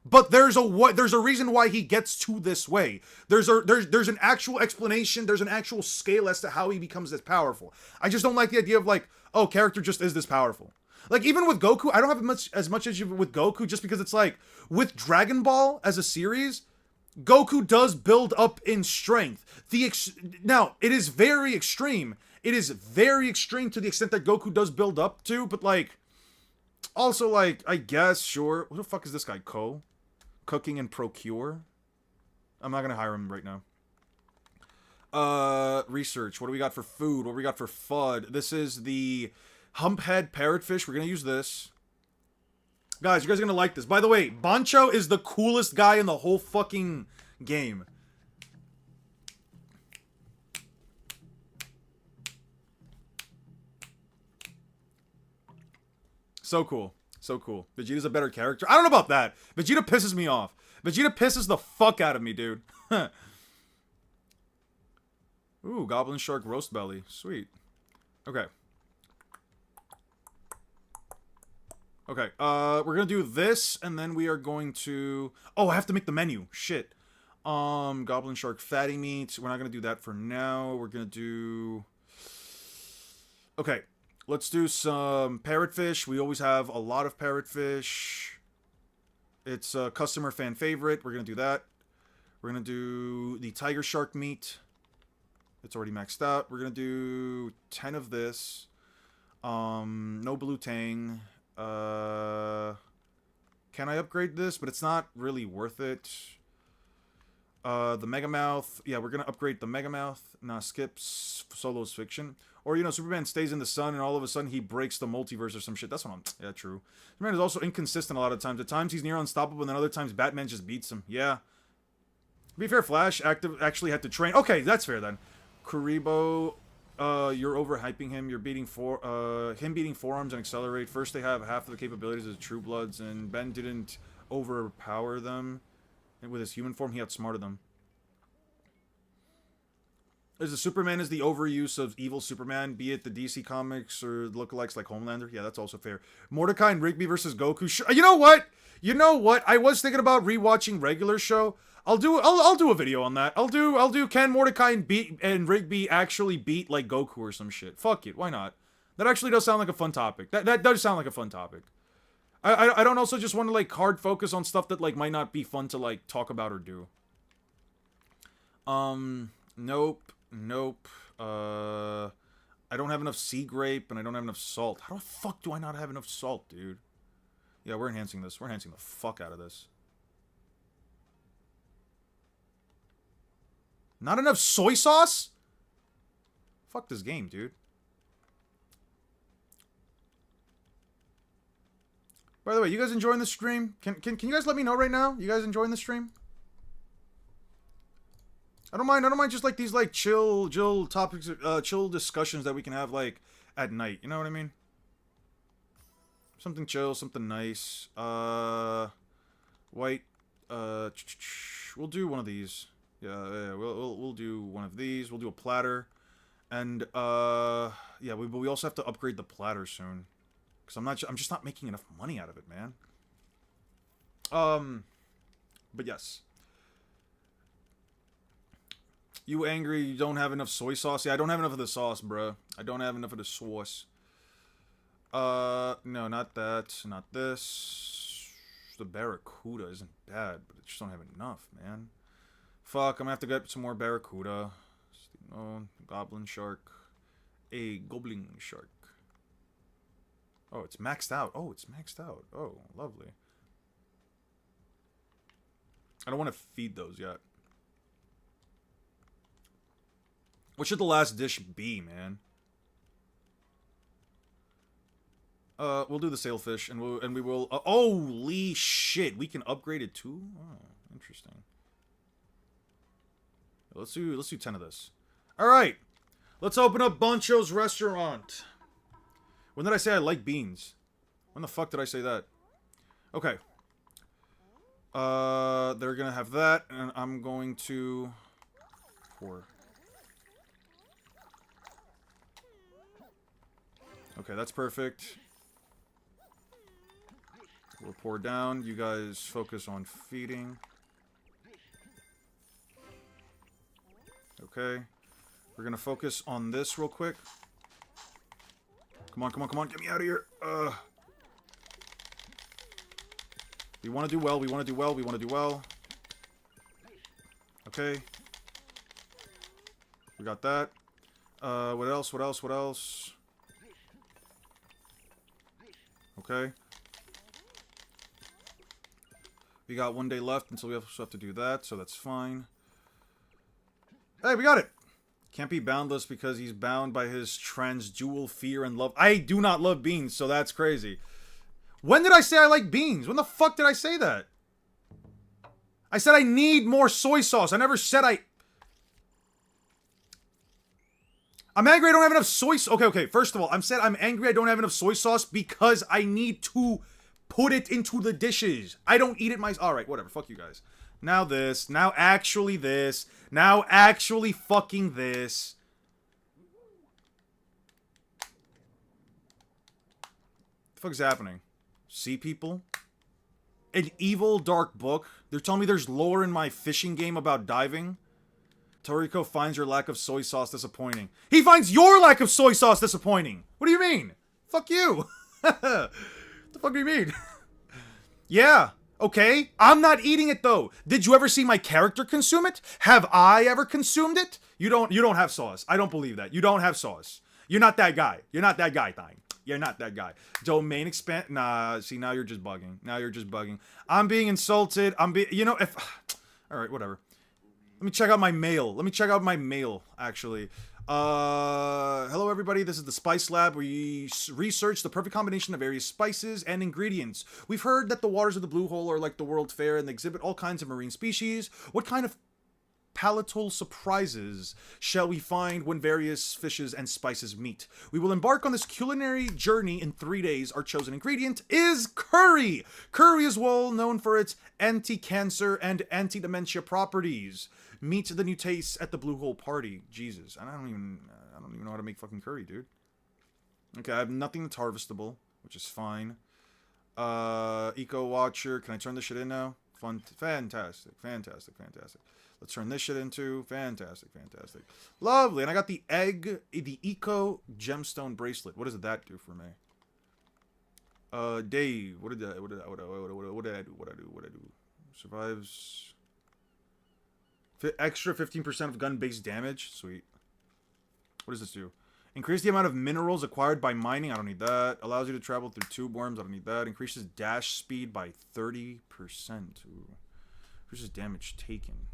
But there's a reason why he gets to this way. There's an actual explanation. There's an actual scale as to how he becomes this powerful. I just don't like the idea of like, oh, character just is this powerful. Like even with Goku, I don't have as much issue with Goku just because it's like with Dragon Ball as a series, Goku does build up in strength. Now it is very extreme. It is very extreme to the extent that Goku does build up to, but like also like I guess sure. What the fuck is this guy Ko? Cooking and procure. I'm not gonna hire him right now. Research. What do we got for food? What do we got for FUD? This is the humphead parrotfish. We're gonna use this. Guys, you guys are gonna like this. By the way, Bancho is the coolest guy in the whole fucking game. So cool. So cool. Vegeta's a better character. I don't know about that. Vegeta pisses me off. Vegeta pisses the fuck out of me, dude. Ooh, Goblin Shark Roast Belly. Sweet. Okay. Okay, we're gonna do this, and then we are going to... Oh, I have to make the menu. Shit. Goblin Shark Fatty Meat. We're not gonna do that for now. We're gonna do... Okay. Let's do some parrotfish. We always have a lot of parrotfish. It's a customer fan favorite. We're going to do that. We're going to do the tiger shark meat. It's already maxed out. We're going to do 10 of this. No blue tang. Can I upgrade this? But it's not really worth it. The Megamouth. Yeah, we're going to upgrade the Megamouth. Nah, skips Solo's Fiction. Or, you know, Superman stays in the sun and all of a sudden he breaks the multiverse or some shit. That's what I'm... Yeah, true. Superman is also inconsistent a lot of times. At times he's near unstoppable and then other times Batman just beats him. Yeah. To be fair, Flash actually had to train... Okay, that's fair then. Kuribo, you're overhyping him. You're beating him beating forearms and accelerate. First they have half of the capabilities of True Bloods and Ben didn't overpower them. And with his human form, he outsmarted them. The Superman is the overuse of evil Superman, be it the DC Comics or lookalikes like Homelander. Yeah, that's also fair. Mordecai and Rigby versus Goku. You know what? You know what? I was thinking about rewatching regular show. I'll do a video on that. I'll do can Mordecai and Rigby actually beat like Goku or some shit? Fuck it, why not? That actually does sound like a fun topic. That does sound like a fun topic. I don't also just want to like hard focus on stuff that like might not be fun to like talk about or do. Nope. Nope. I don't have enough sea grape and I don't have enough salt. How the fuck do I not have enough salt, dude? Yeah, we're enhancing this. We're enhancing the fuck out of this. Not enough soy sauce? Fuck this game, dude. By the way, you guys enjoying the stream? Can you guys let me know right now? You guys enjoying the stream? I don't mind just like these like chill topics, chill discussions that we can have like at night. You know what I mean? Something chill, something nice. White. We'll do one of these. Yeah, we'll do one of these. We'll do a platter. And, yeah, we also have to upgrade the platter soon. Because I'm just not making enough money out of it, man. But yes. You angry you don't have enough soy sauce? Yeah, I don't have enough of the sauce, bruh. I don't have enough of the sauce. No, not that. Not this. The Barracuda isn't bad, but I just don't have enough, man. Fuck, I'm gonna have to get some more Barracuda. Oh, Goblin Shark. A Goblin Shark. Oh, it's maxed out. Oh, it's maxed out. Oh, lovely. I don't want to feed those yet. What should the last dish be, man? We'll do the sailfish, and we will. Holy shit, we can upgrade it too. Oh, interesting. Let's do 10 of this. All right, let's open up Boncho's restaurant. When did I say I like beans? When the fuck did I say that? Okay. They're gonna have that, and I'm going to pour. Okay, that's perfect. We'll pour down. You guys focus on feeding. Okay. We're gonna focus on this real quick. Come on, come on, come on. Get me out of here. We want to do well. We want to do well. We want to do well. Okay. We got that. What else? What else? What else? Okay. We got 1 day left until we also have to do that, so that's fine. Hey, we got it! Can't be boundless because he's bound by his trans-dual fear and love. I do not love beans, so that's crazy. When did I say I like beans? When the fuck did I say that? I said I need more soy sauce. I never said I'm angry I don't have enough soy sauce. Okay. First of all, I'm angry I don't have enough soy sauce because I need to put it into the dishes. I don't eat it myself. Alright, whatever. Fuck you guys. Now this. Now actually this. Now actually fucking this. What the fuck is happening? Sea people? An evil dark book? They're telling me there's lore in my fishing game about diving? Toriko finds your lack of soy sauce disappointing. He finds your lack of soy sauce disappointing! What do you mean? Fuck you! What the fuck do you mean? Yeah, okay. I'm not eating it though. Did you ever see my character consume it? Have I ever consumed it? You don't have sauce. I don't believe that. You don't have sauce. You're not that guy. You're not that guy, Thine. You're not that guy. Domain expand. Nah, see, now you're just bugging. Now you're just bugging. I'm being insulted. You know, if. Alright, whatever. Let me check out my mail. Let me check out my mail, actually. Hello everybody, this is the Spice Lab. We research the perfect combination of various spices and ingredients. We've heard that the waters of the Blue Hole are like the World Fair and they exhibit all kinds of marine species. What kind of palatal surprises shall we find when various fishes and spices meet? We will embark on this culinary journey in 3 days. Our chosen ingredient is curry. Curry is well known for its anti-cancer and anti-dementia properties. Meet the new tastes at the Blue Hole Party. Jesus, I don't even know how to make fucking curry, dude. Okay, I have nothing that's harvestable, which is fine. Eco Watcher, can I turn this shit in now? Fantastic. Let's turn this shit into fantastic. Lovely, and I got the the Eco Gemstone Bracelet. What does that do for me? Dave, what did I do? Survives. Extra 15% of gun-based damage. Sweet. What does this do? Increase the amount of minerals acquired by mining. I don't need that. Allows you to travel through tube worms. I don't need that. Increases dash speed by 30%. Ooh. Increases damage taken.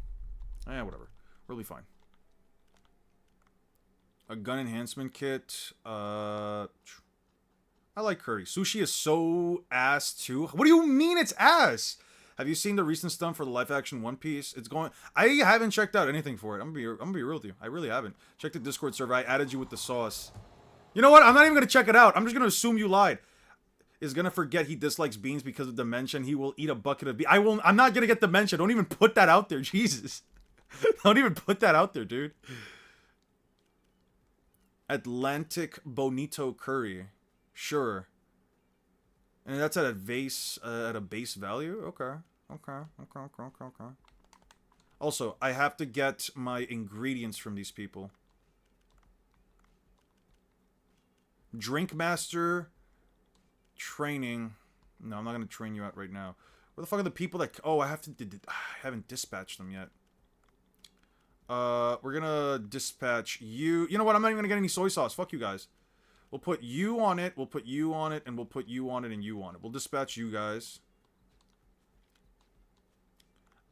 Whatever. Really fine. A gun enhancement kit. I like curry. Sushi is so ass too. What do you mean it's ass? Have you seen the recent stunt for the live action One Piece? It's going. I haven't checked out anything for it. I'm gonna be real with you. I really haven't. Check the Discord server. I added you with the sauce. You know what? I'm not even gonna check it out. I'm just gonna assume you lied. Is gonna forget he dislikes beans because of dementia. He will eat a bucket of beans. I'm not gonna get dementia. Don't even put that out there. Jesus. Don't even put that out there, dude. Atlantic Bonito Curry. Sure. And that's at a base value? Okay. Okay. Also, I have to get my ingredients from these people. Drink Master training. No, I'm not going to train you out right now. Where the fuck are the people that... Oh, I haven't dispatched them yet. We're gonna dispatch you. You know what? I'm not even gonna get any soy sauce. Fuck you guys. We'll put you on it. We'll put you on it. And we'll put you on it and you on it. We'll dispatch you guys.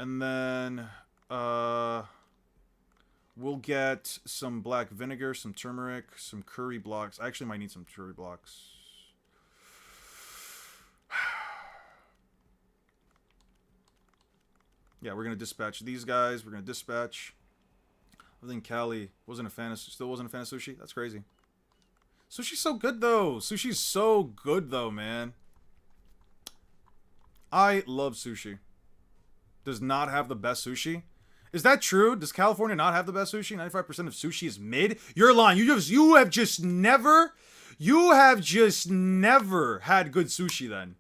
And then, we'll get some black vinegar, some turmeric, some curry blocks. I actually might need some curry blocks. Yeah, we're gonna dispatch these guys. We're gonna dispatch... I think Callie still wasn't a fan of sushi. That's crazy. Sushi's so good, though. Sushi's so good, though, man. I love sushi. Does not have the best sushi. Is that true? Does California not have the best sushi? 95% of sushi is mid? You're lying. You have just never had good sushi, then.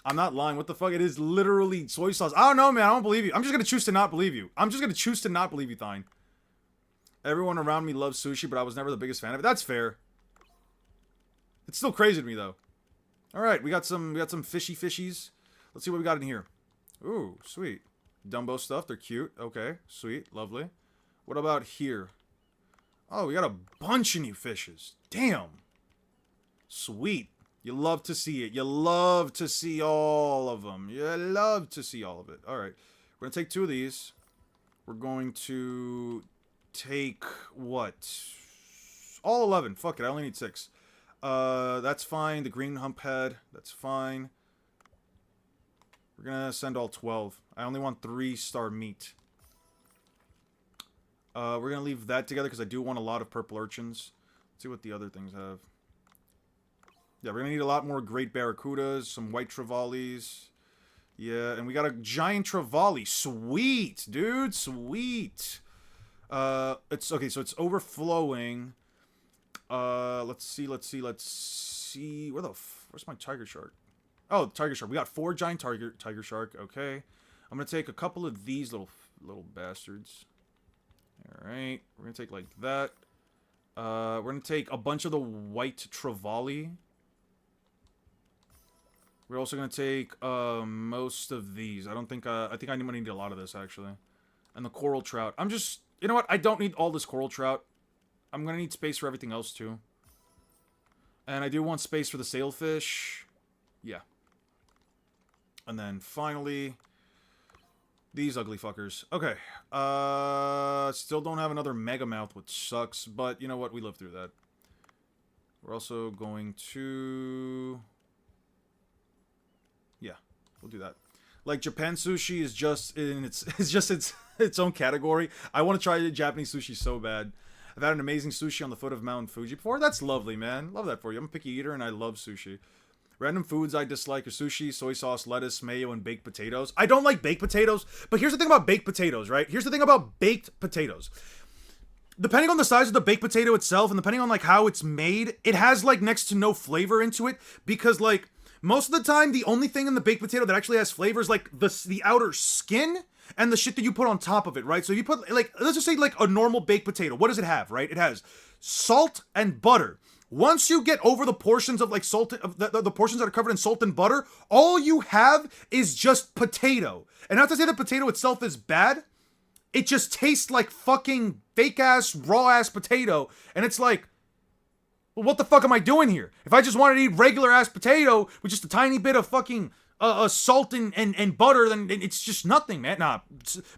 I'm not lying. What the fuck? It is literally soy sauce. I don't know, man. I don't believe you. I'm just gonna choose to not believe you. Thine. Everyone around me loves sushi, but I was never the biggest fan of it. That's fair. It's still crazy to me, though. All right, we got some fishies. Let's see what we got in here. Ooh, sweet. Dumbo stuff. They're cute. Okay, sweet, lovely. What about here? Oh, we got a bunch of new fishes. Damn. Sweet. You love to see it. You love to see all of them. You love to see all of it. All right, we're gonna take 2 of these. We're going to take what? All 11. Fuck it. I only need 6. That's fine. The green hump head. That's fine. We're gonna send all 12. I only want 3-star meat. We're gonna leave that together because I do want a lot of purple urchins. Let's see what the other things have. Yeah, we're gonna need a lot more great barracudas, some white trevallies. Yeah, and we got a giant trevally. Sweet, dude. Sweet. It's okay, so it's overflowing. Let's see. Where's my tiger shark? Oh, tiger shark. We got 4 giant tiger shark. Okay. I'm gonna take a couple of these little bastards. Alright. We're gonna take like that. We're gonna take a bunch of the white trevally. We're also gonna take most of these. I think I'm gonna need a lot of this actually. And the coral trout. You know what? I don't need all this coral trout. I'm gonna need space for everything else too. And I do want space for the sailfish. Yeah. And then finally, these ugly fuckers. Okay. Still don't have another mega mouth, which sucks. But you know what? We lived through that. We're also going to... Yeah, we'll do that. Like, Japan sushi is just in its own category. I want to try Japanese sushi so bad. I've had an amazing sushi on the foot of Mount Fuji before. That's lovely, man. Love that for you. I'm a picky eater and I love sushi. Random foods I dislike are sushi, soy sauce, lettuce, mayo, and baked potatoes. I don't like baked potatoes, but here's the thing about baked potatoes, right? Here's the thing about baked potatoes. Depending on the size of the baked potato itself and depending on, like, how it's made, it has, like, next to no flavor into it because, like, most of the time, the only thing in the baked potato that actually has flavor is, like, the outer skin and the shit that you put on top of it, right? So if you put, like, let's just say, like, a normal baked potato. What does it have, right? It has salt and butter. Once you get over the portions of, like, salt, the portions that are covered in salt and butter, all you have is just potato. And not to say the potato itself is bad, it just tastes like fucking fake-ass, raw-ass potato. And it's like, well, what the fuck am I doing here? If I just wanted to eat regular-ass potato with just a tiny bit of fucking salt and butter, then it's just nothing, man. Nah,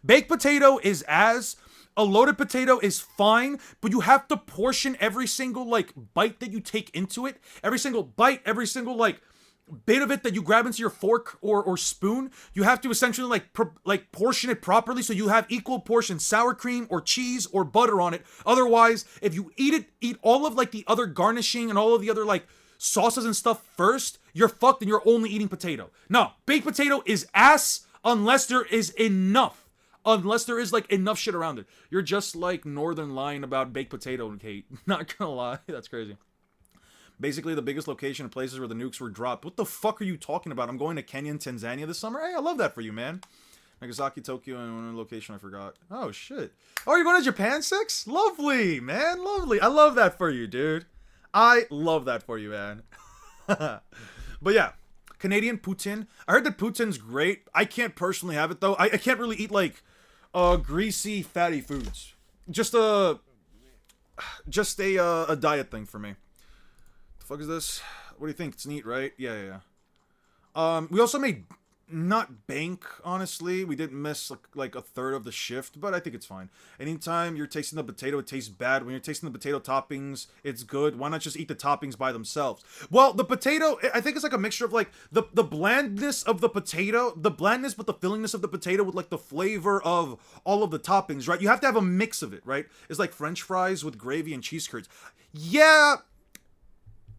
baked potato is as... A loaded potato is fine, but you have to portion every single, like, bite that you take into it. Every single bite, every single, like, bit of it that you grab into your fork or spoon. You have to essentially, like, portion it properly so you have equal portions, sour cream or cheese or butter on it. Otherwise, if you eat all of, like, the other garnishing and all of the other, like, sauces and stuff first, you're fucked and you're only eating potato. No, baked potato is ass unless there is enough Unless there is, like, enough shit around it. You're just like Northern lying about baked potato and Kate. Not gonna lie. That's crazy. Basically, the biggest location of places where the nukes were dropped. What the fuck are you talking about? I'm going to Kenya and Tanzania this summer? Hey, I love that for you, man. Nagasaki, Tokyo, and one location I forgot. Oh, shit. Oh, you're going to Japan 6? Lovely, man. Lovely. I love that for you, dude. I love that for you, man. But yeah, Canadian poutine. I heard that poutine's great. I can't personally have it, though. I can't really eat, like, greasy, fatty foods. Just a diet thing for me. The fuck is this? What do you think? It's neat, right? Yeah. We also made not bank, honestly. We didn't miss like a third of the shift, but I think it's fine. Anytime you're tasting the potato, it tastes bad. When you're tasting the potato toppings, it's good. Why not just eat the toppings by themselves? Well, the potato, I think it's like a mixture of like the blandness of the potato, the blandness but the fillingness of the potato with like the flavor of all of the toppings, right? You have to have a mix of it, right? It's like French fries with gravy and cheese curds. Yeah,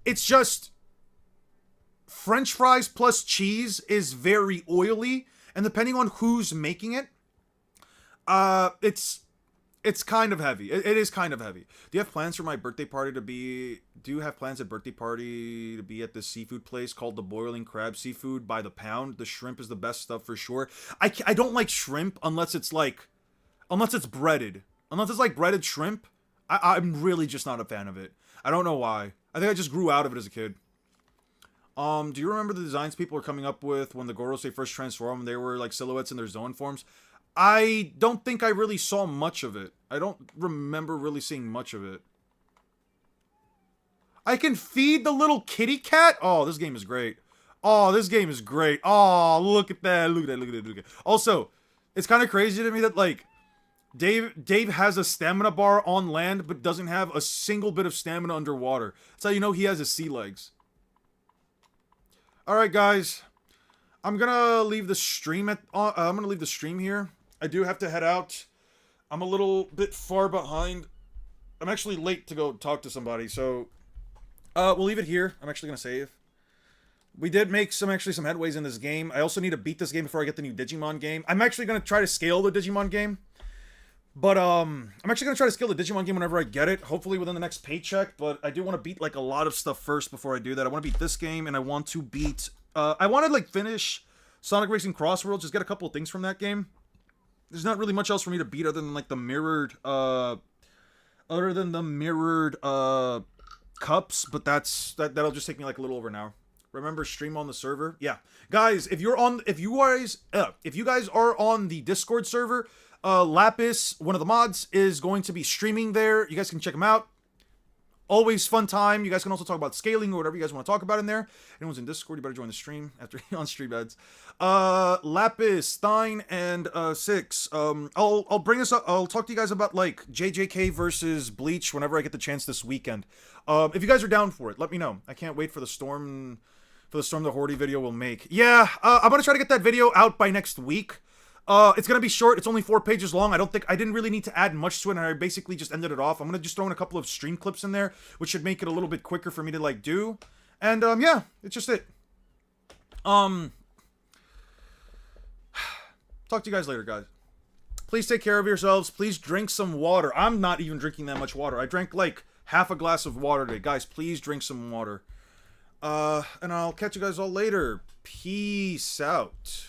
it's just French fries plus cheese is very oily, and depending on who's making it, it's kind of heavy. It is kind of heavy. Do you have plans for my birthday party to be? Do you have plans at birthday party to be at this seafood place called the Boiling Crab Seafood by the pound? The shrimp is the best stuff for sure. I don't like shrimp unless it's breaded. Unless it's like breaded shrimp, I'm really just not a fan of it. I don't know why. I think I just grew out of it as a kid. Do you remember the designs people were coming up with when the Gorosei first transformed? They were like silhouettes in their zone forms. I don't think I really saw much of it. I don't remember really seeing much of it. I can feed the little kitty cat? Oh, this game is great. Oh, this game is great. Oh, look at that. Look at that. Look at that. Look at that. Also, it's kind of crazy to me that, like, Dave has a stamina bar on land, but doesn't have a single bit of stamina underwater. That's how you know he has his sea legs. Alright, guys. I'm gonna leave the stream here. I do have to head out. I'm a little bit far behind. I'm actually late to go talk to somebody, so we'll leave it here. I'm actually gonna save. We did make some headways in this game. I also need to beat this game before I get the new Digimon game. I'm actually gonna try to scale the Digimon game. But, I'm actually gonna try to scale the Digimon game whenever I get it. Hopefully within the next paycheck, but I do want to beat, like, a lot of stuff first before I do that. I want to beat this game, and I want to beat, I want to, like, finish Sonic Racing Crossworld, just get a couple of things from that game. There's not really much else for me to beat other than, like, the mirrored, cups, but that'll just take me, like, a little over an hour. Remember, stream on the server? Yeah. Guys, if you guys are on the Discord server, Lapis, one of the mods, is going to be streaming there. You guys can check him out. Always fun time. You guys can also talk about scaling or whatever you guys want to talk about in there. Anyone's in Discord, you better join the stream after on stream ads. Lapis, Stein, and Six. I'll bring us up. I'll talk to you guys about like JJK versus Bleach whenever I get the chance this weekend. If you guys are down for it, let me know. I can't wait for the Storm the Hordy video we'll make. Yeah, I'm gonna try to get that video out by next week. It's gonna be short. It's only 4 pages long. I didn't really need to add much to it, and I basically just ended it off. I'm gonna just throw in a couple of stream clips in there, which should make it a little bit quicker for me to, like, do. And, yeah, it's just it. Talk to you guys later, guys. Please take care of yourselves. Please drink some water. I'm not even drinking that much water. I drank, like, half a glass of water today. Guys, please drink some water. And I'll catch you guys all later. Peace out.